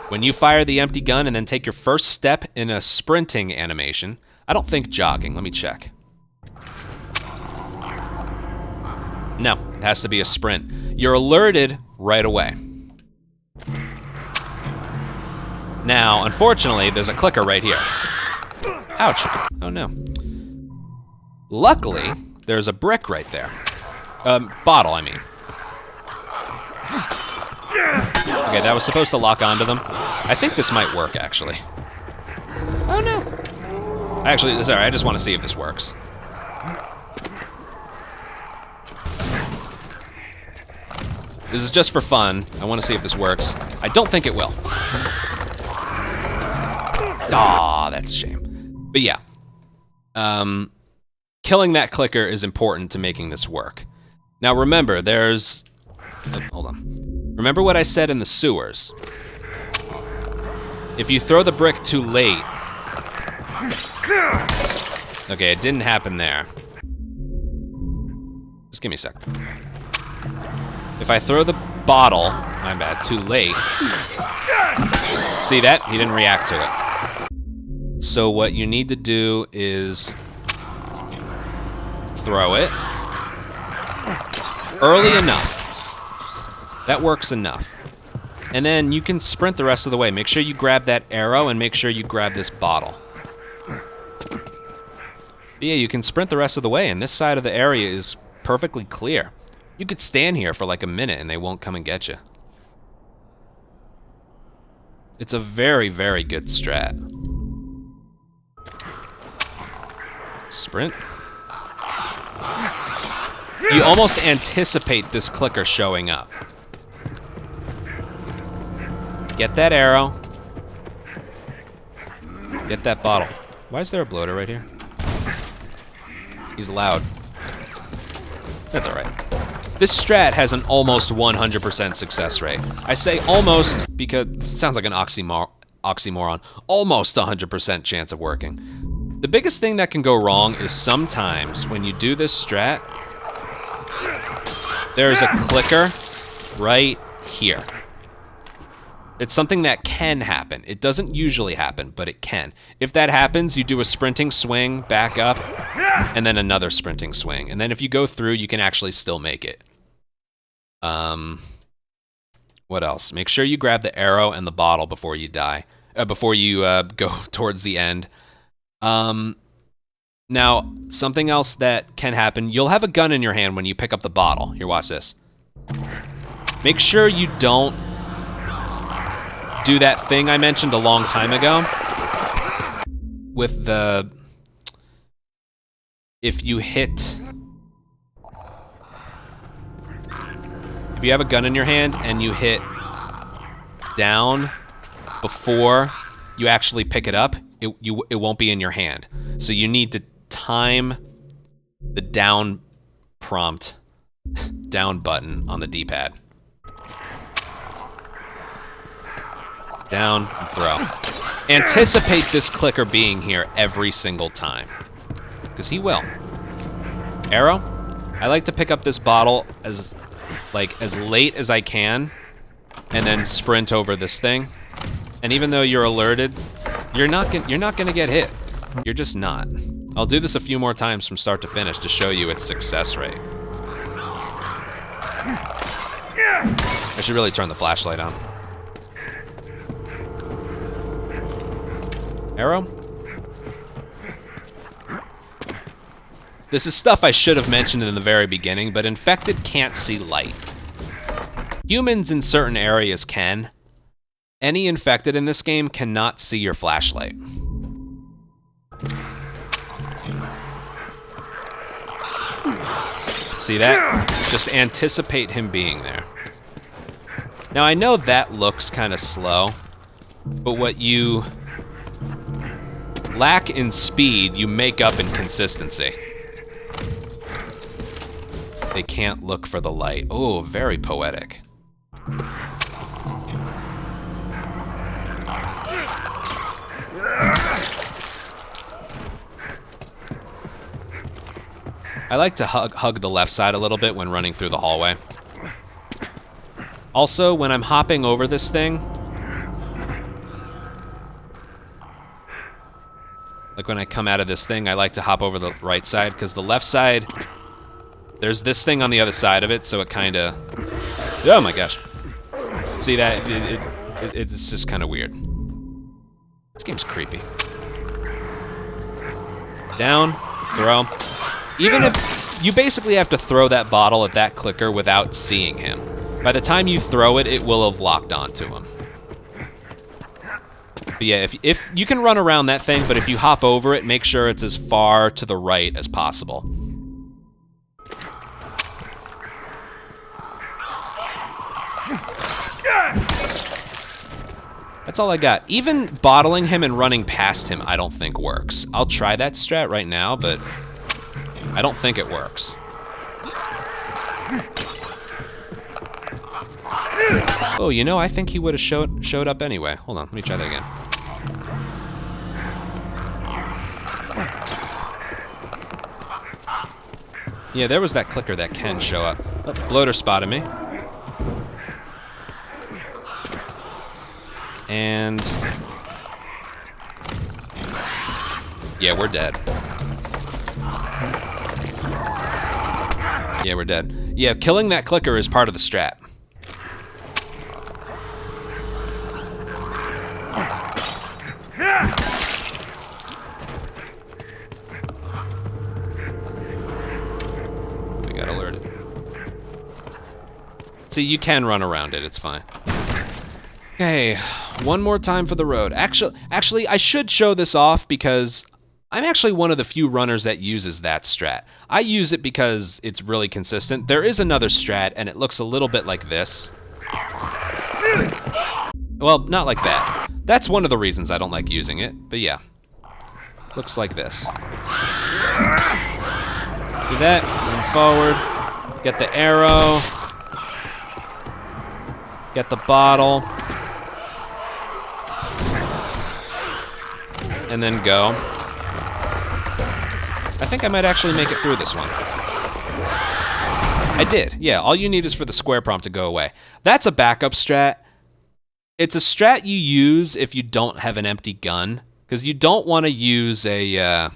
When you fire the empty gun and then take your first step in a sprinting animation, I don't think jogging, let me check. No, it has to be a sprint. You're alerted right away. Now, unfortunately, there's a clicker right here. Ouch. Oh no. Luckily, there's a brick right there. Bottle, I mean. Okay, that was supposed to lock onto them. I think this might work, actually. Oh, no. Actually, sorry, I just want to see if this works. This is just for fun. I want to see if this works. I don't think it will. Aw, that's a shame. But yeah. Killing that clicker is important to making this work. Now remember, there's... hold on. Remember what I said in the sewers. If you throw the brick too late... Okay, it didn't happen there. Just give me a sec. If I throw the bottle, my bad, too late... See that? He didn't react to it. So what you need to do is... throw it early enough. That works enough. And then you can sprint the rest of the way. Make sure you grab that arrow and make sure you grab this bottle. But yeah, you can sprint the rest of the way, and this side of the area is perfectly clear. You could stand here for like a minute and they won't come and get you. It's a very, very good strat. Sprint. You almost anticipate this clicker showing up. Get that arrow. Get that bottle. Why is there a bloater right here? He's loud. That's alright. This strat has an almost 100% success rate. I say almost because it sounds like an oxymoron. Almost 100% chance of working. The biggest thing that can go wrong is sometimes when you do this strat, there's a clicker right here. It's something that can happen. It doesn't usually happen, but it can. If that happens, you do a sprinting swing, back up, and then another sprinting swing. And then if you go through, you can actually still make it. What else? Make sure you grab the arrow and the bottle before you die. Before you go towards the end. Now, something else that can happen, you'll have a gun in your hand when you pick up the bottle. Here, watch this. Make sure you don't do that thing I mentioned a long time ago with the, if you have a gun in your hand and you hit down before you actually pick it up, it won't be in your hand. So you need to time the down prompt, down button on the D-pad. Down, and throw. Anticipate this clicker being here every single time, because he will. Arrow. I like to pick up this bottle as late as I can, and then sprint over this thing. And even though you're alerted, you're not gonna get hit. You're just not. I'll do this a few more times from start to finish to show you its success rate. I should really turn the flashlight on. Arrow. This is stuff I should have mentioned in the very beginning, but infected can't see light. Humans in certain areas can. Any infected in this game cannot see your flashlight. See that? Just anticipate him being there. Now I know that looks kind of slow, but what you lack in speed, you make up in consistency. They can't look for the light. Oh, very poetic. I like to hug the left side a little bit when running through the hallway. Also, when I'm hopping over this thing, like when I come out of this thing, I like to hop over the right side, because the left side, there's this thing on the other side of it, so it kind of... Oh my gosh. See that? It's just kind of weird. This game's creepy. Down, throw. Even if you basically have to throw that bottle at that clicker without seeing him. By the time you throw it, it will have locked onto him. But yeah, if you can run around that thing, but if you hop over it, make sure it's as far to the right as possible. That's all I got. Even bottling him and running past him, I don't think works. I'll try that strat right now, but I don't think it works. Oh, you know, I think he would have showed up anyway. Hold on, let me try that again. Yeah, there was that clicker that can show up. Oh, bloater spotted me. And... yeah, we're dead. Yeah, we're dead. Yeah, killing that clicker is part of the strat. We got alerted. See, you can run around it, it's fine. Okay, one more time for the road. Actually, I should show this off because I'm actually one of the few runners that uses that strat. I use it because it's really consistent. There is another strat, and it looks a little bit like this. Well, not like that. That's one of the reasons I don't like using it, but yeah. Looks like this. Do that, move forward, get the arrow, get the bottle, and then go. I think I might actually make it through this one. I did, yeah. All you need is for the square prompt to go away. That's a backup strat. It's a strat you use if you don't have an empty gun, because you don't want to use a.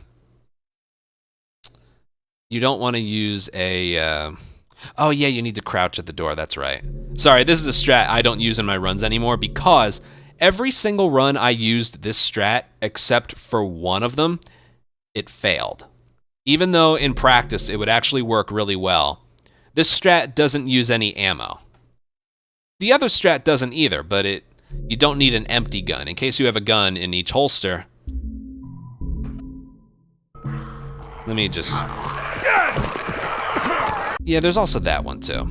Oh yeah, you need to crouch at the door. That's right. Sorry, this is a strat I don't use in my runs anymore because every single run I used this strat, except for one of them, it failed. Even though in practice it would actually work really well, this strat doesn't use any ammo. The other strat doesn't either, but you don't need an empty gun. In case you have a gun in each holster. Let me just... Yeah, there's also that one too.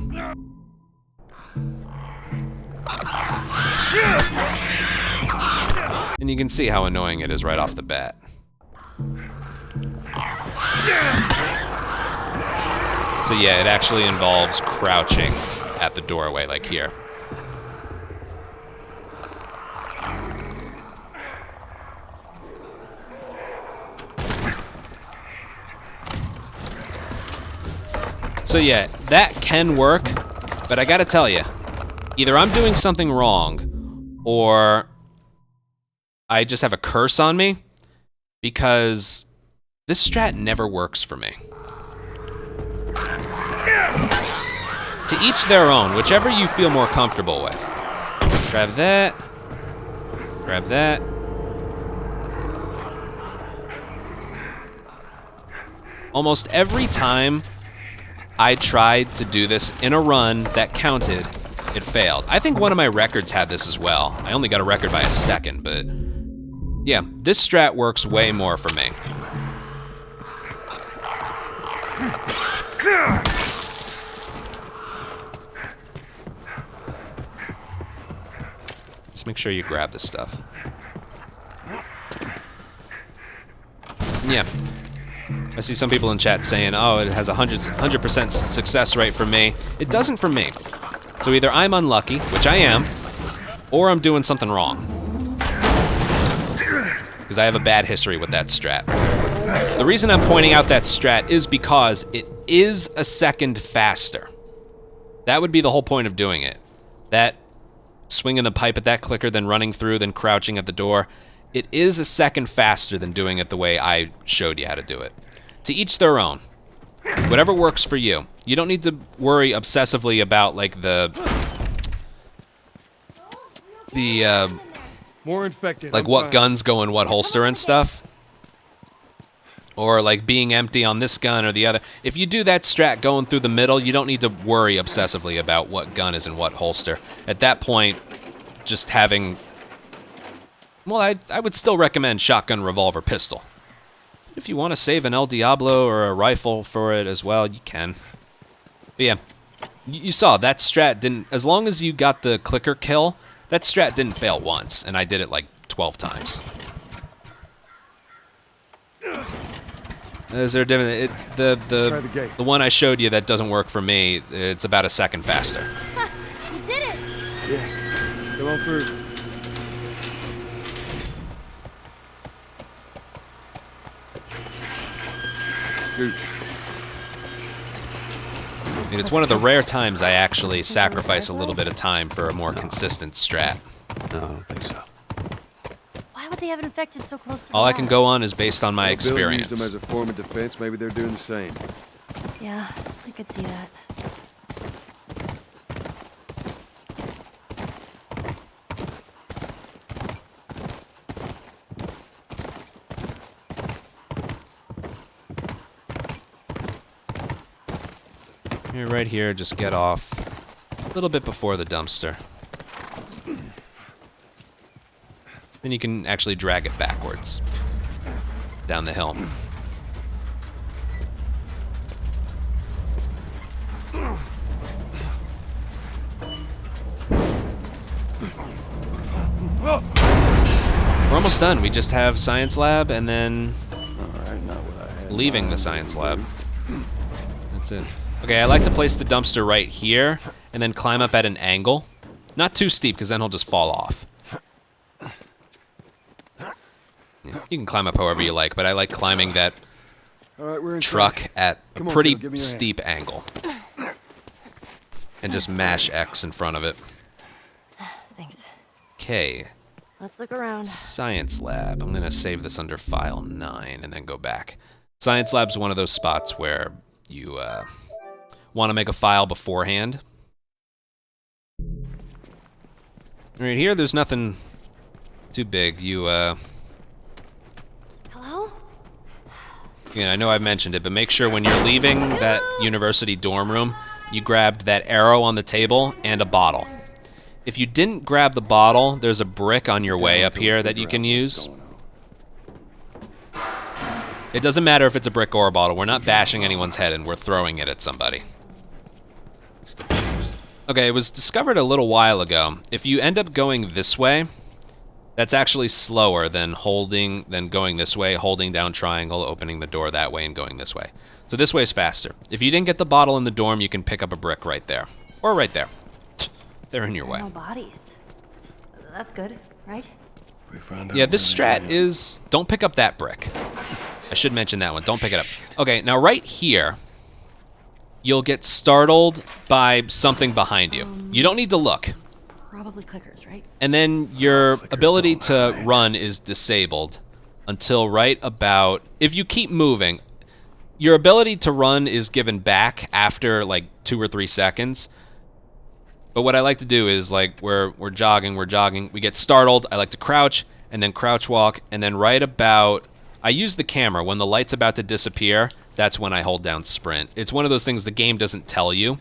And you can see how annoying it is right off the bat. So yeah, it actually involves crouching at the doorway, like here. So yeah, that can work, but I gotta tell you, either I'm doing something wrong, or I just have a curse on me, because this strat never works for me. To each their own, whichever you feel more comfortable with. Grab that. Grab that. Almost every time I tried to do this in a run that counted, it failed. I think one of my records had this as well. I only got a record by a second, but yeah, this strat works way more for me. Just make sure you grab this stuff. Yeah. I see some people in chat saying, oh, it has a 100% success rate for me. It doesn't for me. So either I'm unlucky, which I am, or I'm doing something wrong. Because I have a bad history with that strat. The reason I'm pointing out that strat is because it is a second faster. That would be the whole point of doing it. That swinging the pipe at that clicker, then running through, then crouching at the door. It is a second faster than doing it the way I showed you how to do it. To each their own. Whatever works for you. You don't need to worry obsessively about like the More infected. like what guns go in what holster and stuff. Or like being empty on this gun or the other. If you do that strat going through the middle, you don't need to worry obsessively about what gun is in what holster. At that point, just having... Well, I would still recommend shotgun, revolver, pistol. If you want to save an El Diablo or a rifle for it as well, you can. But yeah, you saw that strat didn't... As long as you got the clicker kill, that strat didn't fail once, and I did it like 12 times. Is there a different... The one I showed you that doesn't work for me, it's about a second faster. Ha! You did it! Yeah. Come on through. I mean, it's one of the rare times I actually sacrifice a little bit of time for a more consistent strat. No, I don't think so. Why would they have infected so close to the All I can wall? go on is based on my Bill used experience. them as a form of defense. Maybe they're doing the same. Yeah, I could see that. You're right here, just get off a little bit before the dumpster. Then you can actually drag it backwards down the hill. We're almost done. We just have science lab and then leaving the science lab. That's it. Okay, I like to place the dumpster right here and then climb up at an angle. Not too steep, because then he'll just fall off. Yeah, you can climb up however you like, but I like climbing that All right, we're in truck at a Come on, pretty Phil, give me your hand. steep angle. And just mash X in front of it. Thanks. Okay, Let's look around. science lab. I'm gonna save this under file 9 and then go back. Science lab's one of those spots where you want to make a file beforehand. Right here, there's nothing too big. Hello? Yeah, I know I've mentioned it, but make sure when you're leaving that university dorm room, you grabbed that arrow on the table and a bottle. If you didn't grab the bottle, there's a brick on your way up here that you can use. It doesn't matter if it's a brick or a bottle. We're not bashing anyone's head and we're throwing it at somebody. Okay, it was discovered a little while ago. If you end up going this way, that's actually slower than going this way, holding down triangle, opening the door that way, and going this way. So this way is faster. If you didn't get the bottle in the dorm, you can pick up a brick right there. Or right there. They're in your way. No bodies. That's good, right? We found out Yeah, this where strat is, don't pick up that brick. I should mention that one, don't pick it up. Okay, now right here, you'll get startled by something behind you. You don't need to look. It's probably clickers, right? And then your ability to run is disabled until right about, if you keep moving, your ability to run is given back after like 2 or 3 seconds. But what I like to do is, like, we're jogging, we get startled, I like to crouch, and then crouch walk, and then right about, I use the camera, when the light's about to disappear, that's when I hold down sprint. It's one of those things the game doesn't tell you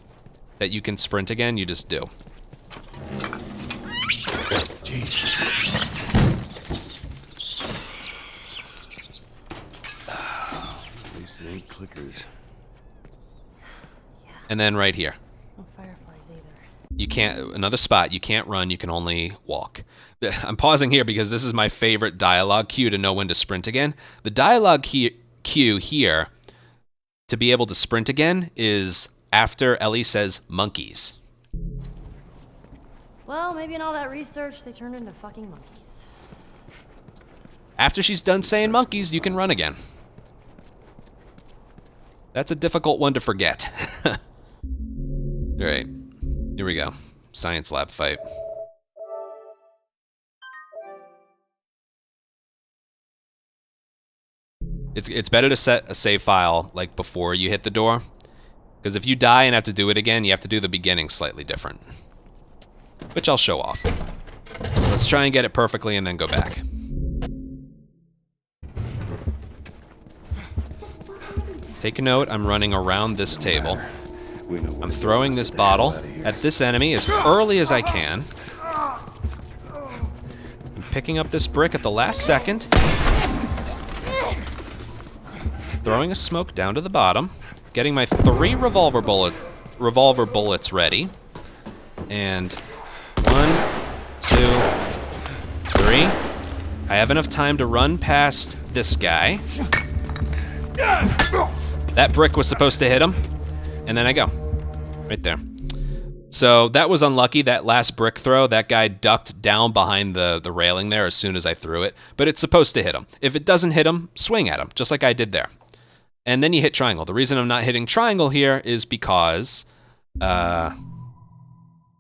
that you can sprint again, you just do. Jesus. At least it ain't clickers. And then right here. No fireflies either. You can't, another spot, you can't run, you can only walk. I'm pausing here because this is my favorite dialogue cue to know when to sprint again. The dialogue cue here to be able to sprint again is after Ellie says monkeys. Well, maybe in all that research, they turned into fucking monkeys. After she's done saying monkeys, you can run again. That's a difficult one to forget. Alright, here we go. Science lab fight. It's better to set a save file like before you hit the door, because if you die and have to do it again, you have to do the beginning slightly different, which I'll show off. Let's try and get it perfectly and then go back. Take a note, I'm running around this table. I'm throwing this bottle at this enemy as early as I can. I'm picking up this brick at the last second. Throwing a smoke down to the bottom. Getting my 3 revolver bullets ready. And 1, 2, 3. I have enough time to run past this guy. That brick was supposed to hit him. And then I go. Right there. So that was unlucky, that last brick throw. That guy ducked down behind the railing there as soon as I threw it. But it's supposed to hit him. If it doesn't hit him, swing at him, just like I did there. And then you hit triangle. The reason I'm not hitting triangle here is because I'm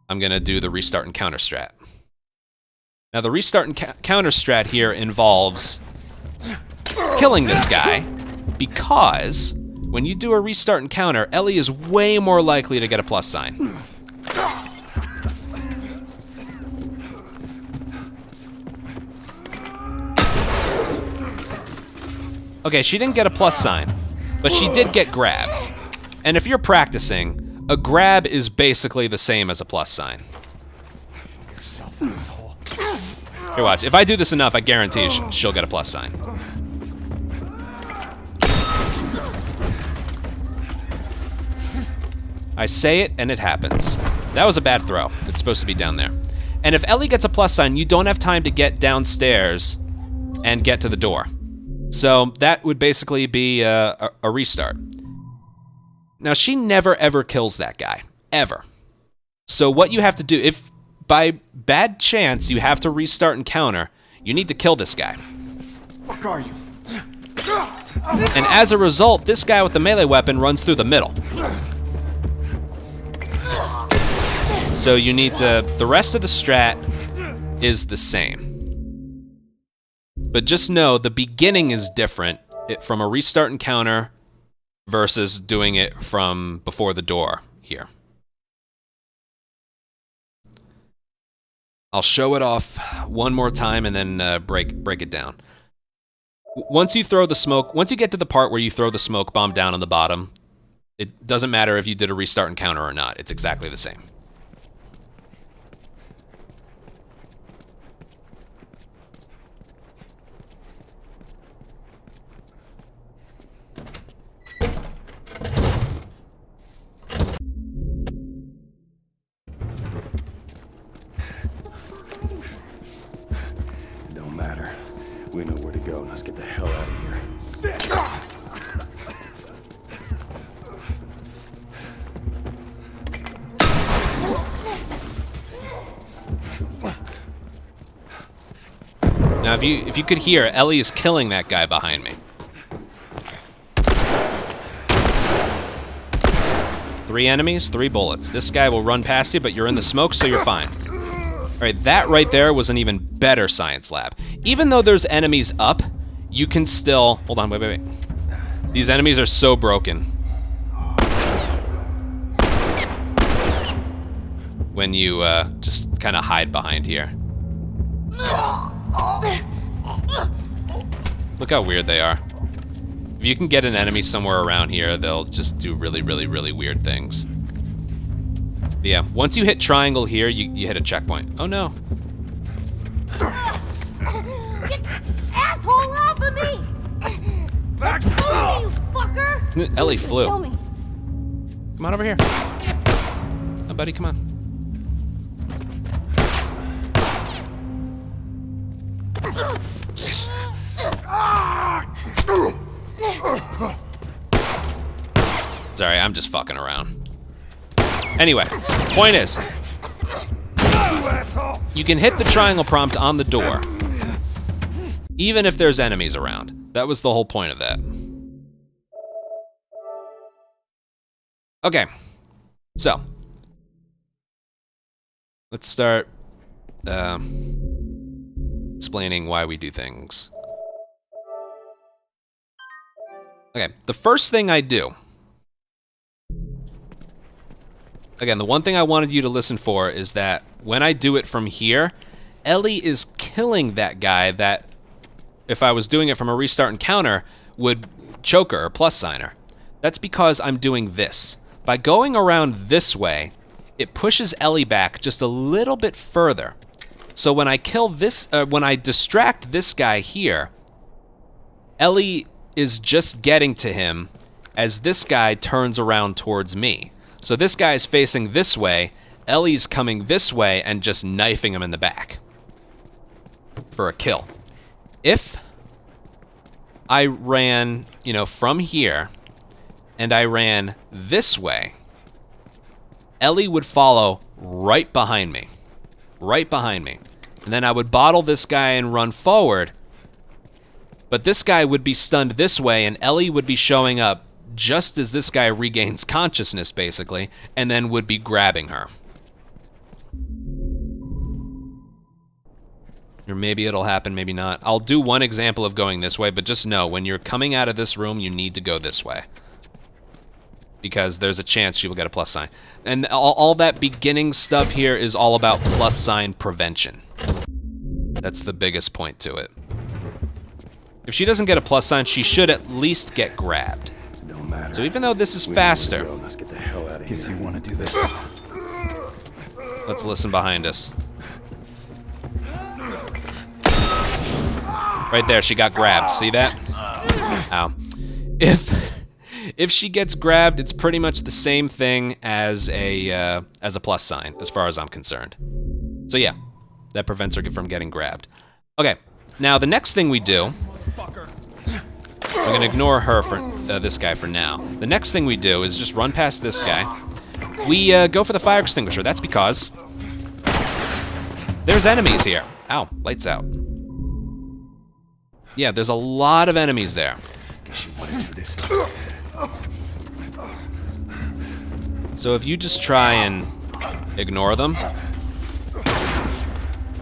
going to do the restart and counter strat. Now the restart and counter strat here involves killing this guy, because when you do a restart encounter, Ellie is way more likely to get a plus sign. Okay, she didn't get a plus sign, but she did get grabbed. And if you're practicing, a grab is basically the same as a plus sign. Here, watch. If I do this enough, I guarantee she'll get a plus sign. I say it, and it happens. That was a bad throw. It's supposed to be down there. And if Ellie gets a plus sign, you don't have time to get downstairs and get to the door. So that would basically be a restart. Now, she never, ever kills that guy. Ever. So what you have to do, if by bad chance you have to restart encounter, you need to kill this guy. Fuck are you? And as a result, this guy with the melee weapon runs through the middle. So you need to, the rest of the strat is the same. But just know the beginning is different from a restart encounter versus doing it from before the door here. I'll show it off one more time and then break it down. Once you throw the smoke, once you get to the part where you throw the smoke bomb down on the bottom, it doesn't matter if you did a restart encounter or not. It's exactly the same. Don't matter. We know where to go. Let's get the hell out of here. Now, if you could hear, Ellie is killing that guy behind me. 3 enemies, 3 bullets. This guy will run past you, but you're in the smoke, so you're fine. All right, that right there was an even better science lab. Even though there's enemies up, you can still... Hold on, wait. These enemies are so broken. When you just kind of hide behind here. Look how weird they are. If you can get an enemy somewhere around here, they'll just do really, really, really weird things. But yeah, once you hit triangle here, you hit a checkpoint. Oh no. Get this asshole off of me! Let go of me, you fucker! Ellie flew. Kill me. Come on over here. Oh, buddy, come on. Sorry, I'm just fucking around. Anyway, point is, you can hit the triangle prompt on the door, even if there's enemies around. That was the whole point of that. Okay, so let's start explaining why we do things. Okay, the first thing I do, again, the one thing I wanted you to listen for is that when I do it from here, Ellie is killing that guy that, if I was doing it from a restart encounter, would choke her or plus sign her. That's because I'm doing this. By going around this way, it pushes Ellie back just a little bit further. So when I kill this, when I distract this guy here, Ellie is just getting to him as this guy turns around towards me. So this guy's facing this way, Ellie's coming this way and just knifing him in the back for a kill. If I ran, from here and I ran this way, Ellie would follow right behind me. Right behind me. And then I would bottle this guy and run forward. But this guy would be stunned this way, and Ellie would be showing up just as this guy regains consciousness, basically, and then would be grabbing her. Or maybe it'll happen, maybe not. I'll do one example of going this way, but just know, when you're coming out of this room, you need to go this way. because there's a chance she will get a plus sign. And all that beginning stuff here is all about plus sign prevention. That's the biggest point to it. If she doesn't get a plus sign, she should at least get grabbed. Don't matter. So even though this is faster, Let's get the hell out of Guess here. you want to do this. let's listen behind us. Right there, she got grabbed. See that? Ow. If she gets grabbed, it's pretty much the same thing as a plus sign, as far as I'm concerned. So yeah, that prevents her from getting grabbed. Okay, now the next thing we do, we're gonna ignore her for this guy for now. The next thing we do is just run past this guy. We go for the fire extinguisher. That's because there's enemies here. Ow, lights out. Yeah, there's a lot of enemies there. Guess you want to do this. So if you just try and ignore them,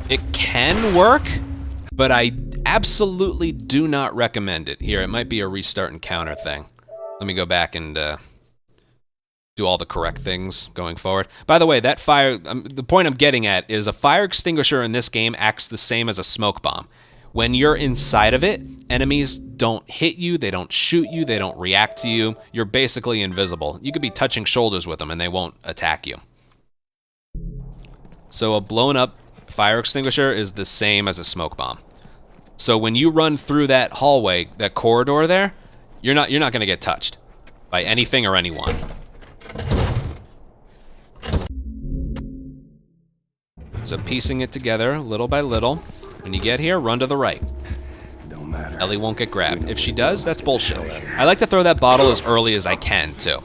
it can work, but I absolutely do not recommend it. Here, it might be a restart and counter thing. Let me go back and do all the correct things going forward. By the way, that fire, the point I'm getting at is a fire extinguisher in this game acts the same as a smoke bomb. When you're inside of it, enemies don't hit you, they don't shoot you, they don't react to you. You're basically invisible. You could be touching shoulders with them and they won't attack you. So a blown up fire extinguisher is the same as a smoke bomb. So when you run through that hallway, that corridor there, you're not gonna get touched by anything or anyone. So piecing it together little by little. When you get here, run to the right. Don't matter. Ellie won't get grabbed. If she does, that's bullshit. I like to throw that bottle as early as I can, too.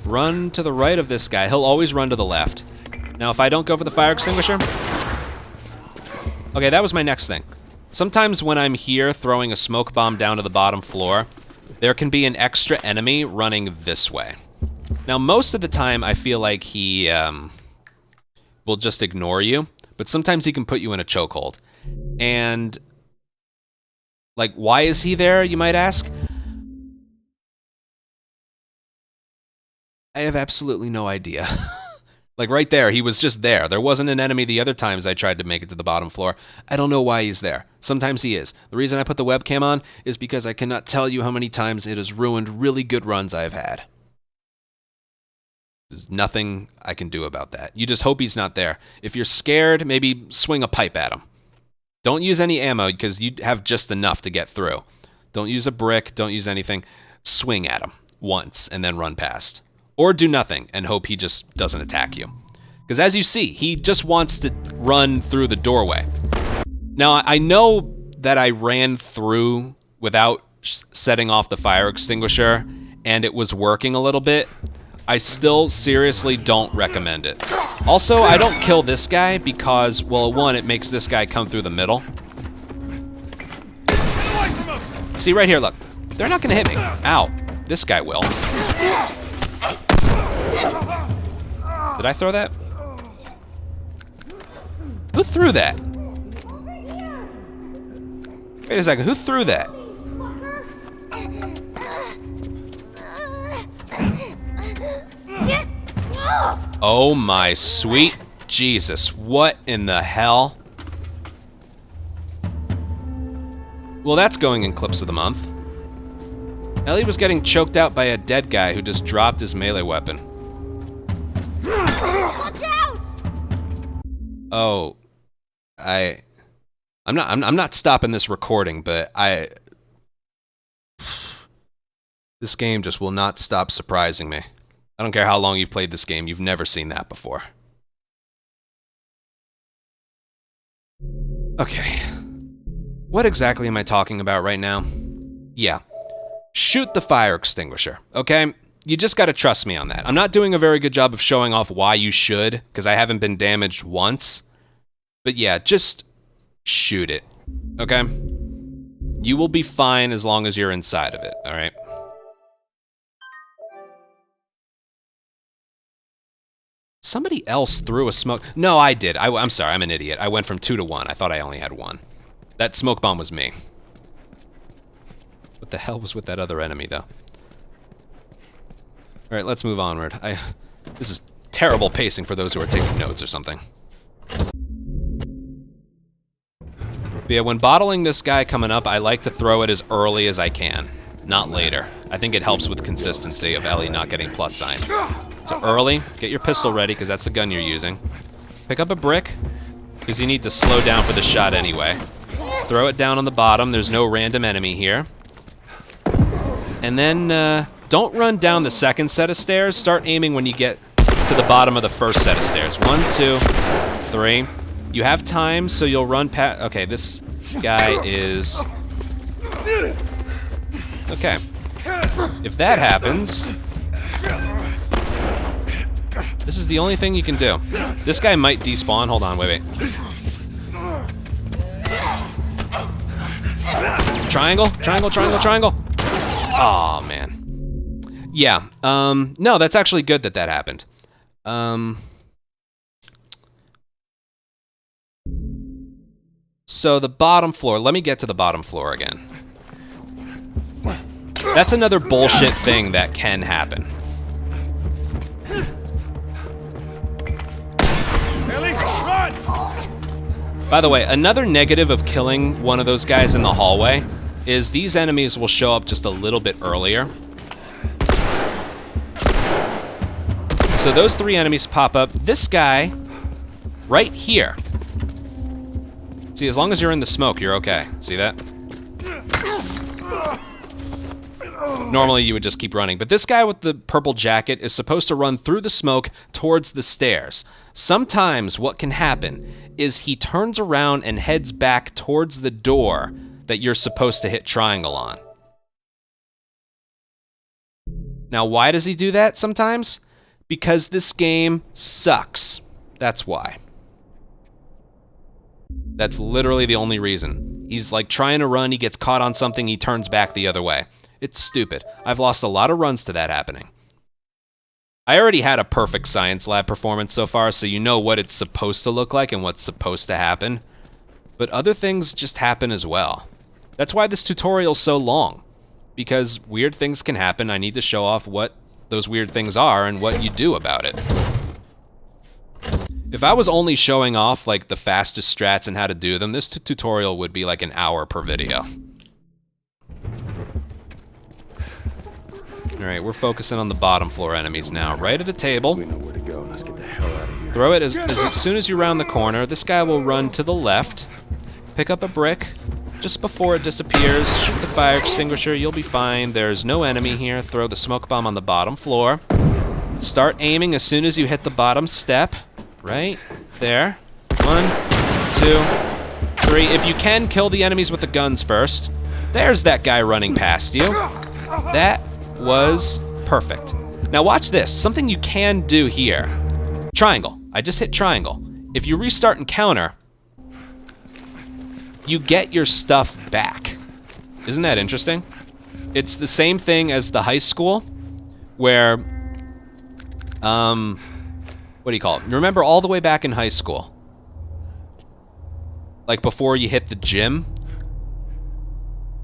Run to the right of this guy. He'll always run to the left. Now, if I don't go for the fire extinguisher... Okay, that was my next thing. Sometimes when I'm here throwing a smoke bomb down to the bottom floor, there can be an extra enemy running this way. Now, most of the time, I feel like he will just ignore you, but sometimes he can put you in a chokehold. And, like, why is he there, you might ask? I have absolutely no idea. Like, right there, he was just there. There wasn't an enemy the other times I tried to make it to the bottom floor. I don't know why he's there. Sometimes he is. The reason I put the webcam on is because I cannot tell you how many times it has ruined really good runs I've had. There's nothing I can do about that. You just hope he's not there. If you're scared, maybe swing a pipe at him. Don't use any ammo because you have just enough to get through. Don't use a brick, don't use anything. Swing at him once and then run past. Or do nothing and hope he just doesn't attack you. Because as you see, he just wants to run through the doorway. Now, I know that I ran through without setting off the fire extinguisher and it was working a little bit. I still seriously don't recommend it. Also, I don't kill this guy because, well, one, it makes this guy come through the middle. See, right here, look. They're not gonna hit me. Ow. This guy will. Did I throw that? Who threw that? Wait a second, who threw that? Oh my sweet Jesus, what in the hell? Well, that's going in clips of the month. Ellie was getting choked out by a dead guy who just dropped his melee weapon. Watch out! Oh, I'm not stopping this recording, but this game just will not stop surprising me. I don't care how long you've played this game, you've never seen that before. Okay. What exactly am I talking about right now? Yeah. Shoot the fire extinguisher, okay? You just gotta trust me on that. I'm not doing a very good job of showing off why you should, because I haven't been damaged once. But yeah, just shoot it, okay? You will be fine as long as you're inside of it, alright? Somebody else threw a smoke... No, I did. I'm sorry, I'm an idiot. I went from 2 to 1. I thought I only had 1. That smoke bomb was me. What the hell was with that other enemy, though? All right, let's move onward. This is terrible pacing for those who are taking notes or something. But yeah, when bottling this guy coming up, I like to throw it as early as I can, not later. I think it helps with consistency of Ellie not getting plus sign. So early, get your pistol ready, because that's the gun you're using. Pick up a brick, because you need to slow down for the shot anyway. Throw it down on the bottom. There's no random enemy here. And then don't run down the second set of stairs. Start aiming when you get to the bottom of the first set of stairs. 1, 2, 3. You have time, so you'll run past... Okay, this guy is... Okay. If that happens... This is the only thing you can do. This guy might despawn. Hold on, wait. Triangle, triangle, triangle, triangle. Aw, man. Yeah, no, that's actually good that that happened. So the bottom floor, let me get to the bottom floor again. That's another bullshit thing that can happen. Ellie, run! By the way, another negative of killing one of those guys in the hallway is these enemies will show up just a little bit earlier. So those 3 enemies pop up. This guy, right here. See, as long as you're in the smoke, you're okay. See that? Normally you would just keep running, but this guy with the purple jacket is supposed to run through the smoke towards the stairs. Sometimes what can happen is he turns around and heads back towards the door that you're supposed to hit triangle on. Now, why does he do that sometimes? Because this game sucks. That's why. That's literally the only reason. He's like trying to run, he gets caught on something, he turns back the other way. It's stupid. I've lost a lot of runs to that happening. I already had a perfect science lab performance so far, so you know what it's supposed to look like and what's supposed to happen. But other things just happen as well. That's why this tutorial's so long. Because weird things can happen, I need to show off what those weird things are and what you do about it. If I was only showing off like the fastest strats and how to do them, this tutorial would be like an hour per video. Alright, we're focusing on the bottom floor enemies now. Right at the table. We know where to go. Let's get the hell out of here. Throw it as soon as you round the corner. This guy will run to the left. Pick up a brick. Just before it disappears, shoot the fire extinguisher. You'll be fine. There's no enemy here. Throw the smoke bomb on the bottom floor. Start aiming as soon as you hit the bottom step. Right there. 1, 2, 3. If you can, kill the enemies with the guns first. There's that guy running past you. That was perfect. Now watch this. Something you can do here. Triangle. I just hit triangle. If you restart and counter, you get your stuff back. Isn't that interesting? It's the same thing as the high school, where, what do you call it? Remember all the way back in high school, like before you hit the gym,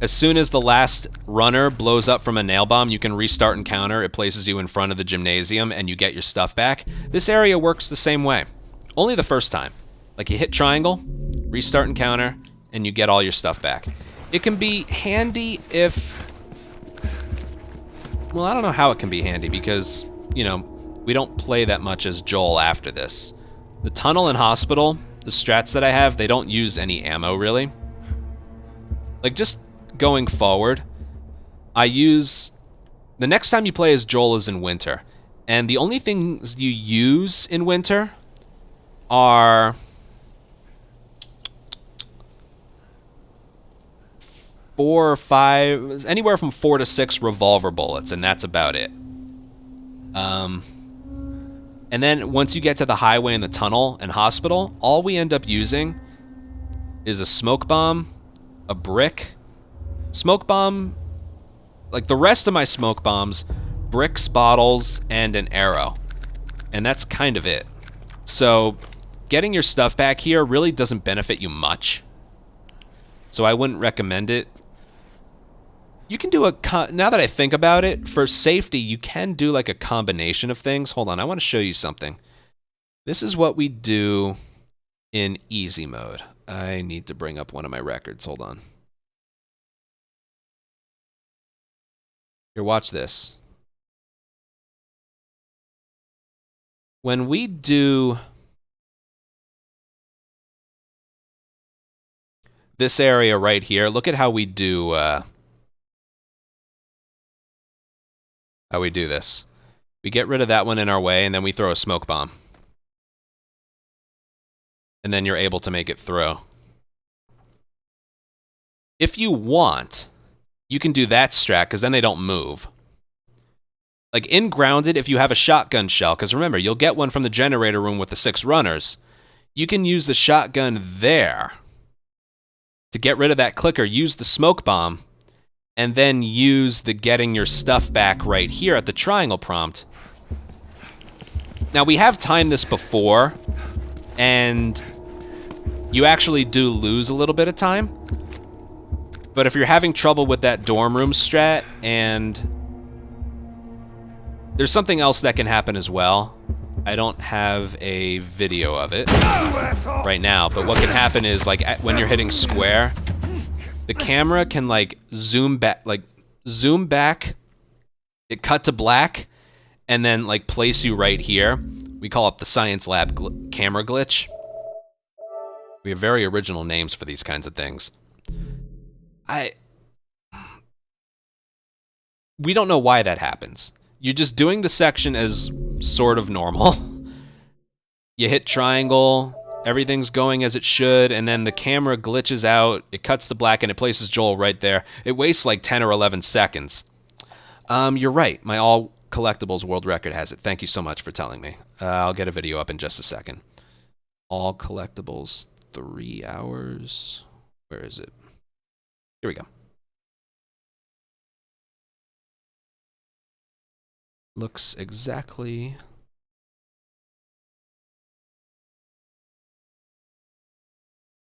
as soon as the last runner blows up from a nail bomb, you can restart and counter. It places you in front of the gymnasium and you get your stuff back. This area works the same way, only the first time. Like you hit triangle, restart and counter, and you get all your stuff back. It can be handy if... Well, I don't know how it can be handy because, you know, we don't play that much as Joel after this. The tunnel and hospital, the strats that I have, they don't use any ammo, really. Like, just going forward, I use... The next time you play as Joel is in winter. And the only things you use in winter are... 4 or 5, anywhere from 4 to 6 revolver bullets, and that's about it. And then once you get to the highway and the tunnel and hospital, all we end up using is a smoke bomb, a brick, smoke bomb, like the rest of my smoke bombs, bricks, bottles, and an arrow. And that's kind of it. So getting your stuff back here really doesn't benefit you much. So I wouldn't recommend it. You can do now that I think about it, for safety, you can do like a combination of things. Hold on, I want to show you something. This is what we do in easy mode. I need to bring up one of my records. Hold on. Here, watch this. When we do this area right here, look at how we do this. We get rid of that one in our way, and then we throw a smoke bomb. And then you're able to make it through. If you want, you can do that strat, because then they don't move. Like in Grounded, if you have a shotgun shell, because remember, you'll get one from the generator room with the 6 runners, you can use the shotgun there to get rid of that clicker, use the smoke bomb, and then use the getting your stuff back right here at the triangle prompt. Now, we have timed this before, and you actually do lose a little bit of time. But if you're having trouble with that dorm room strat, and there's something else that can happen as well. I don't have a video of it right now, but what can happen is, like, when you're hitting square, the camera can, like, zoom back, it cut to black, and then, like, place you right here. We call it the science lab camera glitch. We have very original names for these kinds of things. We don't know why that happens. You're just doing the section as sort of normal. You hit triangle, everything's going as it should, and then the camera glitches out, it cuts to black, and it places Joel right there. It wastes like 10 or 11 seconds. You're right, my all collectibles world record has it. Thank you so much for telling me. I'll get a video up in just a second. All collectibles, 3 hours. Where is it? Here we go. Looks exactly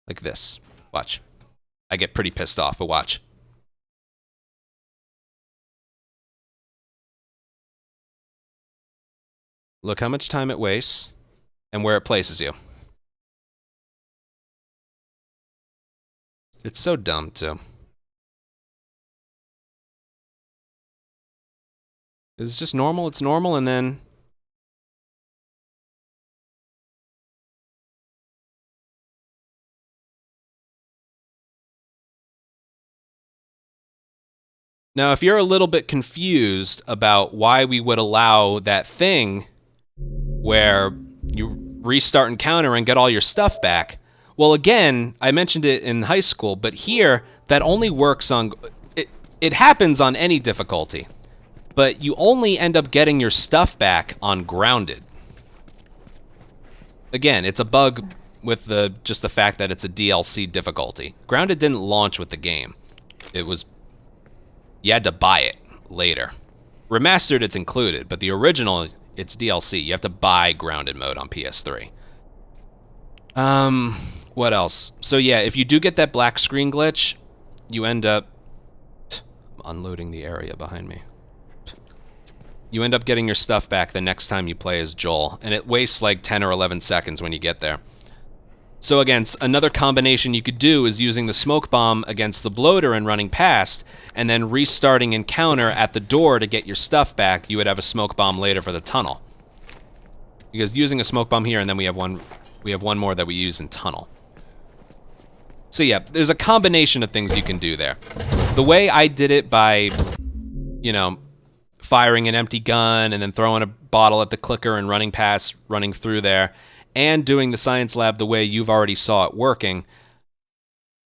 like this. Watch. I get pretty pissed off, but watch. Look how much time it wastes and where it places you. It's so dumb, too. It's just normal, it's normal, and then now, if you're a little bit confused about why we would allow that thing where you restart encounter and get all your stuff back, well, again, I mentioned it in high school, but here, that only works on... It happens on any difficulty, but you only end up getting your stuff back on Grounded. Again, it's a bug with just the fact that it's a DLC difficulty. Grounded didn't launch with the game. It was... You had to buy it later. Remastered, it's included, but the original, it's DLC. You have to buy Grounded mode on PS3. What else? So yeah, if you do get that black screen glitch, you end up... I'm unloading the area behind me. You end up getting your stuff back the next time you play as Joel, and it wastes like 10 or 11 seconds when you get there. So again, another combination you could do is using the smoke bomb against the bloater and running past, and then restarting encounter at the door to get your stuff back. You would have a smoke bomb later for the tunnel. Because using a smoke bomb here, and then we have one more that we use in tunnel. So yeah, there's a combination of things you can do there. The way I did it by, you know, firing an empty gun and then throwing a bottle at the clicker and running past, running through there, and doing the science lab the way you've already saw it working,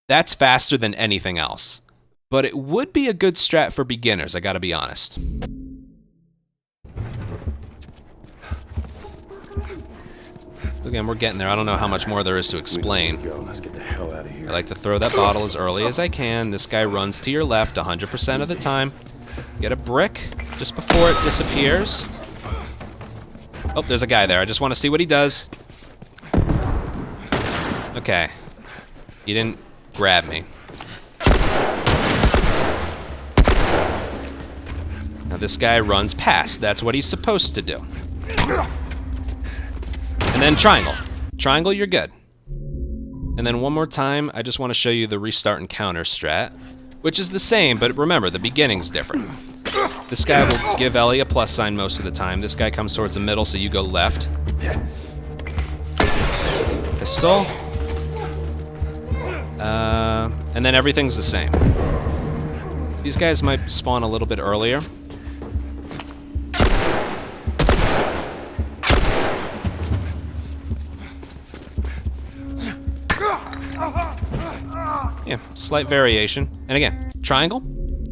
that's faster than anything else. But it would be a good strat for beginners, I gotta be honest. Again, we're getting there. I don't know how much more there is to explain. Let's get the hell out of here. I like to throw that bottle as early as I can. This guy runs to your left 100% of the time. Get a brick just before it disappears. Oh, there's a guy there. I just want to see what he does. Okay. He didn't grab me. this guy runs past. That's what he's supposed to do. And then triangle. Triangle, you're good. And then one more time, I just want to show you the restart and counter strat, which is the same, but remember, the beginning's different. This guy will give Ellie a plus sign most of the time. This guy comes towards the middle, so you go left. Pistol. And then everything's the same. These guys might spawn a little bit earlier. Yeah, slight variation. And again, triangle,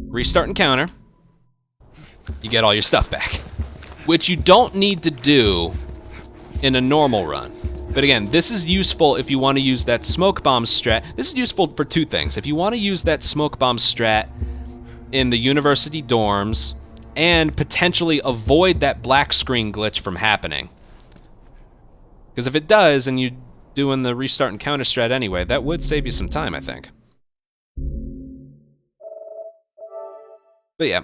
restart and counter. You get all your stuff back. Which you don't need to do in a normal run. But again, this is useful if you want to use that smoke bomb strat. This is useful for two things. If you want to use that smoke bomb strat in the university dorms and potentially avoid that black screen glitch from happening. Because if it does and you're doing the restart and counter strat anyway, that would save you some time, I think. But yeah,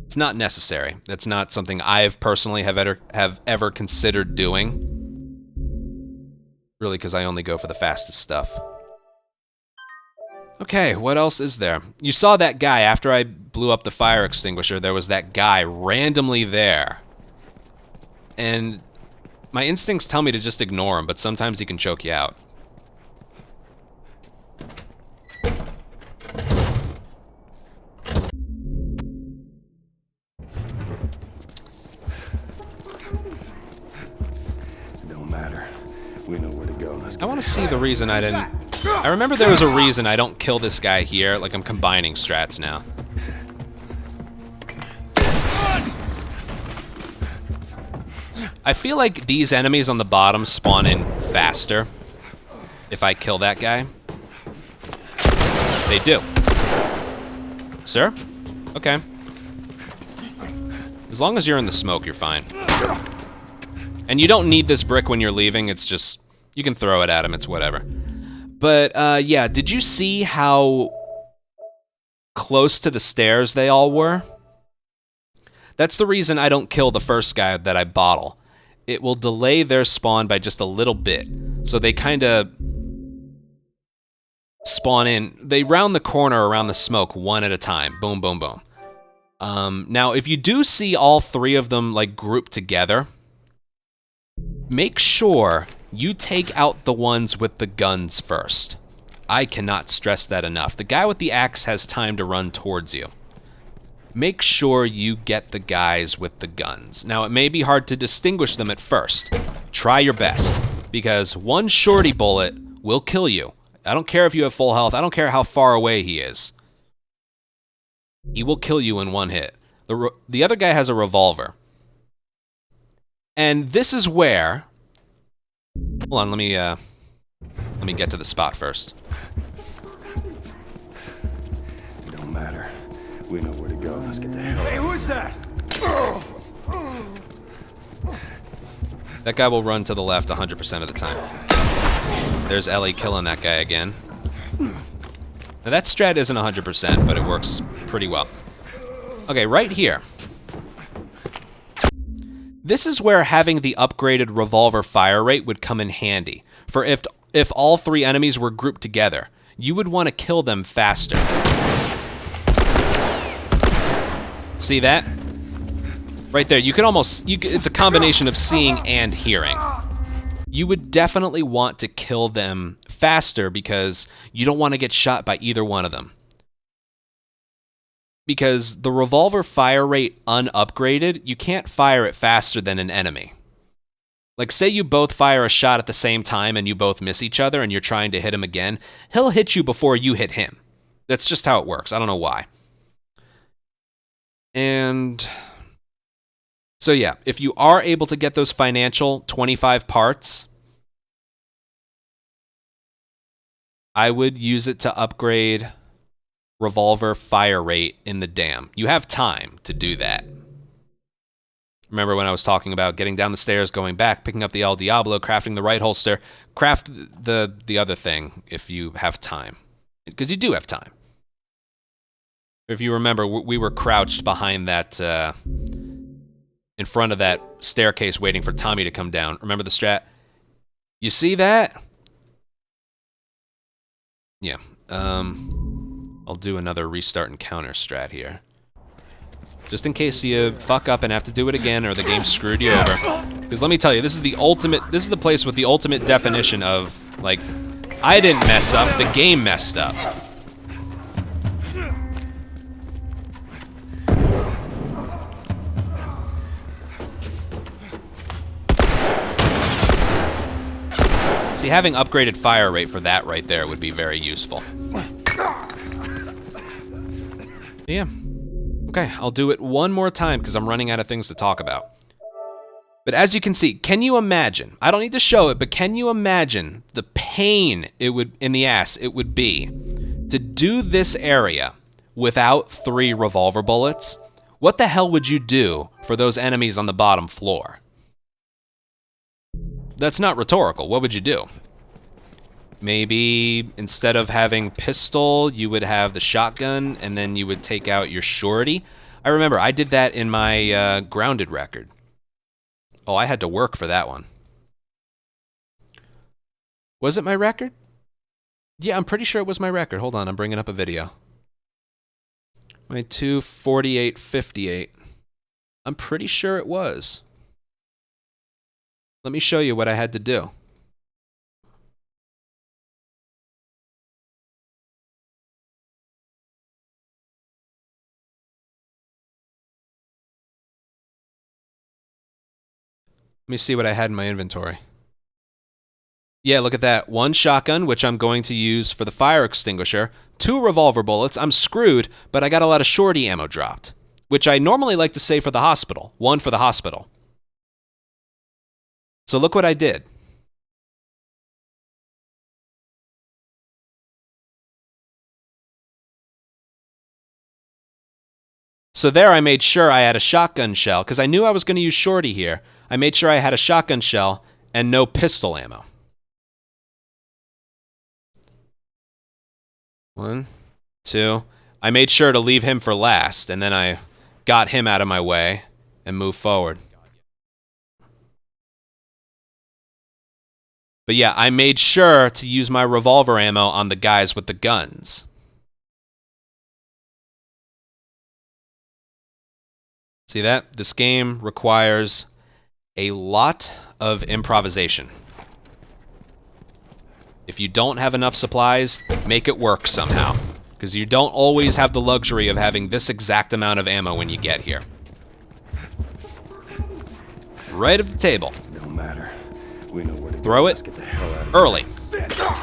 it's not necessary. That's not something I've personally have ever considered doing. Really, because I only go for the fastest stuff. Okay, what else is there? You saw that guy after I blew up the fire extinguisher. There was that guy randomly there. And my instincts tell me to just ignore him, but sometimes he can choke you out. We know where to go. I want to see the reason I didn't... I remember there was a reason I don't kill this guy here. Like, I'm combining strats now. I feel like these enemies on the bottom spawn in faster if I kill that guy. They do. Sir? Okay. As long as you're in the smoke, you're fine. And you don't need this brick when you're leaving, it's just, you can throw it at him, it's whatever. But, yeah, did you see how close to the stairs they all were? That's the reason I don't kill the first guy that I bottle. It will delay their spawn by just a little bit. So they kind of spawn in, they round the corner around the smoke one at a time. Boom, boom, boom. Now, if you do see all three of them, like, grouped together, make sure you take out the ones with the guns first. I cannot stress that enough. The guy with the axe has time to run towards you. Make sure you get the guys with the guns. Now, it may be hard to distinguish them at first. Try your best, because one shorty bullet will kill you. I don't care if you have full health. I don't care how far away he is. He will kill you in one hit. The other guy has a revolver. And this is where... Hold on, let me get to the spot first. It don't matter. We know where to go. Let's get the hell out. Hey, who's that? That guy will run to the left 100% of the time. There's Ellie killing that guy again. Now that strat isn't 100%, but it works pretty well. Okay, right here. This is where having the upgraded revolver fire rate would come in handy. For if all three enemies were grouped together, you would want to kill them faster. See that? Right there, you can almost, it's a combination of seeing and hearing. You would definitely want to kill them faster because you don't want to get shot by either one of them. Because the revolver fire rate unupgraded, you can't fire it faster than an enemy. Like, say you both fire a shot at the same time and you both miss each other and you're trying to hit him again, he'll hit you before you hit him. That's just how it works. I don't know why. And so yeah, if you are able to get those financial 25 parts, I would use it to upgrade revolver fire rate in the dam. You have time to do that. Remember when I was talking about getting down the stairs, going back, picking up the El Diablo, crafting the right holster, craft the other thing if you have time. Because you do have time. If you remember, we were crouched behind that, in front of that staircase waiting for Tommy to come down. Remember the strat? You see that? Yeah. I'll do another restart and counter strat here. Just in case you fuck up and have to do it again or the game screwed you over. Because let me tell you, this is the place with the ultimate definition of, like, I didn't mess up, the game messed up. See, having upgraded fire rate for that right there would be very useful. Yeah. Okay, I'll do it one more time because I'm running out of things to talk about. But as you can see, can you imagine, I don't need to show it, but can you imagine the pain it would, in the ass it would be to do this area without 3 revolver bullets? What the hell would you do for those enemies on the bottom floor? That's not rhetorical. What would you do? Maybe instead of having pistol, you would have the shotgun, and then you would take out your shorty. I remember I did that in my grounded record. Oh, I had to work for that one. Was it my record? Yeah, I'm pretty sure it was my record. Hold on, I'm bringing up a video. My 2:48:58. I'm pretty sure it was. Let me show you what I had to do. Let me see what I had in my inventory. Yeah, look at that. 1 shotgun, which I'm going to use for the fire extinguisher. 2 revolver bullets. I'm screwed, but I got a lot of shorty ammo dropped, which I normally like to save for the hospital. 1 for the hospital. So look what I did. So there I made sure I had a shotgun shell, because I knew I was going to use shorty here. I made sure I had a shotgun shell and no pistol ammo. 1, 2. I made sure to leave him for last, and then I got him out of my way and moved forward. But yeah, I made sure to use my revolver ammo on the guys with the guns. See that? This game requires a lot of improvisation. If you don't have enough supplies, make it work somehow. Because you don't always have the luxury of having this exact amount of ammo when you get here. Right at the table. No matter. We know where to Throw go. it Let's get the hell out of early.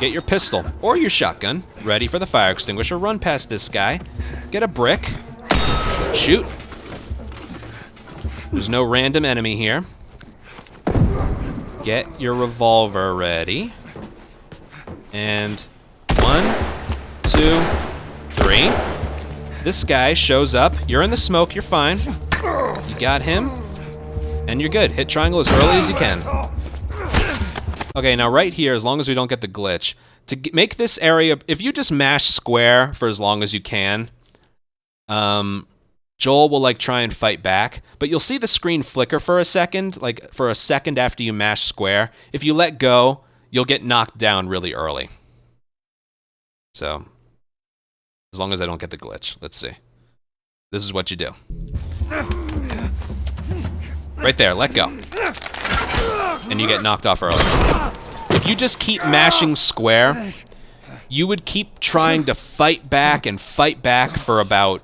Get your pistol or your shotgun ready for the fire extinguisher. Run past this guy. Get a brick. Shoot. There's no random enemy here. Get your revolver ready. And 1, 2, 3. This guy shows up. You're in the smoke. You're fine. You got him. And you're good. Hit triangle as early as you can. Okay, now right here, as long as we don't get the glitch, to make this area, if you just mash square for as long as you can, Joel will like try and fight back, but you'll see the screen flicker for a second, like for a second after you mash square. If you let go, you'll get knocked down really early. So, as long as I don't get the glitch, let's see. This is what you do. Right there, let go. And you get knocked off early. If you just keep mashing square, you would keep trying to fight back and fight back for about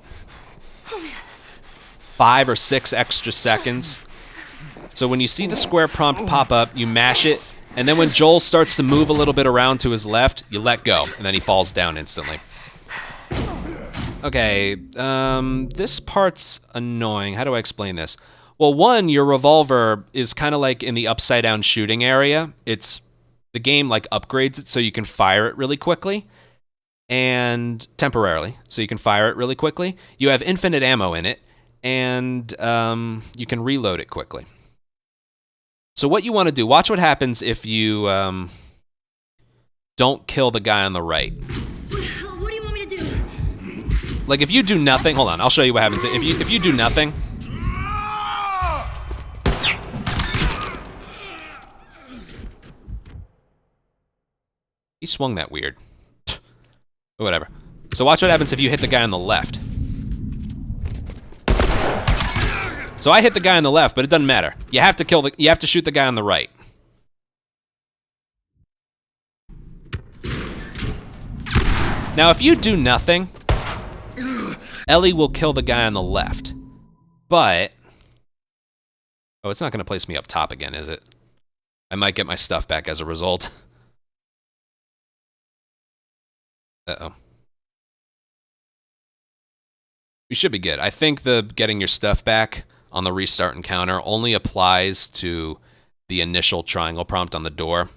5 or 6 extra seconds. So when you see the square prompt pop up, you mash it, and then when Joel starts to move a little bit around to his left, you let go, and then he falls down instantly. Okay, this part's annoying. How do I explain this? Well, 1, your revolver is kind of like in the upside down shooting area. The game like upgrades it so you can fire it really quickly, and temporarily, so you can fire it really quickly. You have infinite ammo in it, and you can reload it quickly. So what you want to do, watch what happens if you don't kill the guy on the right. What do you want me to do? Like, if you do nothing... Hold on, I'll show you what happens. If you do nothing... He swung that weird. Whatever. So watch what happens if you hit the guy on the left. So I hit the guy on the left, but it doesn't matter. You have to shoot the guy on the right. Now, if you do nothing, Ellie will kill the guy on the left. But... Oh, it's not going to place me up top again, is it? I might get my stuff back as a result. Uh-oh. We should be good. I think the getting your stuff back on the restart encounter only applies to the initial triangle prompt on the door.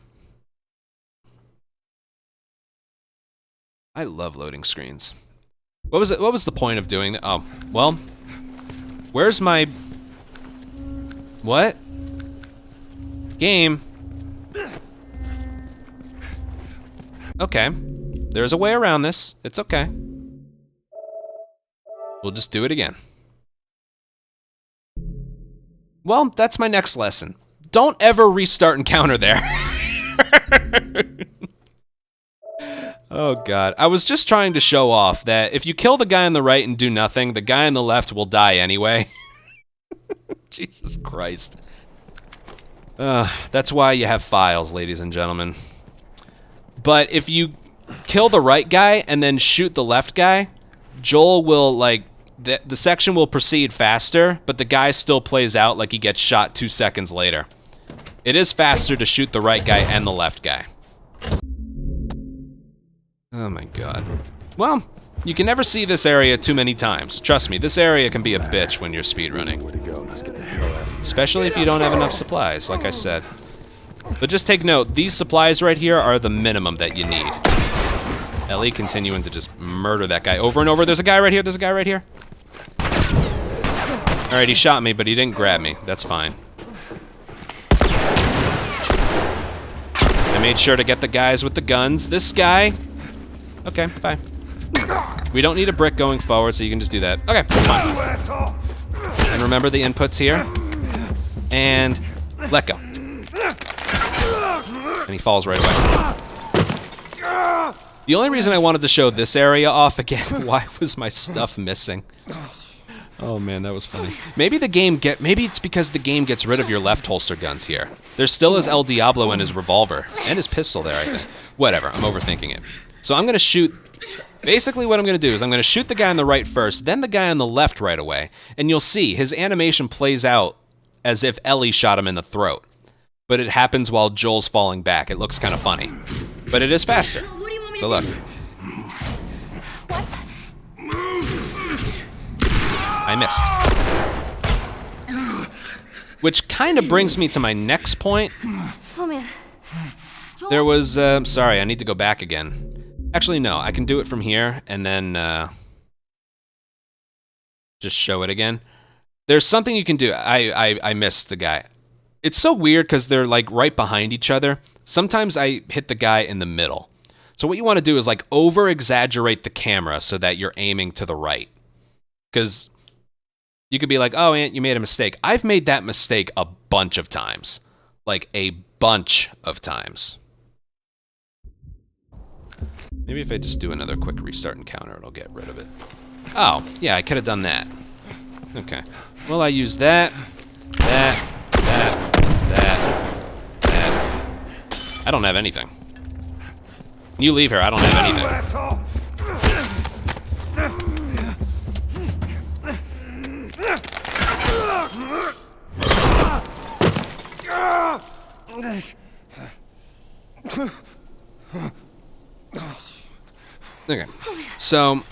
I love loading screens. What was the point of doing that? Oh, well, where's my... What? Game. Okay. There's a way around this. It's okay. We'll just do it again. Well, that's my next lesson. Don't ever restart encounter there. Oh, God. I was just trying to show off that if you kill the guy on the right and do nothing, the guy on the left will die anyway. Jesus Christ. That's why you have files, ladies and gentlemen. But if you kill the right guy and then shoot the left guy, Joel will, like, the section will proceed faster, but the guy still plays out like he gets shot 2 seconds later. It is faster to shoot the right guy and the left guy. Oh my God. Well, you can never see this area too many times. Trust me, this area can be a bitch when you're speedrunning. Where to go? Let's get the hell out of here. Especially if you don't have enough supplies, like I said. But just take note, these supplies right here are the minimum that you need. Ellie continuing to just murder that guy over and over. There's a guy right here, there's a guy right here. Alright, he shot me, but he didn't grab me. That's fine. I made sure to get the guys with the guns. This guy... Okay, fine. We don't need a brick going forward, so you can just do that. Okay, that's fine. And remember the inputs here. And let go. And he falls right away. The only reason I wanted to show this area off again, why was my stuff missing? Oh man, that was funny. Maybe it's because the game gets rid of your left holster guns here. There still is El Diablo and his revolver. And his pistol there, I think. Whatever, I'm overthinking it. So I'm gonna shoot... Basically what I'm gonna do is I'm gonna shoot the guy on the right first, then the guy on the left right away. And you'll see, his animation plays out as if Ellie shot him in the throat. But it happens while Joel's falling back. It looks kind of funny. But it is faster. So look. I missed. Which kind of brings me to my next point. Oh man. There was, sorry, I need to go back again. Actually, no, I can do it from here and then just show it again. There's something you can do. I missed the guy. It's so weird because they're like right behind each other. Sometimes I hit the guy in the middle. So what you want to do is like over-exaggerate the camera so that you're aiming to the right. Because you could be like, oh, Ant, you made a mistake. I've made that mistake a bunch of times. Like a bunch of times. Maybe if I just do another quick restart encounter, it'll get rid of it. Oh, yeah, I could have done that. Okay. Well, I use that. I don't have anything. You leave her, I don't have anything. Okay, so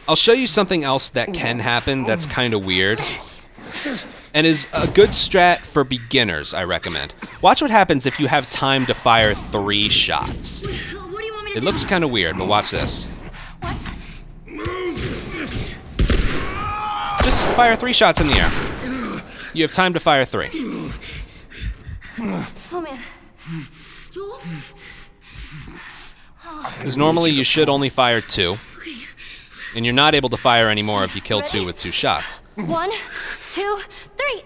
I'll show you something else that can happen that's kind of weird and is a good strat for beginners, I recommend. Watch what happens if you have time to fire 3 shots. What do you want me to It do? looks kind of weird, but watch this. Just fire 3 shots in the air. You have time to fire 3. Oh man. Joel? Because normally you should only fire 2. And you're not able to fire anymore if you kill two with 2 shots. 1, 2, 3.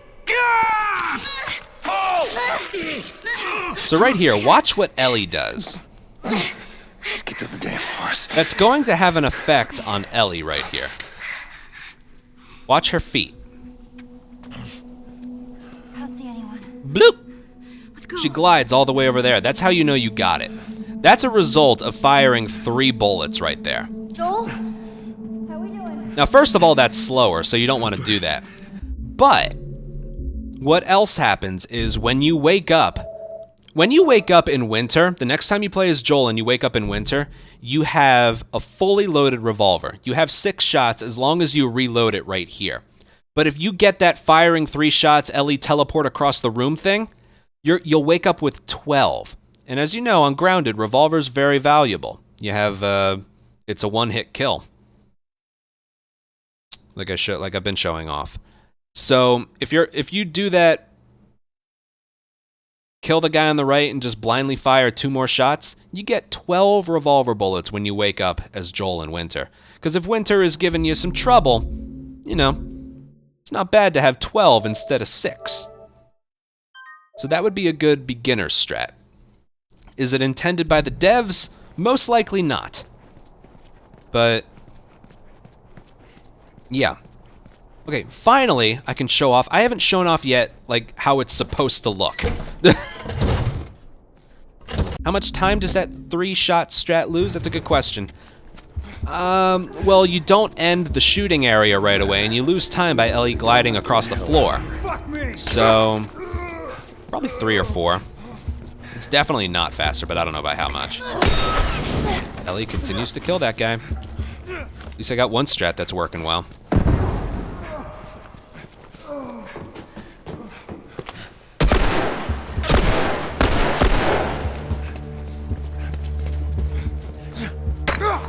So right here, watch what Ellie does. Let's get to the damn horse. That's going to have an effect on Ellie right here. Watch her feet. I don't see anyone. Bloop! Let's go. She glides all the way over there. That's how you know you got it. That's a result of firing 3 bullets right there. Joel? How we doing? Now, first of all, that's slower, so you don't want to do that. But what else happens is when you wake up in winter, the next time you play as Joel and you wake up in winter, you have a fully loaded revolver. You have 6 shots as long as you reload it right here. But if you get that firing 3 shots, Ellie teleport across the room thing, you'll wake up with 12. And as you know, on Grounded, revolver's very valuable. You have, it's a one-hit kill. Like I've been showing off. So if you do that, kill the guy on the right and just blindly fire 2 more shots, you get 12 revolver bullets when you wake up as Joel in winter. Because if winter is giving you some trouble, you know, it's not bad to have 12 instead of 6. So that would be a good beginner strat. Is it intended by the devs? Most likely not. But yeah. Okay, finally, I can show off. I haven't shown off yet, like, how it's supposed to look. How much time does that 3-shot strat lose? That's a good question. Well, you don't end the shooting area right away, and you lose time by Ellie gliding across the floor. So, probably 3 or 4. It's definitely not faster, but I don't know by how much. Ellie continues to kill that guy. At least I got one strat that's working well.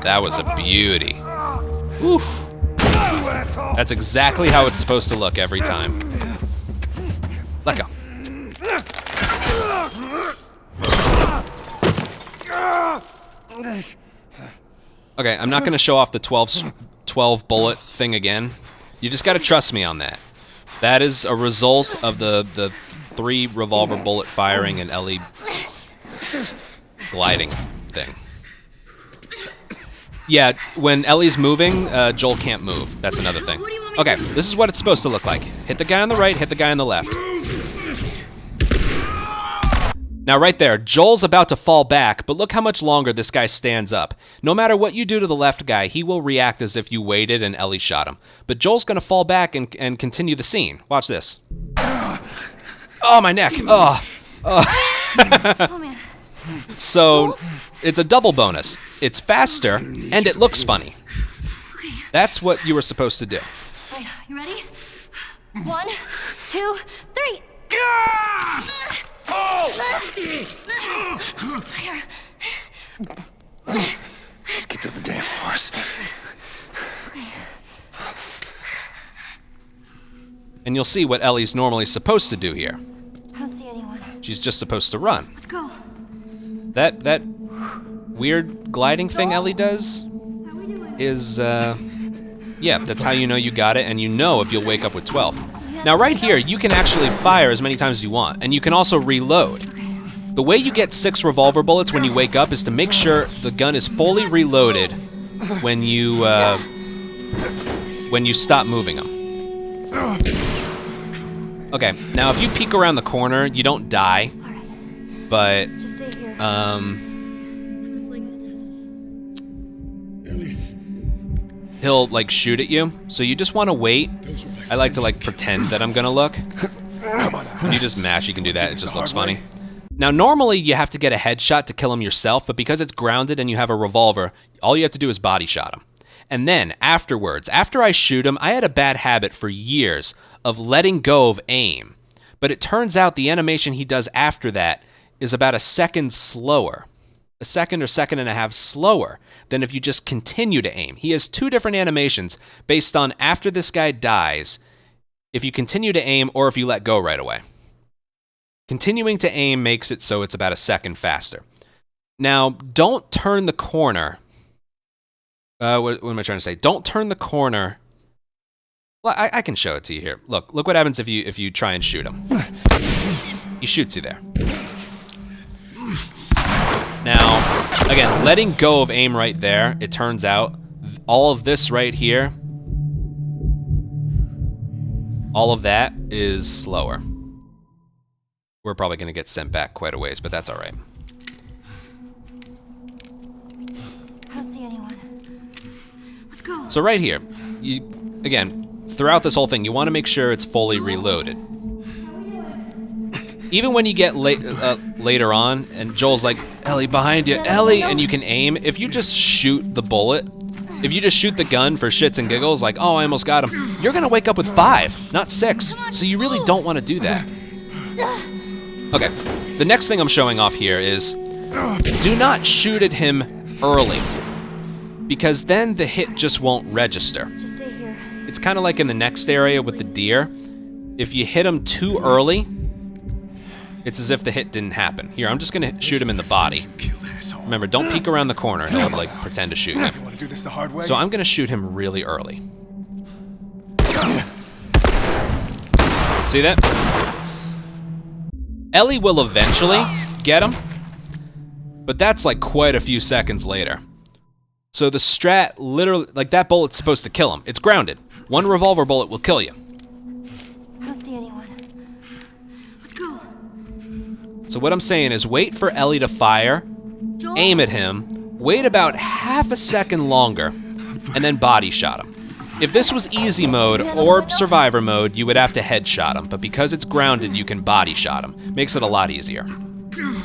That was a beauty. Oof. That's exactly how it's supposed to look every time. Let go. Okay, I'm not going to show off the 12 bullet thing again. You just got to trust me on that. That is a result of the 3 revolver bullet firing and Ellie gliding thing. Yeah, when Ellie's moving, Joel can't move. That's another thing. Okay, this is what it's supposed to look like. Hit the guy on the right, hit the guy on the left. Now right there, Joel's about to fall back, but look how much longer this guy stands up. No matter what you do to the left guy, he will react as if you waited and Ellie shot him. But Joel's gonna fall back and continue the scene. Watch this. Oh, my neck. Oh. Oh, man. So, it's a double bonus. It's faster, and it looks funny. Okay. That's what you were supposed to do. All right, you ready? 1, 2, 3. Here. Let's get to the damn horse. And you'll see what Ellie's normally supposed to do here. I don't see anyone. She's just supposed to run. Let's go. That weird gliding thing Ellie does How we doing? is, yeah, that's how you know you got it, and you know if you'll wake up with 12. Now right here, you can actually fire as many times as you want, and you can also reload. The way you get 6 revolver bullets when you wake up is to make sure the gun is fully reloaded when you stop moving them. Okay, now if you peek around the corner, you don't die, All right. but Just stay here. Let's like this. he'll like shoot at you, so you just want to wait. I like to like pretend that I'm gonna look. When you just mash, you can do that. It just looks funny. Now normally you have to get a headshot to kill him yourself, but because it's grounded and you have a revolver, all you have to do is body shot him. And then afterwards, after I shoot him, I had a bad habit for years of letting go of aim. But it turns out the animation he does after that is about a second slower. A second or second and a half slower than if you just continue to aim. He has 2 different animations based on after this guy dies, if you continue to aim or if you let go right away. Continuing to aim makes it so it's about a second faster. Now, don't turn the corner What am I trying to say? Don't turn the corner. Well, I can show it to you here. Look what happens if you try and shoot him. He shoots you there. Now, again, letting go of aim right there, it turns out all of this right here, all of that is slower. We're probably going to get sent back quite a ways, but that's all right. I don't see anyone. Let's go. So right here, again, throughout this whole thing, you want to make sure it's fully reloaded. Even when you get later on, and Joel's like, Ellie, behind you, Ellie, and you can aim, if you just shoot the bullet, if you just shoot the gun for shits and giggles, like, oh, I almost got him, you're going to wake up with 5, not 6. So you really don't want to do that. Okay, the next thing I'm showing off here is, do not shoot at him early, because then the hit just won't register. Just stay here. It's kind of like in the next area with the deer. If you hit him too early, it's as if the hit didn't happen. Here, I'm just gonna shoot him in the body. Remember, don't peek around the corner. He'll like pretend to shoot you. So I'm gonna shoot him really early. See that? Ellie will eventually get him, but that's like quite a few seconds later. So the strat literally, like that bullet's supposed to kill him. It's grounded. One revolver bullet will kill you. I don't see anyone. Let's go. So what I'm saying is wait for Ellie to fire, Joel? aim at him, wait about half a second longer, and then body shot him. If this was easy mode or survivor mode, you would have to headshot him, but because it's grounded, you can body shot him. Makes it a lot easier. Come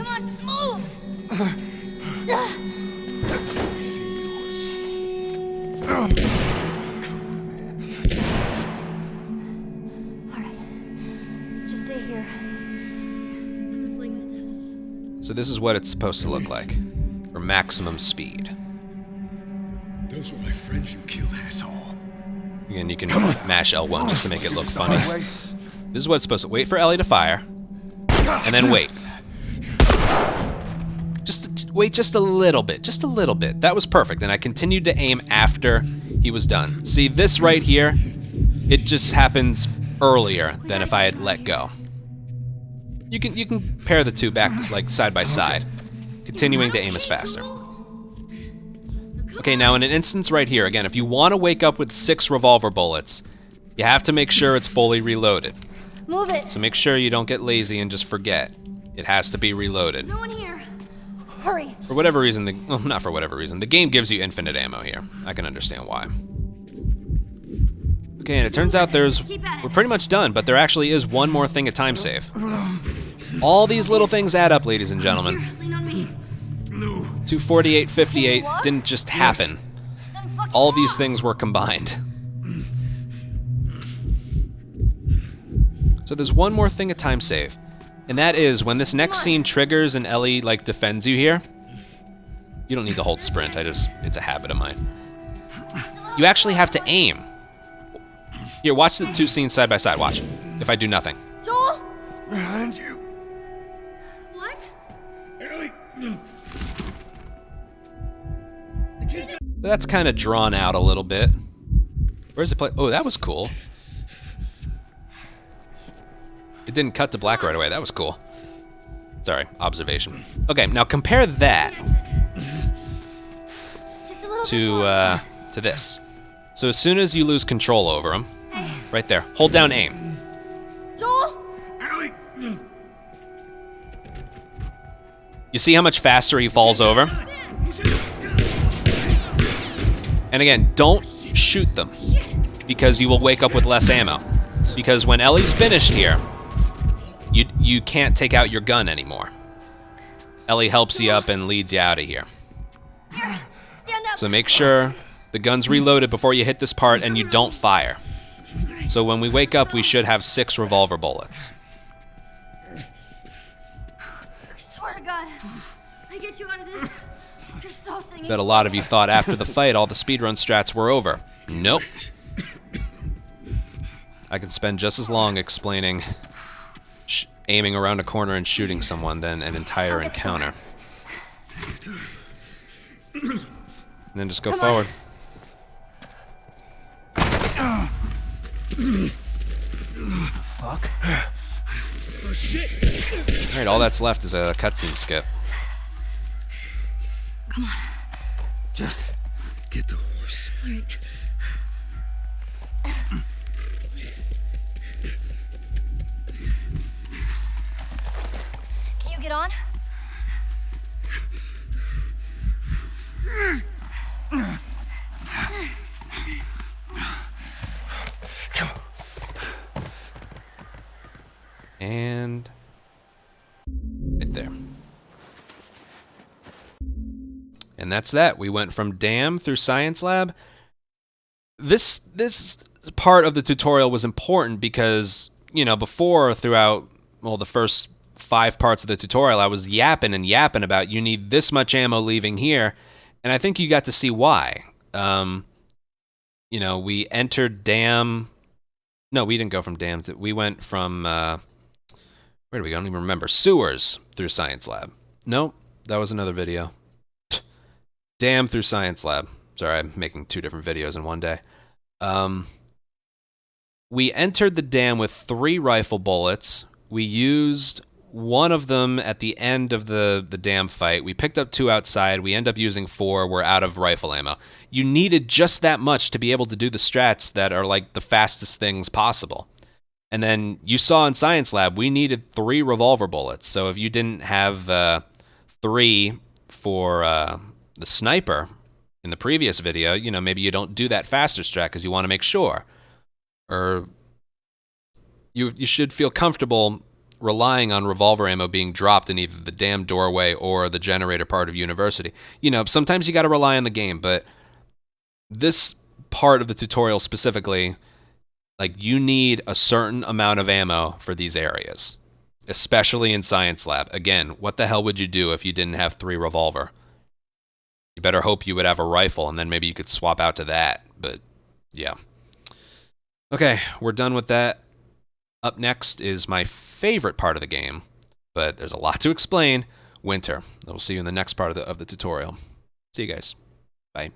on, move! Alright. Just stay here. I'm gonna fling this asshole. So this is what it's supposed to look like for maximum speed. Those were my friends you killed, asshole. Again, you can mash L1 just to make it look funny. This is what it's supposed to. Wait for Ellie to fire, and then wait. Wait just a little bit, just a little bit. That was perfect, and I continued to aim after he was done. See, this right here, it just happens earlier than if I had let go. You can pair the two back like side by side, continuing to aim as faster. Okay, now in an instance right here, again, if you want to wake up with 6 revolver bullets, you have to make sure it's fully reloaded. Move it! So make sure you don't get lazy and just forget. It has to be reloaded. No one here. Hurry. For whatever reason, well, not for whatever reason, the game gives you infinite ammo here. I can understand why. Okay, and it turns out we're pretty much done, but there actually is one more thing, a time save. All these little things add up, ladies and gentlemen. Lean on me. 248.58 didn't just happen. Then fucking All these walk. things were combined. So there's one more thing, a time save. And that is when this next scene triggers and Ellie like defends you here. You don't need to hold sprint, it's a habit of mine. You actually have to aim. Here, watch the 2 scenes side by side, watch. If I do nothing. Joel? Behind you. What? Ellie. That's kind of drawn out a little bit. Where's the play? Oh, that was cool. It didn't cut to black right away. That was cool. Sorry, observation. Okay, now compare that Just a little bit more. to this. So as soon as you lose control over him, right there, hold down aim. Joel? Ellie. You see how much faster he falls over? And again, don't shoot them, because you will wake up with less ammo. Because when Ellie's finished here, you can't take out your gun anymore. Ellie helps you up and leads you out of here. Here, stand up. So make sure the gun's reloaded before you hit this part and you don't fire. So when we wake up, we should have 6 revolver bullets. I swear to God, I get you out of this. You're so singing. Bet a lot of you thought after the fight all the speedrun strats were over. Nope. I can spend just as long explaining aiming around a corner and shooting someone than an entire encounter. And then just go forward. Fuck. Alright, all that's left is a cutscene skip. Just get the horse. Can you get on? And right there. And that's that. We went from dam through science lab. This part of the tutorial was important because, you know, before throughout, well, the first 5 parts of the tutorial, I was yapping and yapping about you need this much ammo leaving here, and I think you got to see why. You know, we entered dam. No, we didn't go from dam. We went from where did we go? I don't even remember. Sewers through science lab. Nope, that was another video. Dam through science lab. Sorry, I'm making 2 different videos in one day. We entered the dam with 3 rifle bullets. We used one of them at the end of the dam fight. We picked up 2 outside. We end up using 4. We're out of rifle ammo. You needed just that much to be able to do the strats that are like the fastest things possible. And then you saw in science lab, we needed 3 revolver bullets. So if you didn't have 3 for the sniper in the previous video, you know, maybe you don't do that faster strat because you want to make sure. Or you should feel comfortable relying on revolver ammo being dropped in either the damn doorway or the generator part of university. You know, sometimes you got to rely on the game, but this part of the tutorial specifically, like, you need a certain amount of ammo for these areas, especially in science lab. Again, what the hell would you do if you didn't have 3 revolver? You better hope you would have a rifle, and then maybe you could swap out to that, but yeah. Okay, we're done with that. Up next is my favorite part of the game, but there's a lot to explain. Winter. We'll see you in the next part of the tutorial. See you guys. Bye.